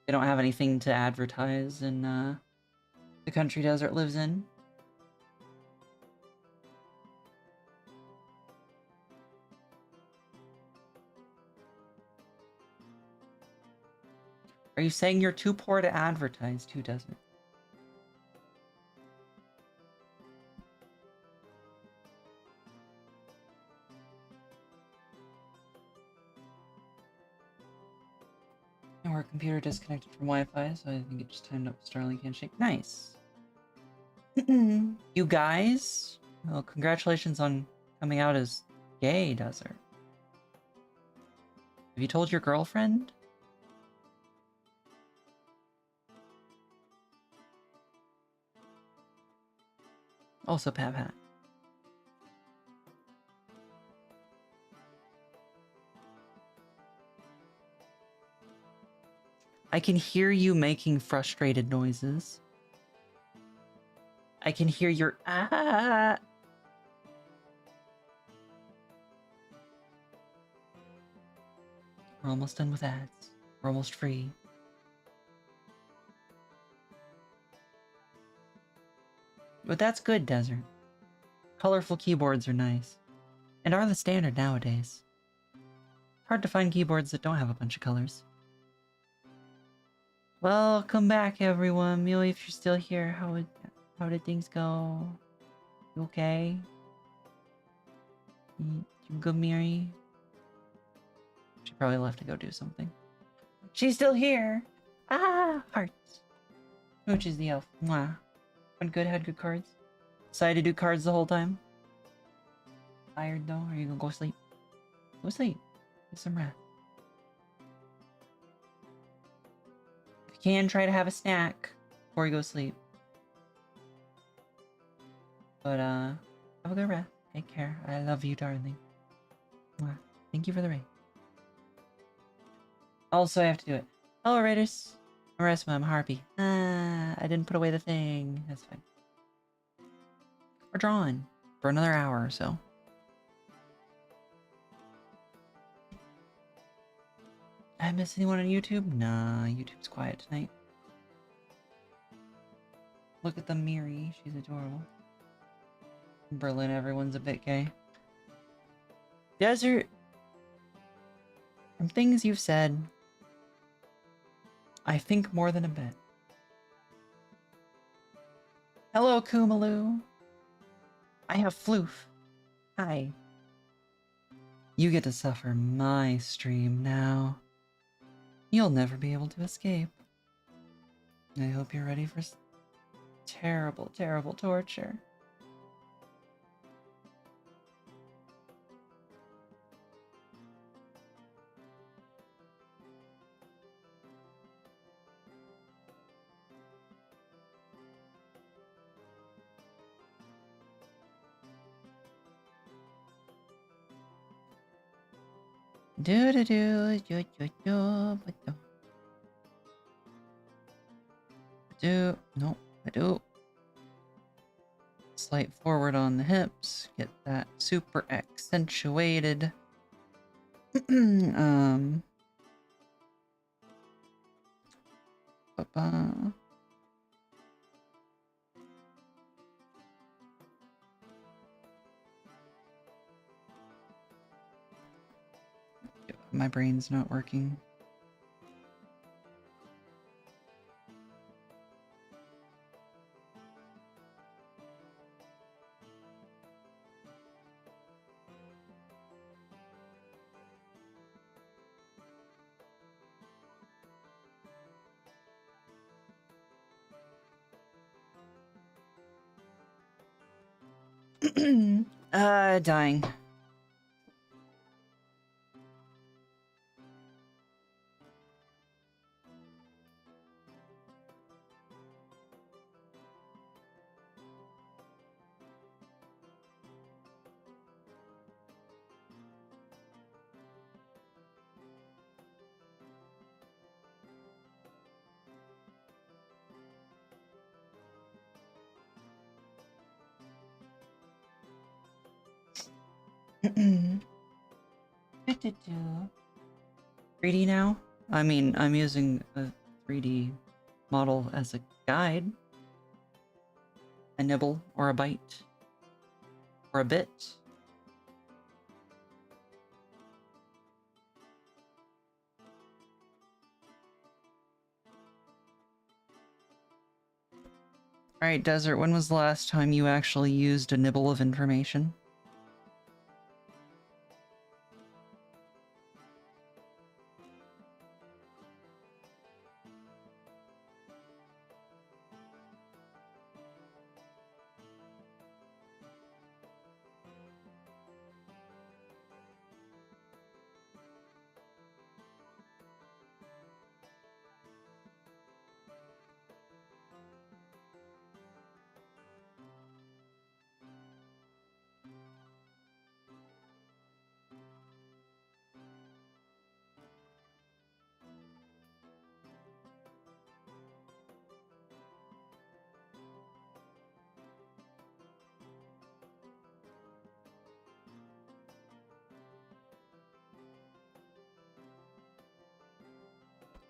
S1: They don't have anything to advertise in the country Desert lives in. Are you saying you're too poor to advertise to Desert? Our computer disconnected from Wi-Fi, so I think it just timed up Starlink handshake. Nice. You guys, well, congratulations on coming out as gay, Desert. Have you told your girlfriend? Also, Pat Pat. I can hear you making frustrated noises. I can hear your ah. We're almost done with ads. We're almost free. But that's good, Desert. Colorful keyboards are nice. And are the standard nowadays. Hard to find keyboards that don't have a bunch of colors. Welcome back, everyone. Amelia, if you're still here, how did things go? You okay? You good, Miri? She probably left to go do something. She's still here! Ah! Hearts. Which is the elf. Mwah. Went good, had good cards. Decided to do cards the whole time. Tired though? Are you gonna go sleep? Go sleep. Get some rest. If you can, try to have a snack before you go sleep. But, have a good rest. Take care. I love you, darling. Mwah. Thank you for the raid. Also, I have to do it. Hello, Raiders. Aresima, I'm Harpy. Ah, I didn't put away the thing. That's fine. We're drawing for another hour or so. I miss anyone on YouTube? Nah, YouTube's quiet tonight. Look at the Miri. She's adorable. In Berlin, everyone's a bit gay. Desert. From things you've said, I think more than a bit. Hello, Kumalu. I have floof. Hi. You get to suffer my stream now. You'll never be able to escape. I hope you're ready for terrible, terrible torture. Do do do do do do do. No, I do. Slight forward on the hips. Get that super accentuated. Ba-ba. My brain's not working. Dying. Do 3D now? I mean, I'm using a 3D model as a guide. A nibble, or a bite, or a bit. Alright, Desert, when was the last time you actually used a nibble of information?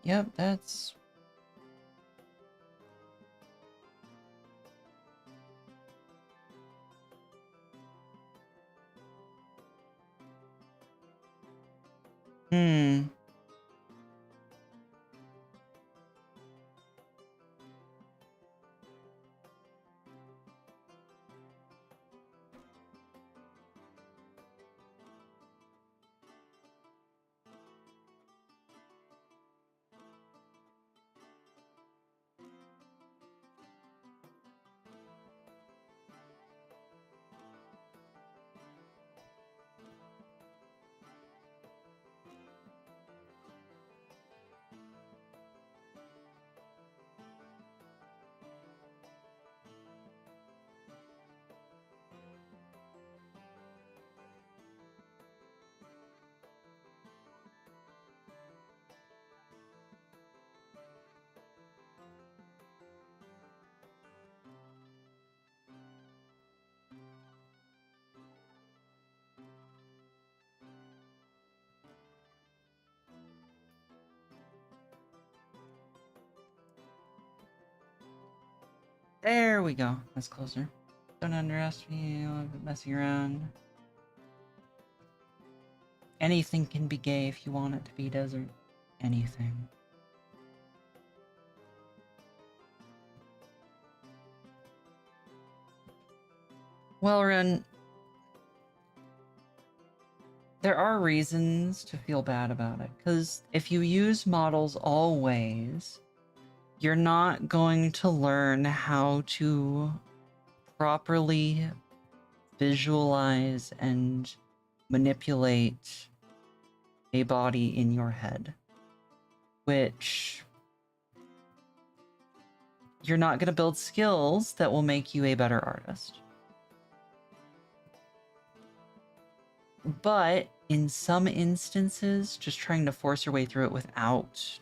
S1: Yep, that's... There we go. That's closer. Don't underestimate messing around. Anything can be gay if you want it to be, desert. Anything. Well, Ren, there are reasons to feel bad about it, because if you use models always, you're not going to learn how to properly visualize and manipulate a body in your head, which you're not going to build skills that will make you a better artist. But in some instances, just trying to force your way through it without,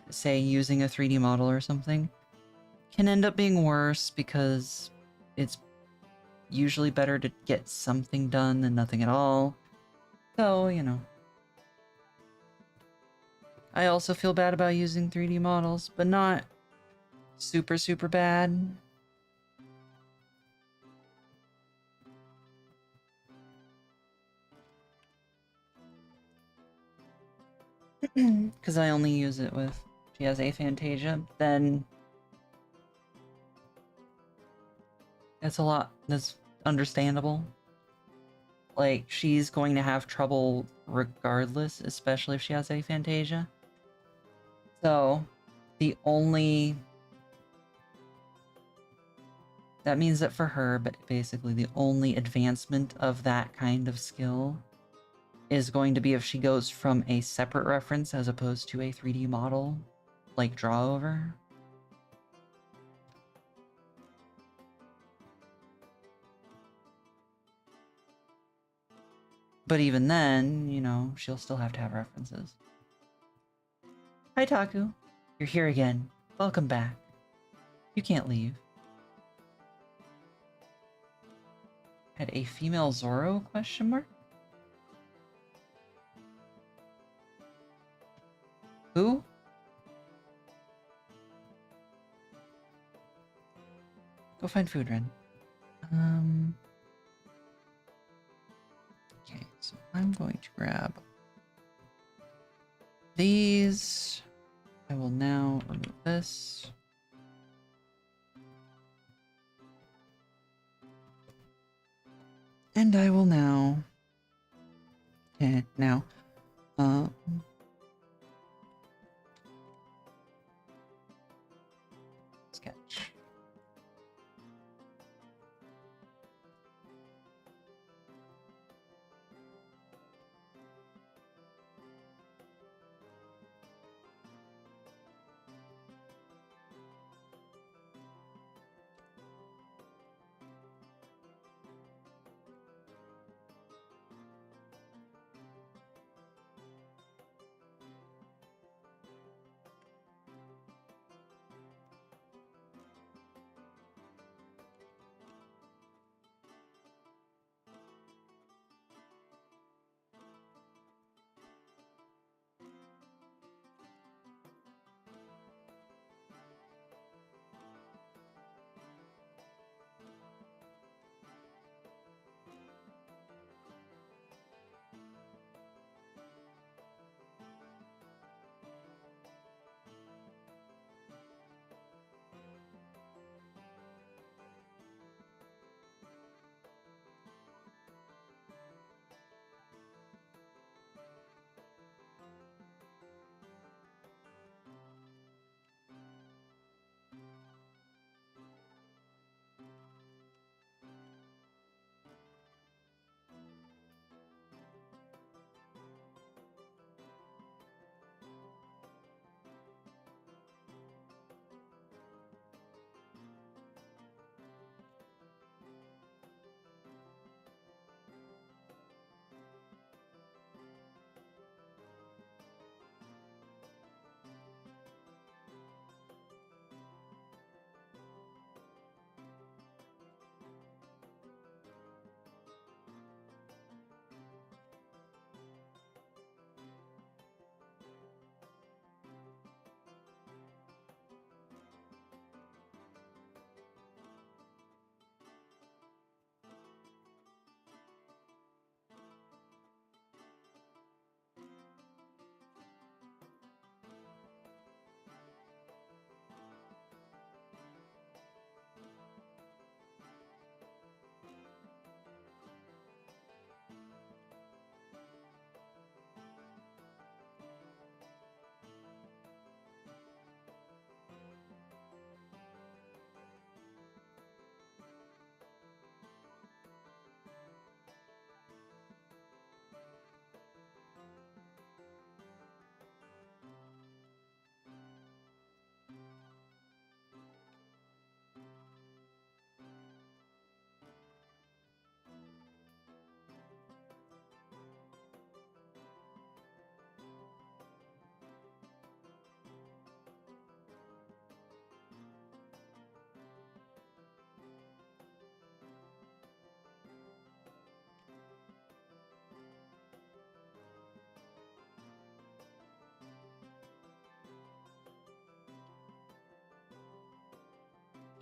S1: say, using a 3D model or something, can end up being worse because it's usually better to get something done than nothing at all. So, you know. I also feel bad about using 3D models, but not super, super bad. Because I only use it with, she has aphantasia, then that's a lot, that's understandable. Like, she's going to have trouble regardless, especially if she has aphantasia. So, that means that for her, but basically the only advancement of that kind of skill is going to be if she goes from a separate reference as opposed to a 3D model, like DRAWRIN. But even then, you know, she'll still have to have references. Hi, Taku. You're here again. Welcome back. You can't leave. Had a female Zoro, question mark? Who? Go find food, Ren. Okay, so I'm going to grab these. I will now remove this. And I will now... sketch.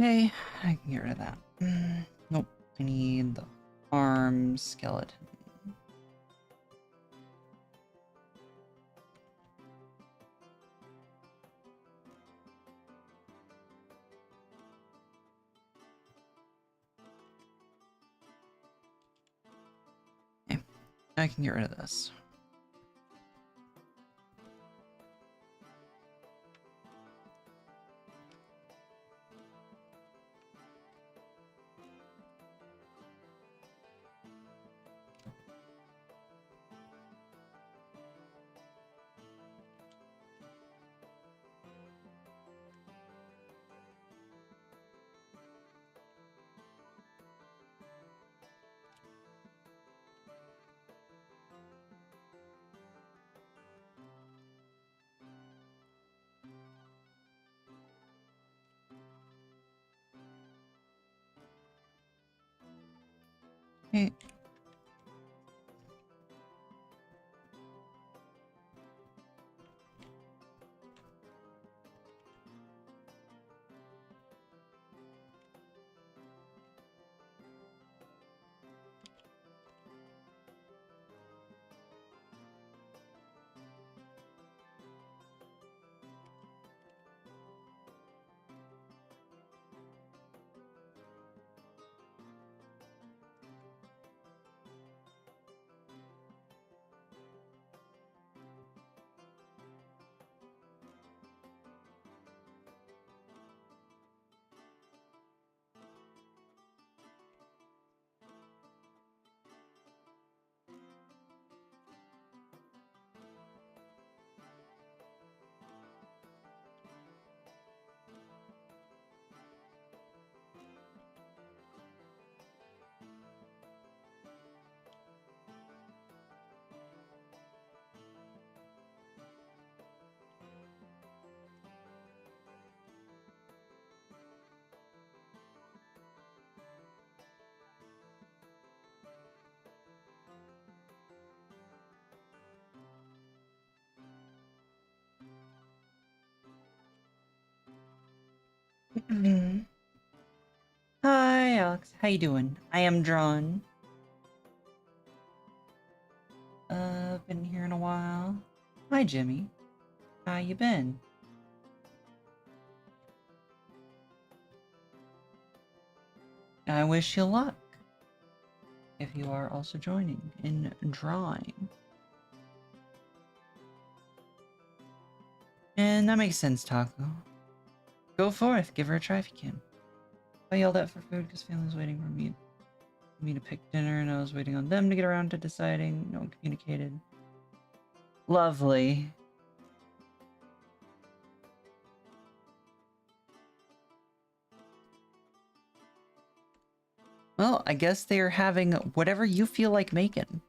S1: Okay, I can get rid of that. Nope, I need the arm skeleton. Okay, I can get rid of this. Okay. Hi, Alex. How you doing? I am drawn. Been here in a while. Hi, Jimmy. How you been? I wish you luck. If you are also joining in drawing. And that makes sense, Taco. Go forth, give her a try if you can. I yelled at for food because family's waiting for me to pick dinner, and I was waiting on them to get around to deciding. No one communicated. Lovely. Well, I guess they are having whatever you feel like making.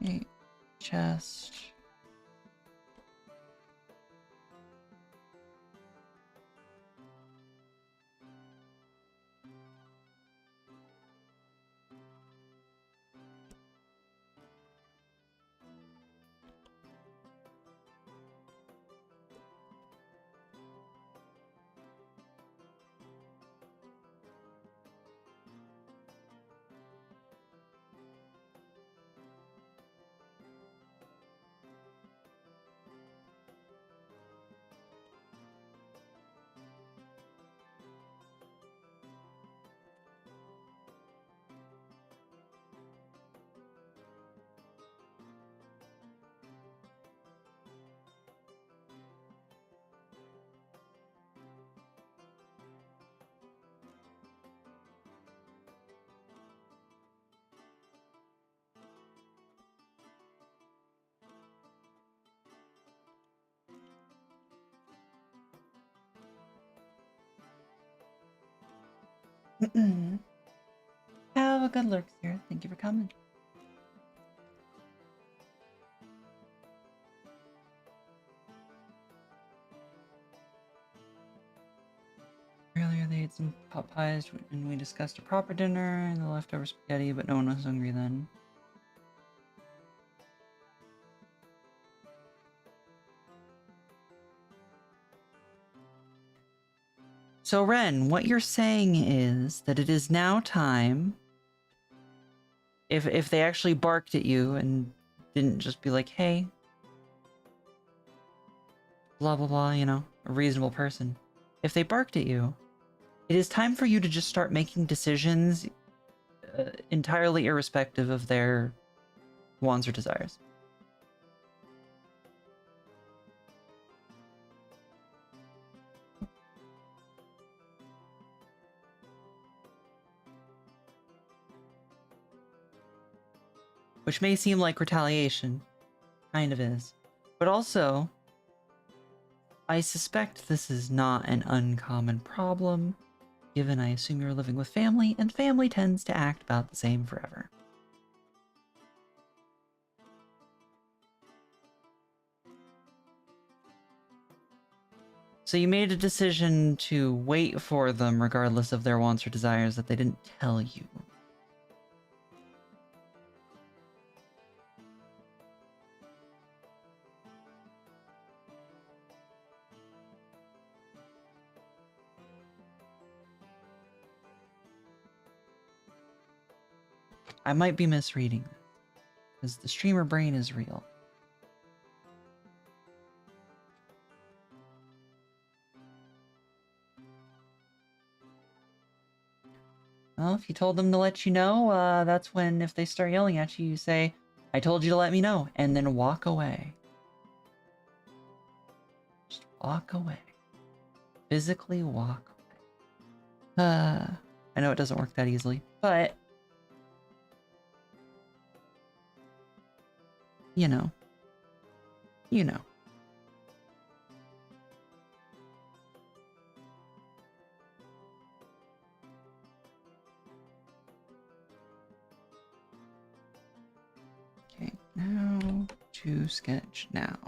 S1: Okay, chest. Have a good lurk here. Thank you for coming. ate some pot pies and we discussed a proper dinner and the leftover spaghetti, but no one was hungry then. So Ren, what you're saying is that it is now time, if they actually barked at you and didn't just be like, hey, blah blah blah, you know, a reasonable person. If they barked at you, it is time for you to just start making decisions entirely irrespective of their wants or desires. Which may seem like retaliation. Kind of is. But also, I suspect this is not an uncommon problem, given I assume you're living with family, and family tends to act about the same forever. So you made a decision to wait for them regardless of their wants or desires that they didn't tell you. I might be misreading this, because the streamer brain is real. Well, if you told them to let you know, that's when, if they start yelling at you, you say, I told you to let me know, and then walk away. Just walk away. Physically walk away. I know it doesn't work that easily, but you know. You know. Okay, now to sketch now.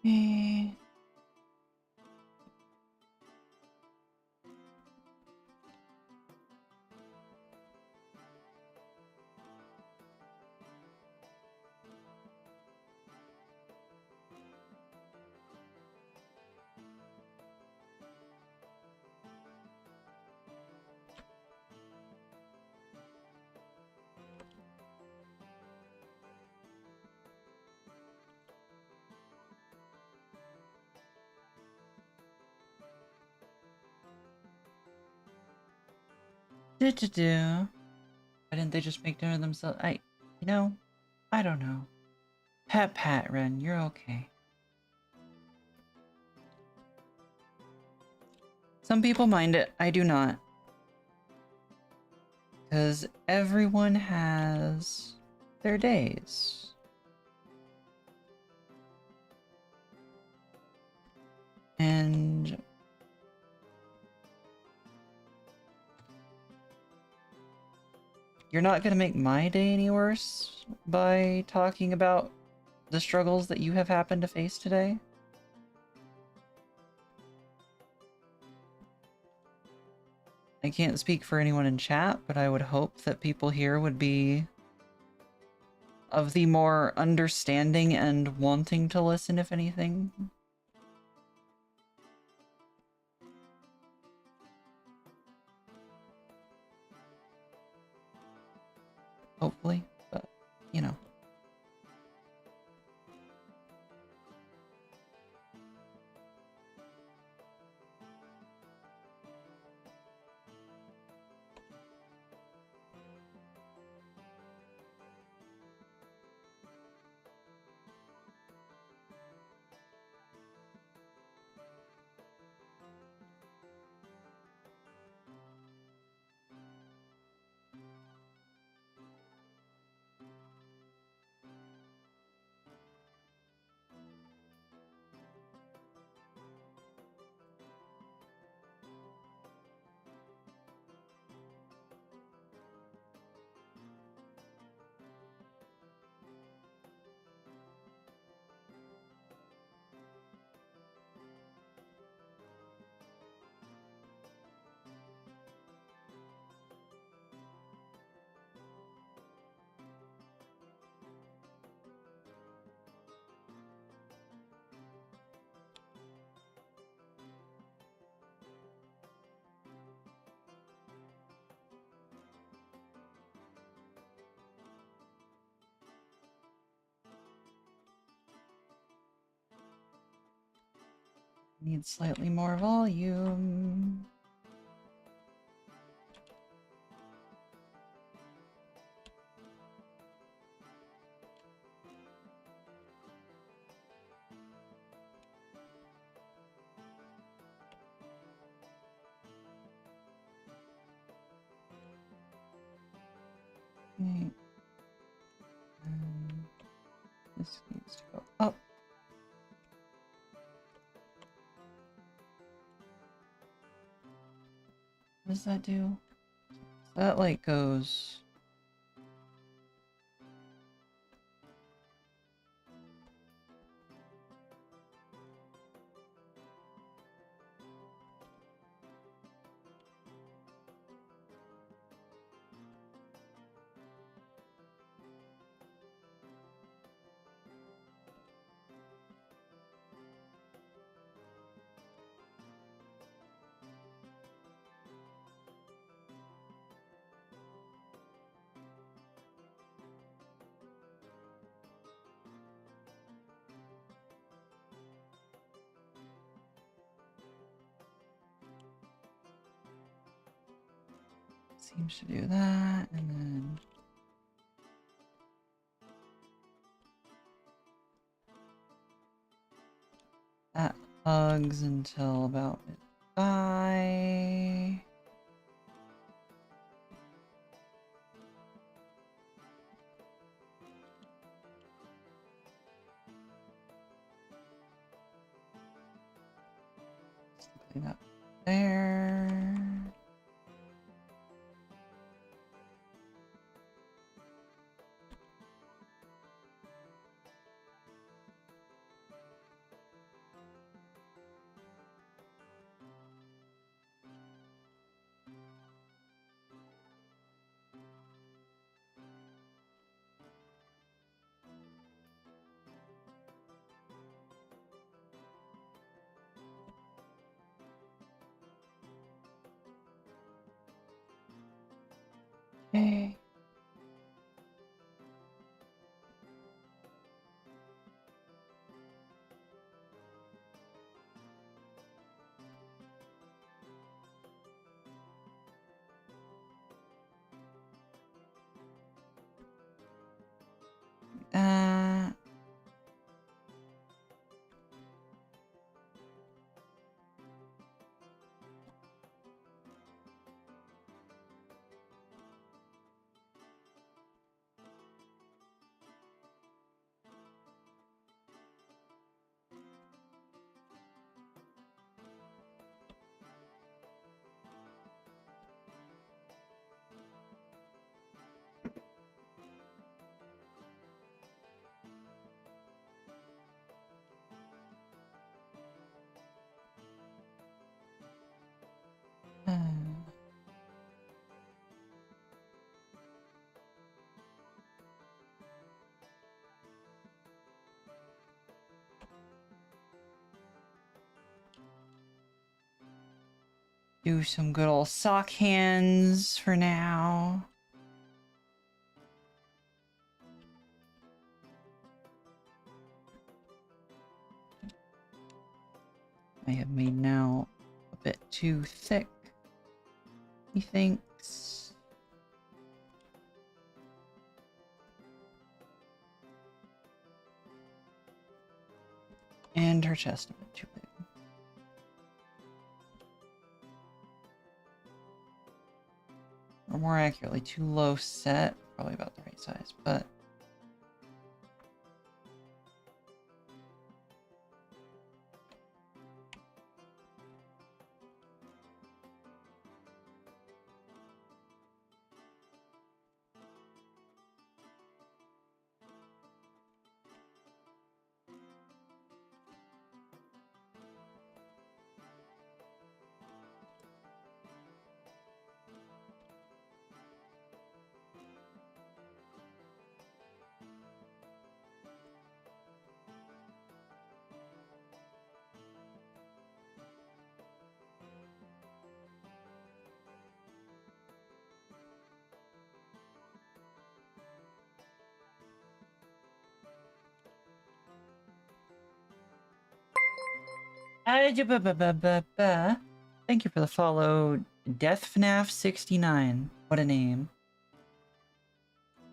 S1: Eh. Why didn't they just make dinner themselves? You know, I don't know. Pat, Ren, you're okay. Some people mind it. I do not. Because everyone has their days. And you're not gonna make my day any worse by talking about the struggles that you have happened to face today. I can't speak for anyone in chat, but I would hope that people here would be of the more understanding and wanting to listen, if anything. Hopefully, but, you know. Need slightly more volume. Okay. And this needs to go up. What does that do? That like goes... Seems to do that, and then... that hugs until about mid-thigh. Something up there. Do some good old sock hands for now. I have made now a bit too thick, he thinks. And her chest a bit too big. Or more accurately, too low set. Probably about the right size, but... Thank you for the follow, DeathFNAF69. What a name.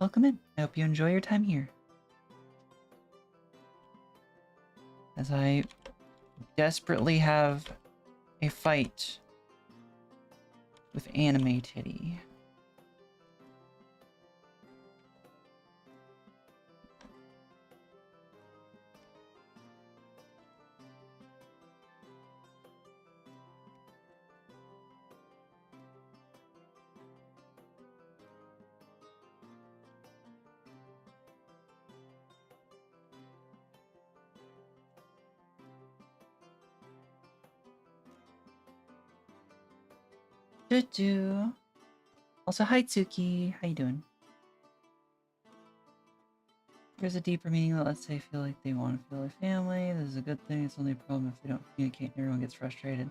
S1: Welcome in. I hope you enjoy your time here. As I desperately have a fight with Anime Titty. Also, hi Tsuki, how you doing? There's a deeper meaning that let's say feel like they want to feel like family. This is a good thing. It's only a problem if they don't communicate and everyone gets frustrated.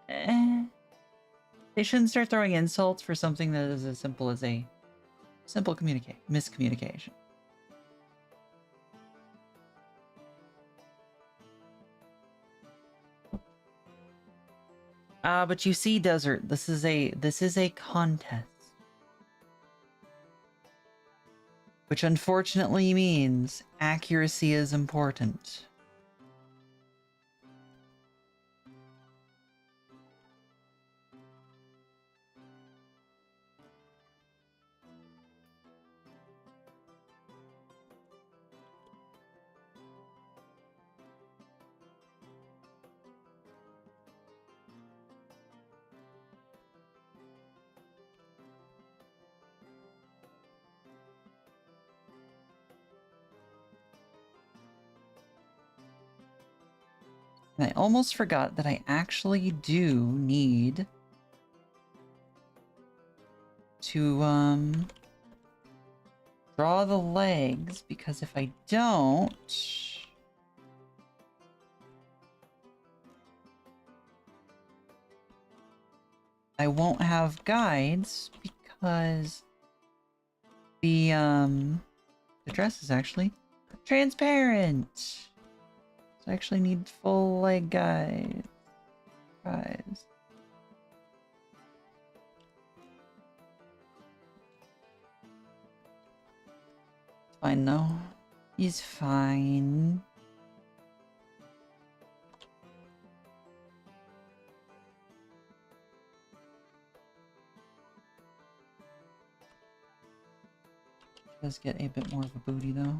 S1: They shouldn't start throwing insults for something that is as simple as a simple miscommunication. But you see, Desert, this is a contest. Which unfortunately means accuracy is important. And I almost forgot that I actually do need to, draw the legs, because if I don't... I won't have guides, because the dress is actually transparent. So I actually need full leg guides. Guys. Fine though. He's fine. Does get a bit more of a booty though.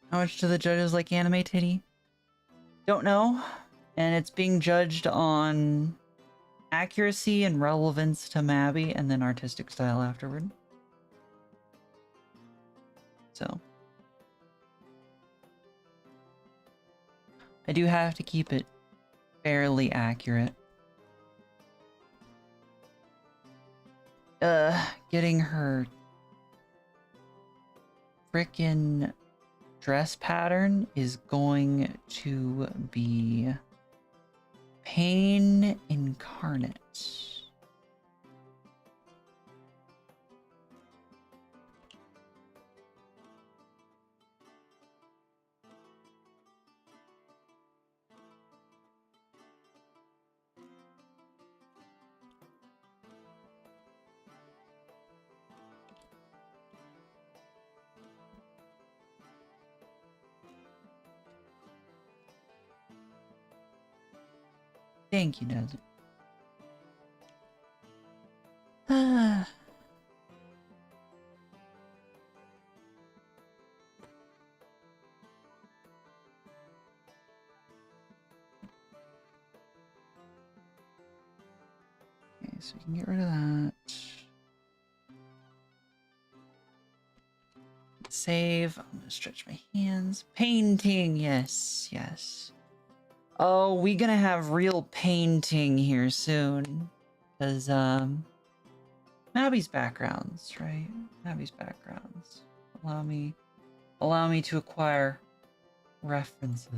S1: How much do the judges like anime titty? Don't know. And it's being judged on accuracy and relevance to Mabby and then artistic style afterward. So I do have to keep it fairly accurate. Getting her frickin' dress pattern is going to be pain incarnate. Thank you, Desert. Okay, so we can get rid of that. Save. I'm gonna stretch my hands. Painting, yes, yes. Oh, we gonna have real painting here soon. Because, Mabby's backgrounds, right? Mabby's backgrounds. Allow me to acquire references.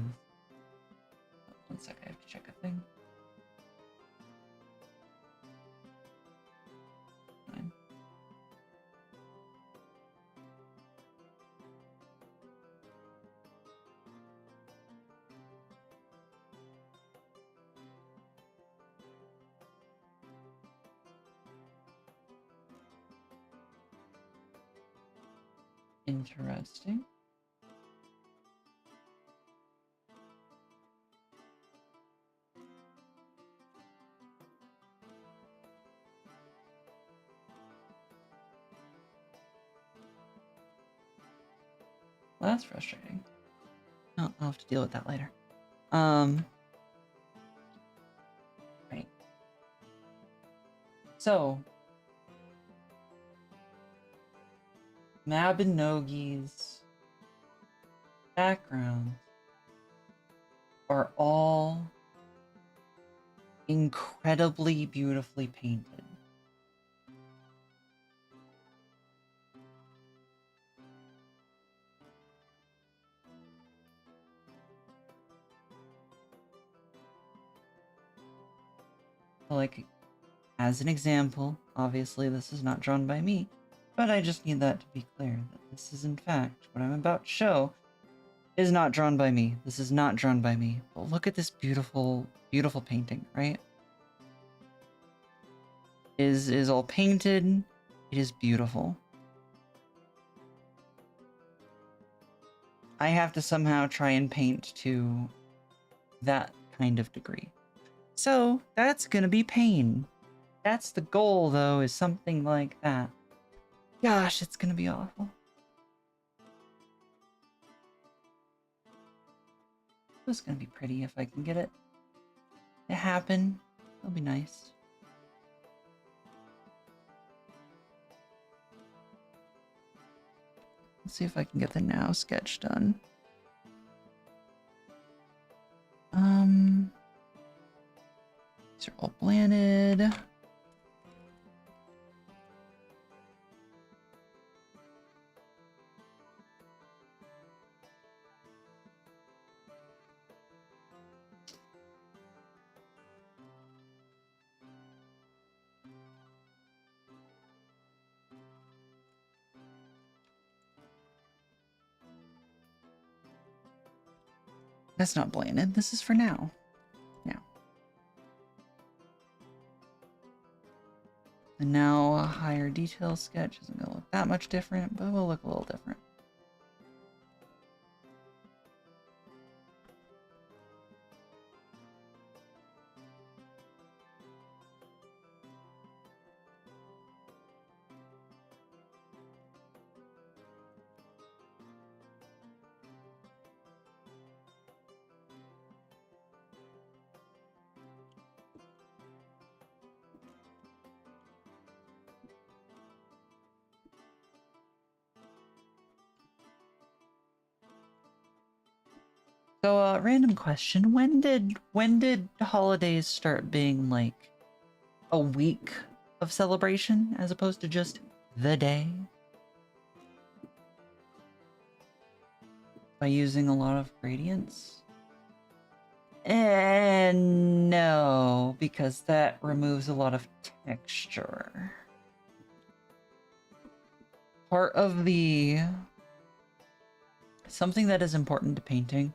S1: One sec, I have to check a thing. Fine. Interesting. Well, that's frustrating. I'll have to deal with that later. Right. So, Mabinogi's backgrounds are all incredibly beautifully painted. Like, as an example, obviously this is not drawn by me, but I just need that to be clear, that this is in fact, what I'm about to show is not drawn by me. This is not drawn by me. But look at this beautiful, beautiful painting, right? Is all painted. It is beautiful. I have to somehow try and paint to that kind of degree. So that's gonna be pain. That's the goal, though, is something like that. Gosh, it's gonna be awful. It's gonna be pretty if I can get it to happen. It'll be nice. Let's see if I can get the now sketch done. These are all planted. That's not blended. This is for now. Now. The now higher detail sketch isn't going to look that much different, but it will look a little different. So, random question: when did holidays start being like a week of celebration as opposed to just the day? By using a lot of gradients? And no, because that removes a lot of texture. Part of the... Something that is important to painting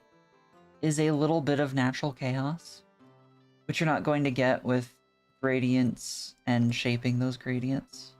S1: is a little bit of natural chaos, which you're not going to get with gradients and shaping those gradients.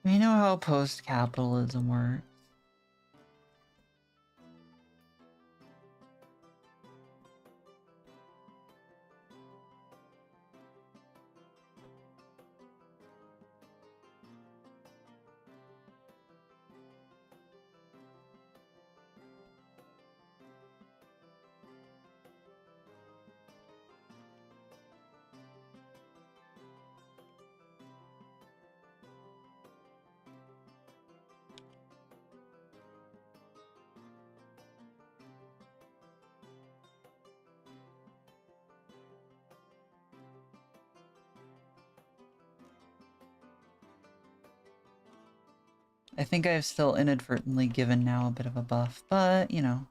S1: We know how post-capitalism works. I think I've still inadvertently given now a bit of a buff, but, you know.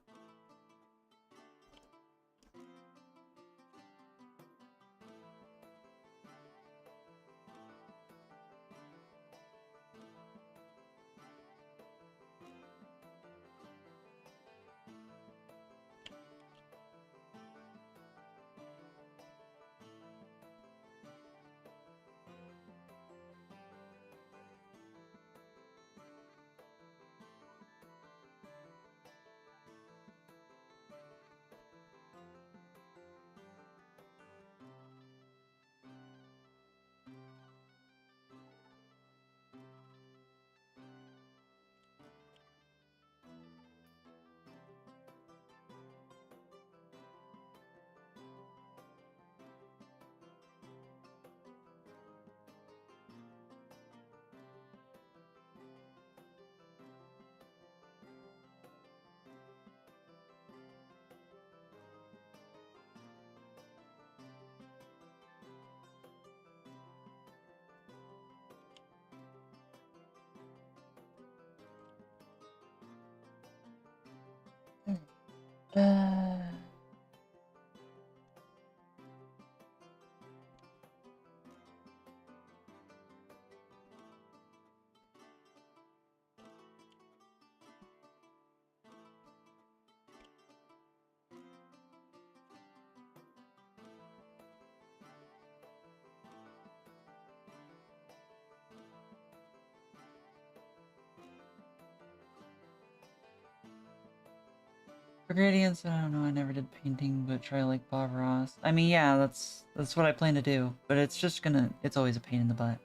S1: For gradients, I don't know, I never did painting, but try like Bob Ross. I mean, yeah, that's what I plan to do, but it's just it's always a pain in the butt.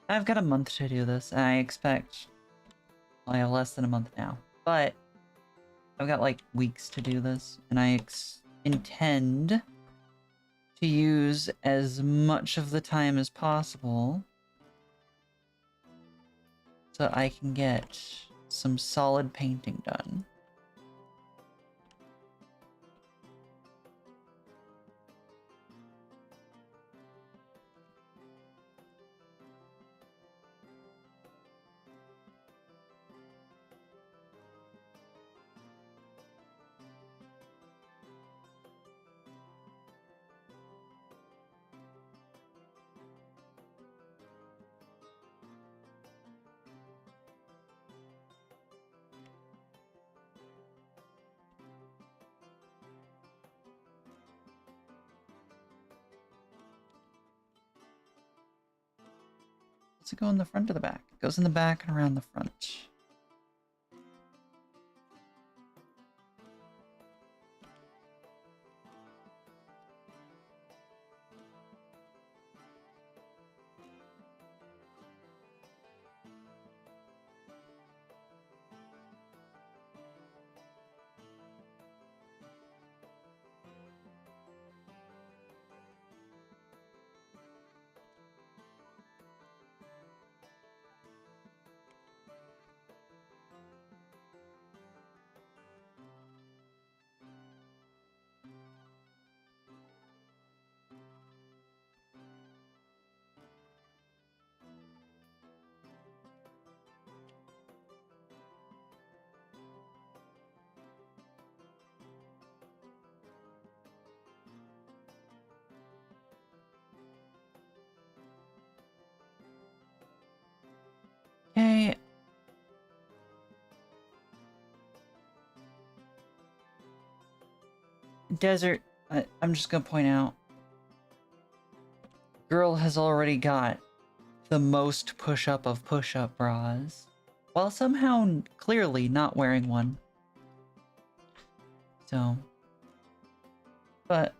S1: I've got a month to do this, and I expect I have less than a month now, but I've got like weeks to do this, and I intend to use as much of the time as possible so I can get some solid painting done. Does it go in the front or the back? It goes in the back and around the front. Okay. Desert, I'm just gonna point out, girl has already got the most push-up of push-up bras, while somehow clearly not wearing one. So, but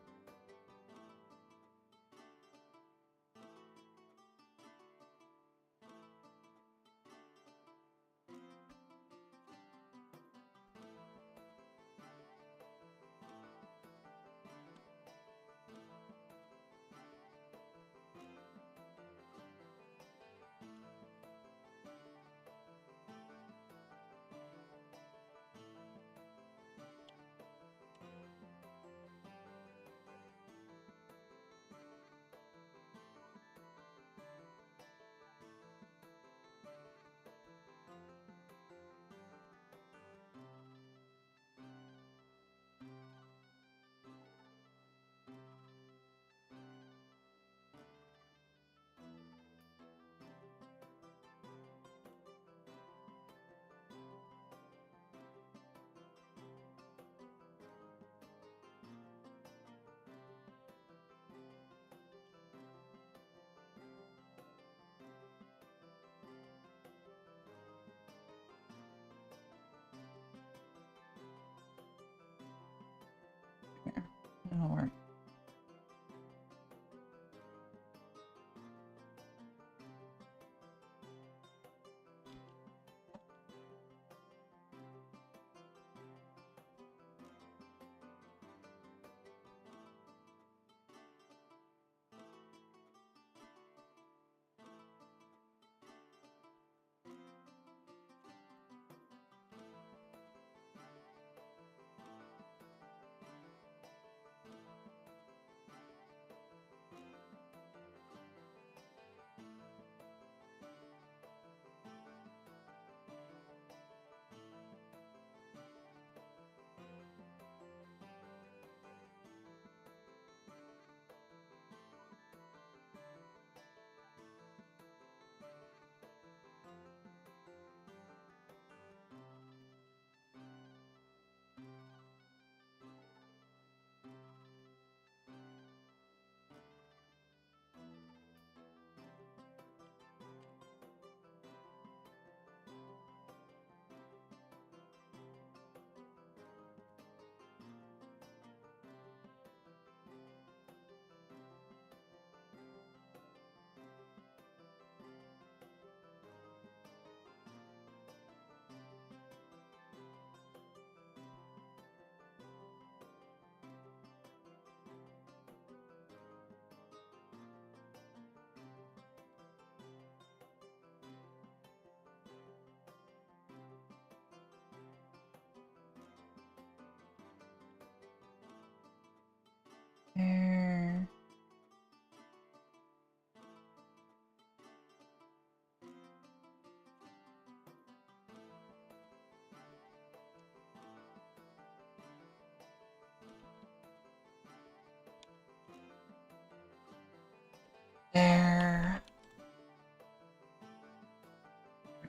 S1: here, it'll work.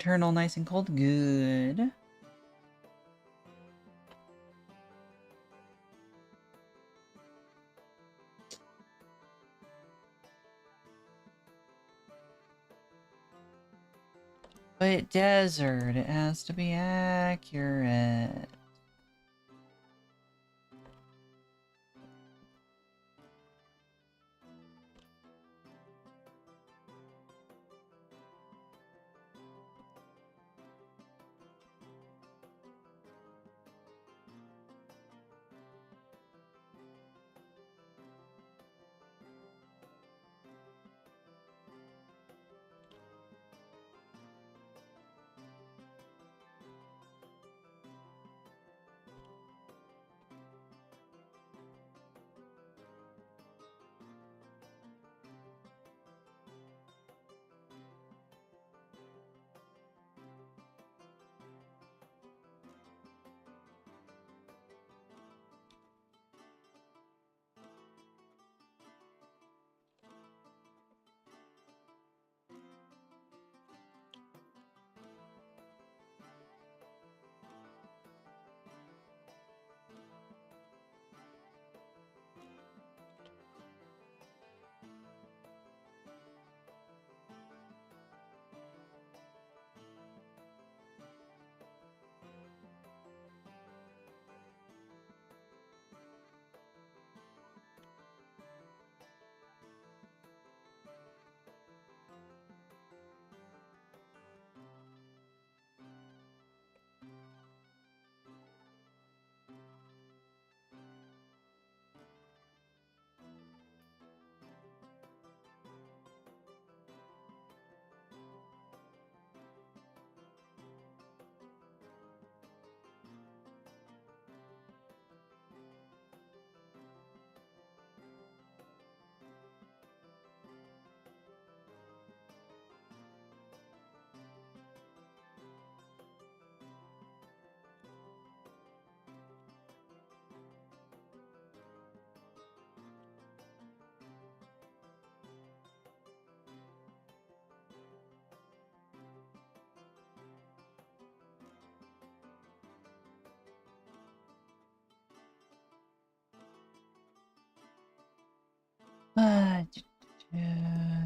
S1: turn all nice and cold? Good. But desert, it has to be accurate.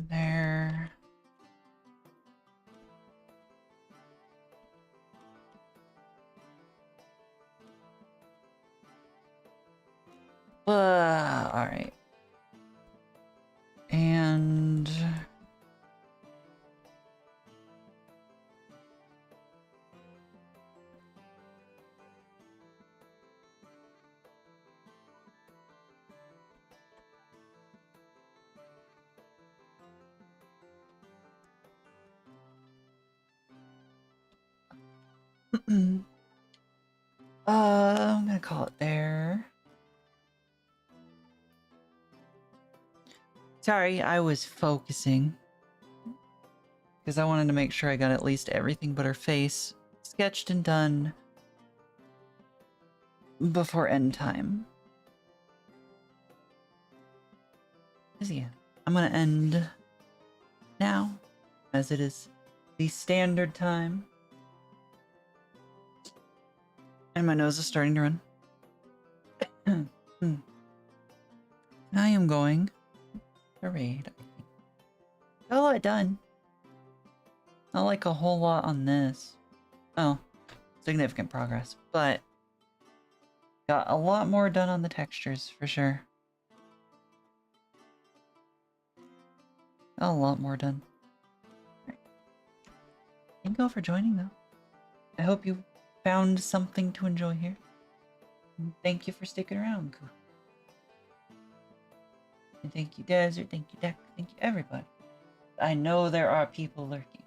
S1: There. Alright. And... I'm gonna call it there. Sorry, I was focusing. Because I wanted to make sure I got at least everything but her face sketched and done before end time. Yeah, I'm gonna end now, as it is the standard time. And my nose is starting to run. I am going to raid. Got a lot done. Not like a whole lot on this. Oh, significant progress. But got a lot more done on the textures, for sure. Got a lot more done. Thank you all for joining, though. I hope you found something to enjoy here. And thank you for sticking around. And thank you, Desert. Thank you, Deck. Thank you, everybody. I know there are people lurking.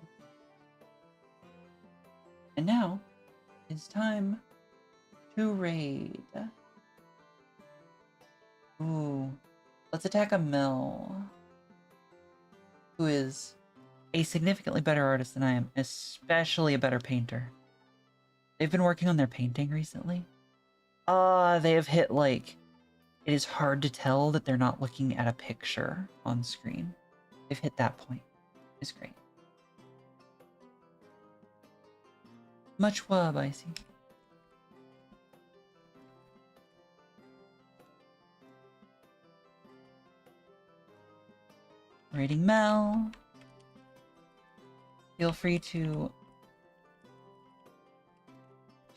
S1: And now, it's time to raid. Ooh. Let's attack a Mel, who is a significantly better artist than I am, especially a better painter. They've been working on their painting recently. They have hit, like, it is hard to tell that they're not looking at a picture on screen. They've hit that point. It's great. Much wub, I see. Rating Mel. Feel free to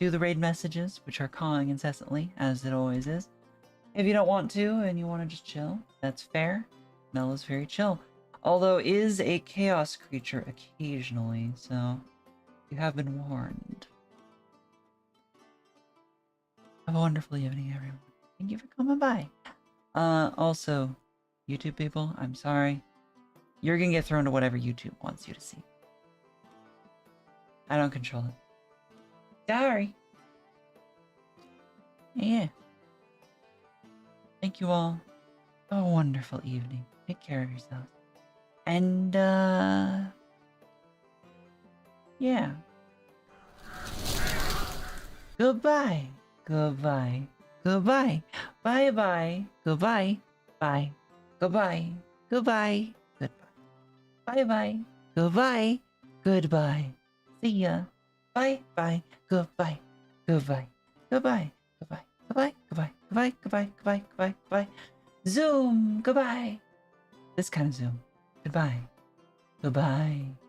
S1: do the raid messages, which are calling incessantly, as it always is. If you don't want to and you want to just chill, that's fair. Mel is very chill. Although is a chaos creature occasionally, so you have been warned. Have a wonderful evening, everyone. Thank you for coming by. Also, YouTube people, I'm sorry. You're gonna get thrown to whatever YouTube wants you to see. I don't control it. Sorry. Yeah. Thank you all. Have a wonderful evening. Take care of yourselves. And, yeah. Goodbye. Goodbye. Goodbye. Bye-bye. Goodbye. Bye. Goodbye. Goodbye. Goodbye. Bye-bye. Goodbye. Goodbye. See ya. Bye-bye. Goodbye. Goodbye. Goodbye. Goodbye. Goodbye. Goodbye. Goodbye. Goodbye. Goodbye. Goodbye. Goodbye. Zoom. Goodbye. This kind of Zoom. Goodbye. Goodbye.